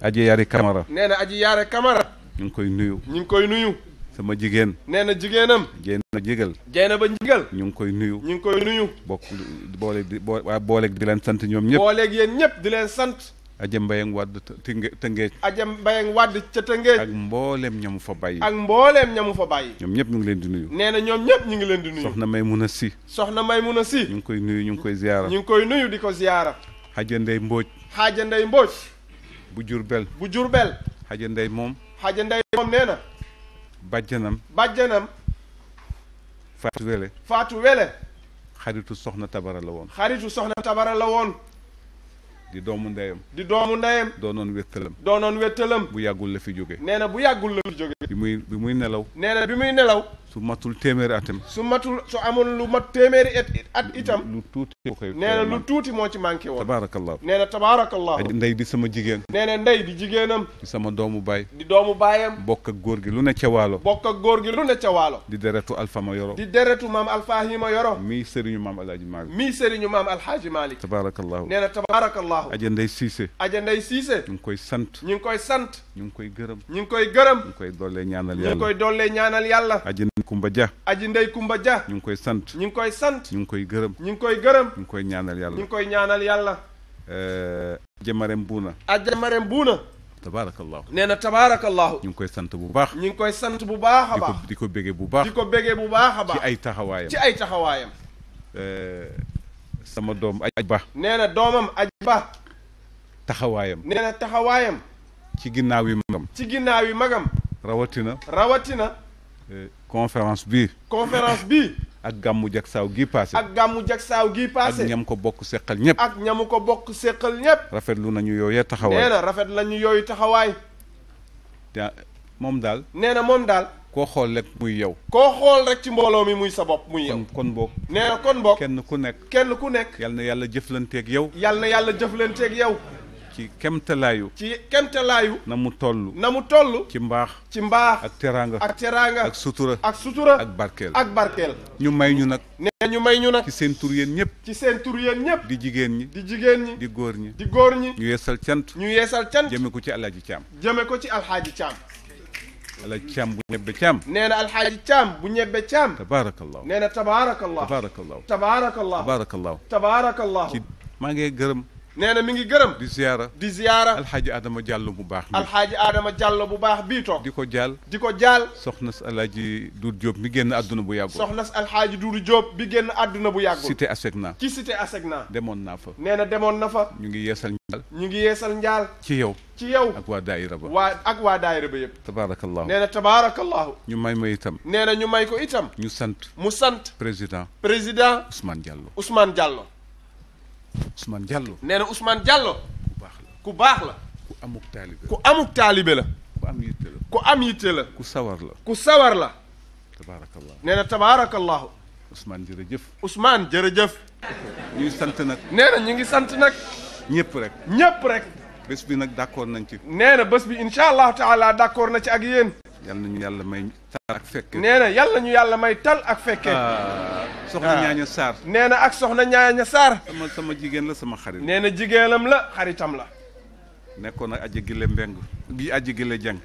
Aji Yaari Camara. nee na Aji Yaare Camara. ñu ngi koy nuyu. ñu ngi koy nuyu. sama jigéen. nee na jigéenam. Jéena Jigal. Jéena ba Njigal. ñu ngi koy nuyu. ñu ngi koy nuyu. bokk booleeg di leen sant ñoom ñëpp. booleeg yéen ñëpp di leen sant. Aja Mbayang Wadd Tëngéej. Aja Mbayang Wadd ca Tëngéej. ak mbooleem ñamu fa bàyyi. ak mbooleem ñamu fa bàyyi. ñoom ñëpp ñu ngi leen di nuyu. nee na ñoom ñëpp ñu ngi leen di nuyu. soxna Maymuna Si. soxna Maymuna Si. ñu ngi koy nuyu ñu ngi koy ziyaara. ñu ngi koy nuyu di ko ziyaara. Xaja Ndey Mbóoj. Xaaja Ndey Mbóoj. bu Jurbel. bu Jurbel. Xaja Ndey moom. Xaaja Ndey moom nee na. bàjjanam. bàjjanam. Faatu Wele. Faatu Wele. xaritu soxna Tabara la woon. xaritu soxna Tabara la woon. di doomu ndeyam. di doomu ndeyam. doonoon wéttalam. doonoon wéttalam. bu yàggul la fi jóge. nee na bu yàggul la fi jóge. bi muy nelaw. nee na bi muy nelaw. su matul téeméeri atam. su amul lu mat téeméeri at itam. lu tuuti moo koy. nee na lu tuuti moo ci manqué woon. tabaarakallah. nee na tabaarakallah. ndey di sama jigéen. nee na ndey di jigéenam. di sama doomu baay. di doomu baayam. bokk ak góor gi lu ne ca waalo. bokk ak góor gi lu ne ca waalo. di deretu alfama yoro. di deretu maam alfahima yoro. mii sëriñu maam alaaji Maalik. mii sëriñu maam alhaaji Maalik. tabaarakallahu. nee na tabaarakallahu. Aja Ndey Siise. Aja Ndey Siise. ñu ngi koy sant. ñu ngi koy sant. ñu ngi koy gërëm. ñu ngi koy gërëm. ñu ngi koy dollee ñaanal ñu yàlla. ngi koy dollee ñaanal yàlla. Aji Ndey Kumba Ja. Aji Ndey Kumba Ja. ñu ngi koy sant. ñu ngi koy sant. ñu ngi koy gërëm. ñu ngi koy gërëm. ñu ngi koy ñaanal yàlla. ñu ngi koy ñaanal yàlla. Jamarem Buuna. Ajamarem Buuna. tabaarakallahu. nee na tabaarakallahu. ñu ngi koy sant bu baax. ñu ngi koy sant bu baax a baax. di ko bége bu baax. di ko bége bu baax a baax. ci ay taxawaayam. ci ay taxawaayam. sama doom aj ba. nee na doomam aj ba. taxawaayam. nee na taxawaayam. ci ginnaaw yi magam. ci ginnaaw yi magam. rawatina. conférence bi. ak gàmmu jak saaw gii paase. ak ñam ko bokk seqal ñëpp. ak ñamu ko bokk seqal ñëpp. rafetlu nañu yooyee taxawaay. nee na rafet nañu yooyu taxawaay. moom daal. nee na moom daal. koo xool rek muy yow. koo xool rek ci mbooloo mi muy sa bopp muy yow. kon boog. nee na kon boog. kenn ku nekk. yal na yàlla jëflanteeg yow. yal na yàlla jëflanteeg yow. ci kemtalaayu. na mu toll. ci mbaax. ak teraanga. ak sutura. ak barkeel. ñu may ñu nag. ci seen tur yéen ñëpp. di jigéen ñi. di góor ñi. ñu yeesal cant. jëme ko ci Alaaji Caam. Alaaji Caam bu ñebbe Caam. nee na Alxaaji Caam bu ñebbe Caam. tabaarakallahu. nee na tabaarakallahu. ci maa ngi gërëm. nee na mi ngi gërëm. di ziyaara. Alxaaji Adama Jàllo bu baax mi. Alxaaji Adama Jàllo bu baax bii toog. di ko jaal. soxna si Alaaji Duudu Jóob mi génn àdduna bu yàggul. soxna si Alxaaji Duudu Jóob bi génn àdduna bu yàggul. cité Asegna. ci cité Asegna. demoon naa fa. nee na demoon na fa. ñu ngi yeesal njaal. ci yow. ak waa daayira ba. waa daayira ba yëpp. tabaarakallahu. nee na tabaarakallahu. ñu may ma itam. nee na ñu may ko itam. mu sant. président. Ousmane Diallo. nee na Ousmane Diallo. ku baax la. ku amuk taalibe la. ku am yitte la. ku sawar la. tabaarakallah. nee na tabaarakallahu. Ousmane jërëjëf. ñuy sant nag. nee na ñu ngi sant nag. ñëpp rek. bés bi nag d'accord nañ ci. nee na bés bi incha allahu taala d'accord na ci ak yéen. yal nañu yàlla may tal ak fekke. nee na yal nañu yàlla may tal ak fekke. soxna Ñaaña Sarr. nee na ak soxna Ñaaña Sarr. sama jigéen la sama xarit. nee na jigéenam la xaritam la. nekkoon ak Aji Gile Mbeng bi Aji Gile Jeng.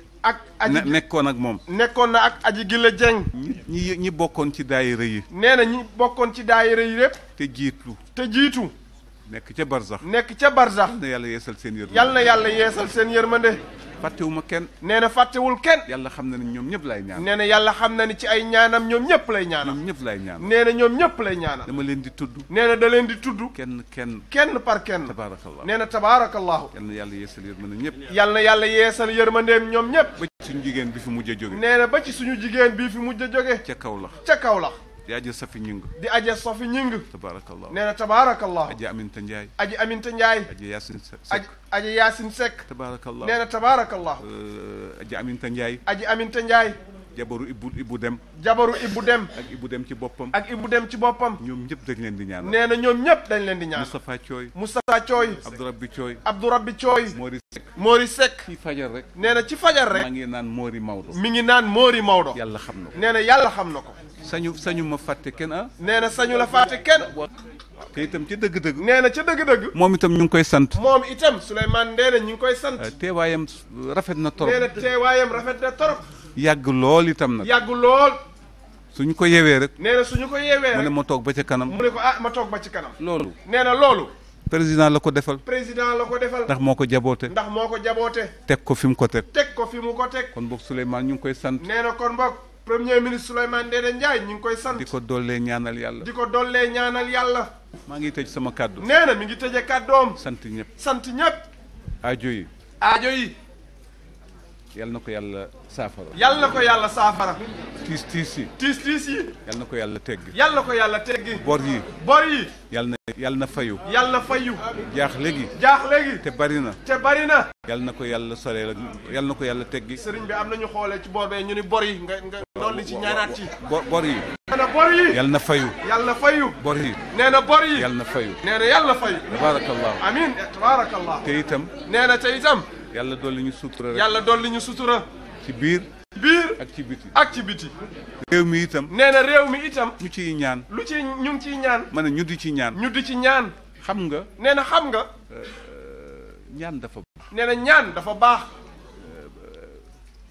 nekkoon ak moom. nekkoon na ak Aji Gile Jeng. ñi bokkoon ci daayira yi. nee na ñi bokkoon ci daayira yi yépp. te jiitu. nekk ca barzax. yal na yàlla yeesal seen yërmande. fàttewuma kenn. nee na fàttewul kenn. yàlla xam na ni ñoom ñëpp lay ñaan. nee na yàlla xam na ni ci ay ñaanam ñoom ñëpp lay ñaanal. nee na ñoom ñëpp lay ñaanal. dama leen di tudd. nee na da leen di tudd. kenn par kenn. tabaarakallah. nee na tabaarakallahu. yal na yàlla yeesal yërmande ñëpp. yal na yàlla yeesal yërmandeem ñoom ñëpp. ba ci suñu jigéen bi fi mujj a jóge. nee na ba ci suñu jigéen bii fi mujj a jóge. ca Kaolack. di aja Safi Ñing di aja Safi Ñing tabarakallah nee na tabaarakallah aja Aminta Njaay aji Aminta Njaay aja Yaasin Sekk aji Yaasin Sekk tabarakallah nee na tabaarakallah aja Aminta Njaay aji Aminta Njaay jabaru Ibbu Dem jabaru Ibbu Dem ak Ibbu Dem ci boppam ak Ibbu Dem ci boppam ñoom ñëpp dañ leen di ñaanal nee na ñoom ñëpp dañ leen di ñaan Moustapha Thioy Moustapha Thioy Abdourabbi Thioy Mori Seck ci fajar rek nee na ci fajar rek maa ngi naan Mori Maodo mi ngi naan Mori Maodo yàlla xam na ko nee na yàlla xam na ko sañu ma fàtte kenn nee na sañu la fàtte kenn te itam ci dëgg-dëgg nee na ca dëgg-dëgg moom itam ñu ngi koy sant moom itam Souleymane Ndéné ñu ngi koy sant teewaayam rafet na torop nee na teewaayam rafet na torop yàgg lool itam nag yàgg lool suñu ko yewee rek nee na suñu ko yeewee mu ne rek ma toog ba ca kanam mu ne ko ma toog ba ci kanam loolu nee na loolu président la ko defal président la ko defal ndax moo ko jaboote ndax moo ko jaboote teg ko fi mu ko teg teg ko fi mu ko teg kon boog Souleymane ñu ngi koy sant nee na kon boog premier ministre Souleymane Ndéné Ndiaye ñu ngi koy sant di ko dollee ñaanal yàlla di ko dollee ñaanal yàlla maa ngi tëj sama kàddu nee na mi ngi tëje kàddoom sant ñëpp sant ñëpp aajo yi yal na ko yàlla saafara yal na ko yàlla saafara tiis yi yal na ko yàlla teggi yal na ko yàlla teggi bor yi yal na fayu jaaxle gi te bari na yal na ko yàlla soreel yal na ko yàlla teggi sëriñ bi am nañu xoolee ci bor bee ñu ni bor yi nga dolli ci ñaanaat ci bor yi nee na bor yi yal na fayu bor yi nee na bor yi yal na fayu nee na yàlla fayu tabarakallah amin tabarakallah te itam nee na te itam yàlla dolli ñu sutura rek yàlla dolli ñu sutura ci biir ak ci biti réew mi itam nee na réew mi itam ñu ciy ñaan ñu ngi ciy ñaan ma ne ñu di ci ñaan xam nga nee na ñaan dafa baax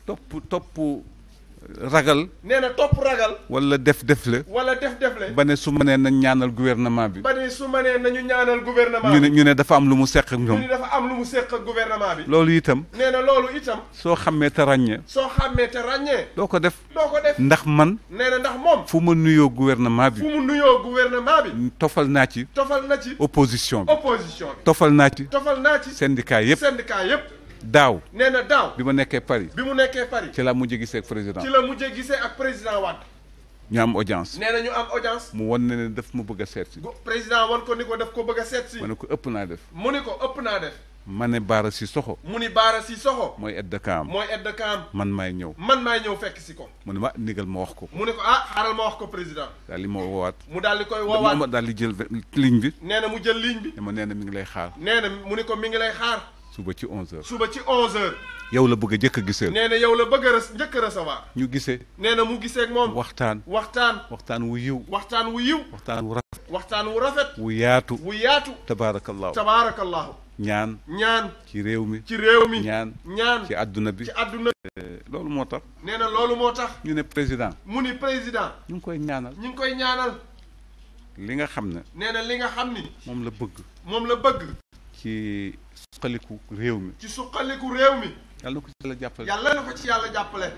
topp ragal nee na topp ragal wala def le ba ne su ma nee nañ ñaanal gouvernement bi ba ne su ma nee nañu ñaanal gouvernement bi ñu ne dafa am lu mu seq ak ñoom bi loolu itam nee na loolu itam soo xàmmee te ràññee doo ko def ndax man nee na ndax moom fu ma nuyoo gouvernement bi tofal naa ci opposition bi tofal naa ci syndicat yëpp daaw nee na daaw bi mu nekkee Paris ci la mujjee gisee ak président Wade ñu am audience nee na ñu am audience mu won ne daf ma bëgg a seet si président wan ko ni ko daf ko bëgg a seet si ma ne ko ëpp naa def ma ne Bara Cissokho mooy aide de camp man maay ñëw fekk si ko mu ne ma ndigal ma wax ko mu ne ko xaaral ma wax ko président daal li ma woowaat mu daal di koy woowaat ma daal di jël ligne bi nee na mu jël ligne bi nee na mi ngi lay xaar nee na mu ne ko mi ngi lay xaar suba ci 11h yow la bëgg a jëkk a gisee nee na yow la bëgg a njëkk a recevoir ñu gisee nee na mu gisee ak moom waxtaan wu yiw waxtaan wu rafet wu yaatu tabaarakallahu ñaan ci réew mi ñaan ci àdduna bi loolu moo tax nee na loolu moo tax ñu ne président ñu ngi koy ñaanal li nga xam ne nee na li nga xam ni moom la bëgg ci suqaliku réew mi yàlla na ko ci yàlla jàppale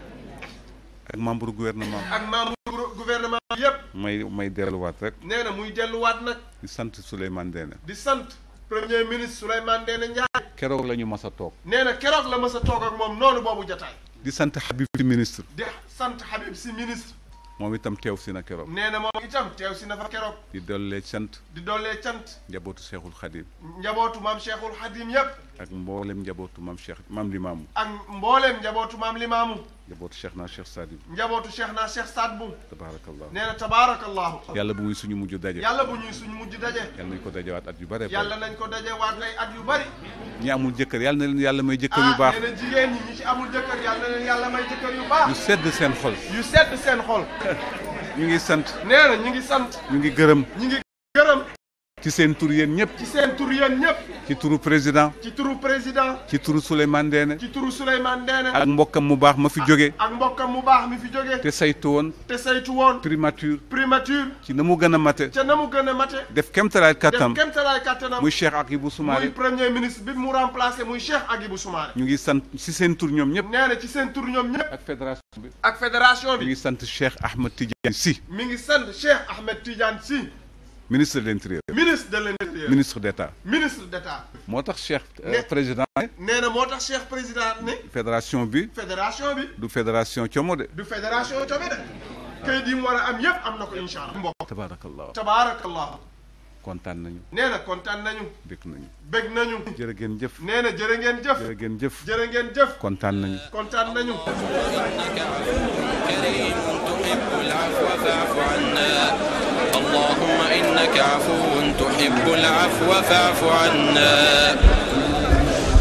ak membre gouvernement bi yépp may delluwaat rek nee na muy delluwaat nag di sant Souleymane Ndéné di sant premier ministre Souleymane Ndéné Ndiaye keroog la ñu mas a toog nee na keroog la mas a toog ak moom noonu boobu jotaay di sant Habib Sy ministre moom itam teew si na keroog nee na moom itam teew si na fa keroog di dollee cant njabootu Cheikhul Khadim maam Cheikhul Khadim yépp ak mboolem njabootu maam Limaamu ak mboolem njabootu maam Limaamu njabootu Cheikh naa Cheikh Saad Bou tabaarakallah nee na tabaarakallahu yàlla bu muy suñu mujj daje yàlla nañ ko dajewaat at yu bare ay at yu bari ñi amul jëkkër yàlla na leen yàlla may jëkkër yu baax nee na jigéen ñi ci amul jëkkër yàlla na leen yàlla may jëkkër yu baax yu sedd seen xol ñu ngi sant nee na ñu ngi sant ñu ngi gërëm ci seen tur yéen ñëpp ci turu président ci turu Souleymane Ndéné ak mbokkam mu baax ma fi jóge te saytu woon primature ci na mu gën a mate def kemtalaay kattam muy Cheikh Agibou Soumaré muy premier ministre bi mu remplacé muy Cheikh Agibou Soumaré ñu ngi sant ci seen tur ñoom ñëpp nee na ci seen tur ñoom ñëpp ak fédération bi ñu ngi sant Cheikh Ahmed Tidiane Sy ministre de l'intérieur ministre d'État moo tax Cheikh président nee na moo tax Cheikh président ne fédération bi du fédération como de kayit yi mu war a am yëpp am na ko incha allah. mbokk tabaarakallahu tabaarakallahu. kontaan nañu. nee na kontaan nañu. bég nañu. bég nañu. jërë ngeen jëf. nee na jërë ngeen jëf. jërë ngeen jëf. jërë ngeen jëf. kontaan nañu. kontaan nañu. اللهم إنك عفو تحب العفو فاعف عنا.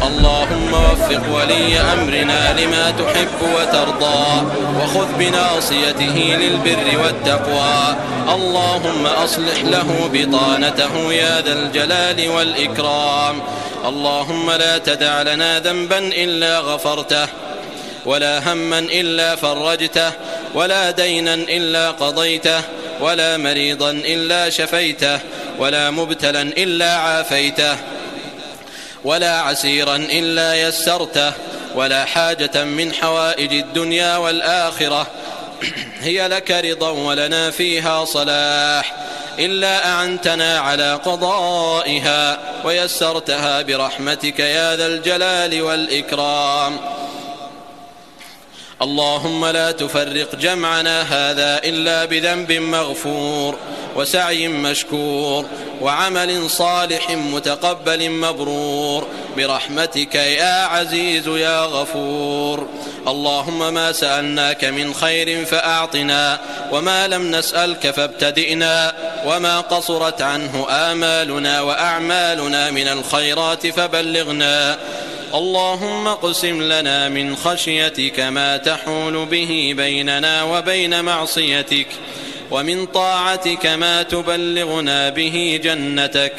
اللهم وفق ولي أمرنا لما تحب وترضى وخذ بناصيته للبر والتقوى. اللهم أصلح له بطانته يا ذا الجلال والإكرام. اللهم لا تدع لنا ذنبا إلا غفرته ولا هما إلا فرجته ولا دينا إلا قضيته ولا مريضا إلا شفيته ولا مبتلا إلا عافيته ولا عسيرا إلا يسرته ولا حاجة من حوائج الدنيا والآخرة هي لك رضا ولنا فيها صلاح إلا أعنتنا على قضائها ويسرتها برحمتك يا ذا الجلال والإكرام. اللهم لا تفرق جمعنا هذا إلا بذنب مغفور وسعي مشكور وعمل صالح متقبل مبرور برحمتك يا عزيز يا غفور. اللهم ما سألناك من خير فأعطنا وما لم نسألك فابتدئنا وما قصرت عنه آمالنا وأعمالنا من الخيرات فبلغنا. اللهم اقسم لنا من خشيتك ما تحول به بيننا وبين معصيتك ومن طاعتك ما تبلغنا به جنتك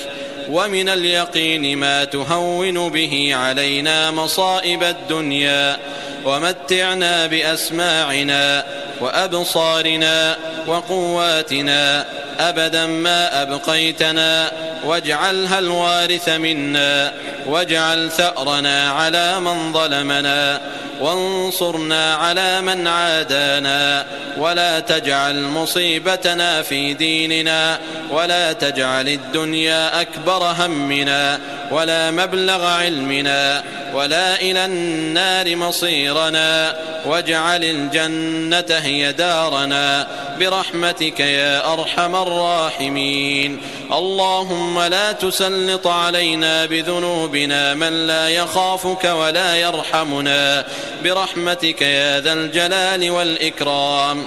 ومن اليقين ما تهون به علينا مصائب الدنيا ومتعنا بأسماعنا وأبصارنا وقواتنا أبدا ما أبقيتنا واجعلها الوارث منا واجعل ثأرنا على من ظلمنا وانصرنا على من عادانا ولا تجعل مصيبتنا في ديننا ولا تجعل الدنيا أكبر همنا ولا مبلغ علمنا ولا إلى النار مصيرنا واجعل الجنة هي دارنا برحمتك يا أرحم الراحمين. اللهم لا تسلط علينا بذنوبنا من لا يخافك ولا يرحمنا برحمتك يا ذا الجلال والإكرام.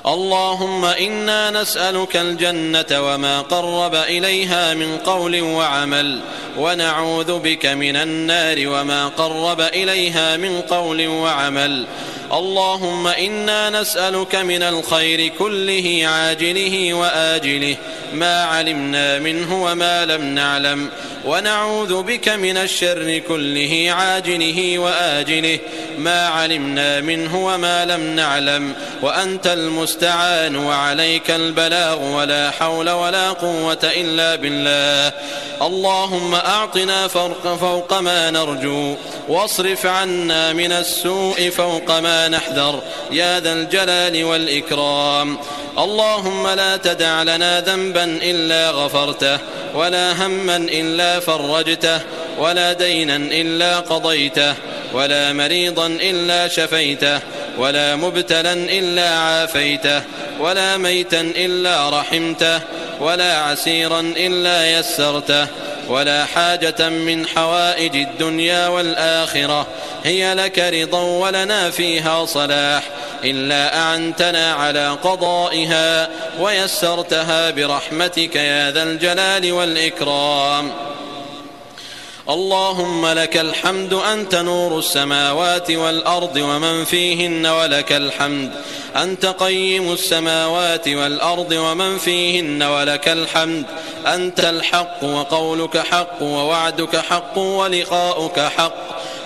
اللهم إنا نسألك الجنة وما قرب إليها من قول وعمل ونعوذ بك من النار وما قرب إليها من قول وعمل. اللهم إنا نسألك من الخير كله عاجله وآجله ما علمنا منه وما لم نعلم ونعوذ بك من الشر كله عاجله وآجله ما علمنا منه وما لم نعلم وأنت المستعان وعليك البلاغ ولا حول ولا قوة إلا بالله. اللهم أعطنا فوق ما نرجو واصرف عنا من السوء فوق ما نحذر يا ذا الجلال والإكرام. اللهم لا تدع لنا ذنبا إلا غفرته ولا هما إلا فرجته ولا دينا إلا قضيته ولا مريضا إلا شفيته ولا مبتلا إلا عافيته ولا ميتا إلا رحمته ولا عسيرا إلا يسرته ولا حاجة من حوائج الدنيا والآخرة هي لك رضا ولنا فيها صلاح إلا أعنتنا على قضائها ويسرتها برحمتك يا ذا الجلال والإكرام. اللهم لك الحمد أنت نور السماوات والأرض ومن فيهن ولك الحمد أنت قيم السماوات والأرض ومن فيهن ولك الحمد أنت الحق وقولك حق ووعدك حق ولقاؤك حق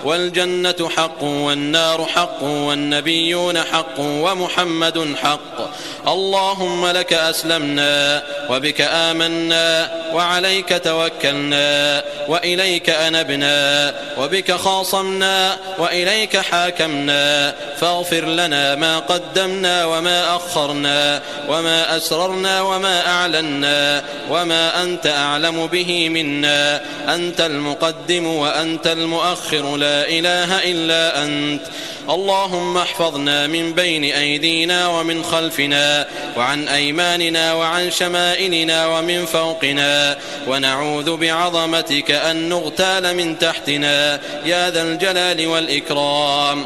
والجنة حق والنار حق والنبيون حق ومحمد حق. اللهم لك أسلمنا وبك آمنا وعليك توكلنا وإليك أنبنا وبك خاصمنا وإليك حاكمنا فاغفر لنا ما قدمنا وما أخرنا وما أسررنا وما أعلنا وما أنت أعلم به منا أنت المقدم وأنت المؤخر لا إله إلا أنت. اللهم احفظنا من بين أيدينا ومن خلفنا وعن أيماننا وعن شمائلنا ومن فوقنا، ونعوذ بعظمتك أن نغتال من تحتنا يا ذا الجلال والإكرام.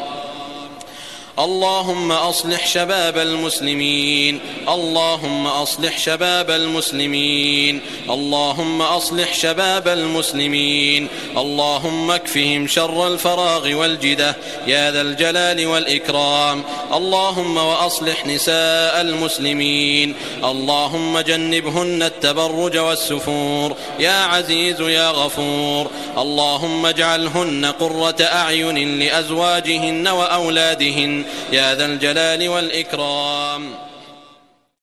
اللهم أصلح شباب المسلمين، اللهم أصلح شباب المسلمين، اللهم أصلح شباب المسلمين، اللهم اكفهم شر الفراغ والجدة يا ذا الجلال والإكرام. اللهم وأصلح نساء المسلمين، اللهم جنبهن التبرج والسفور يا عزيز يا غفور. اللهم اجعلهن قرة أعين لأزواجهن وأولادهن يا ذا الجلال والإكرام.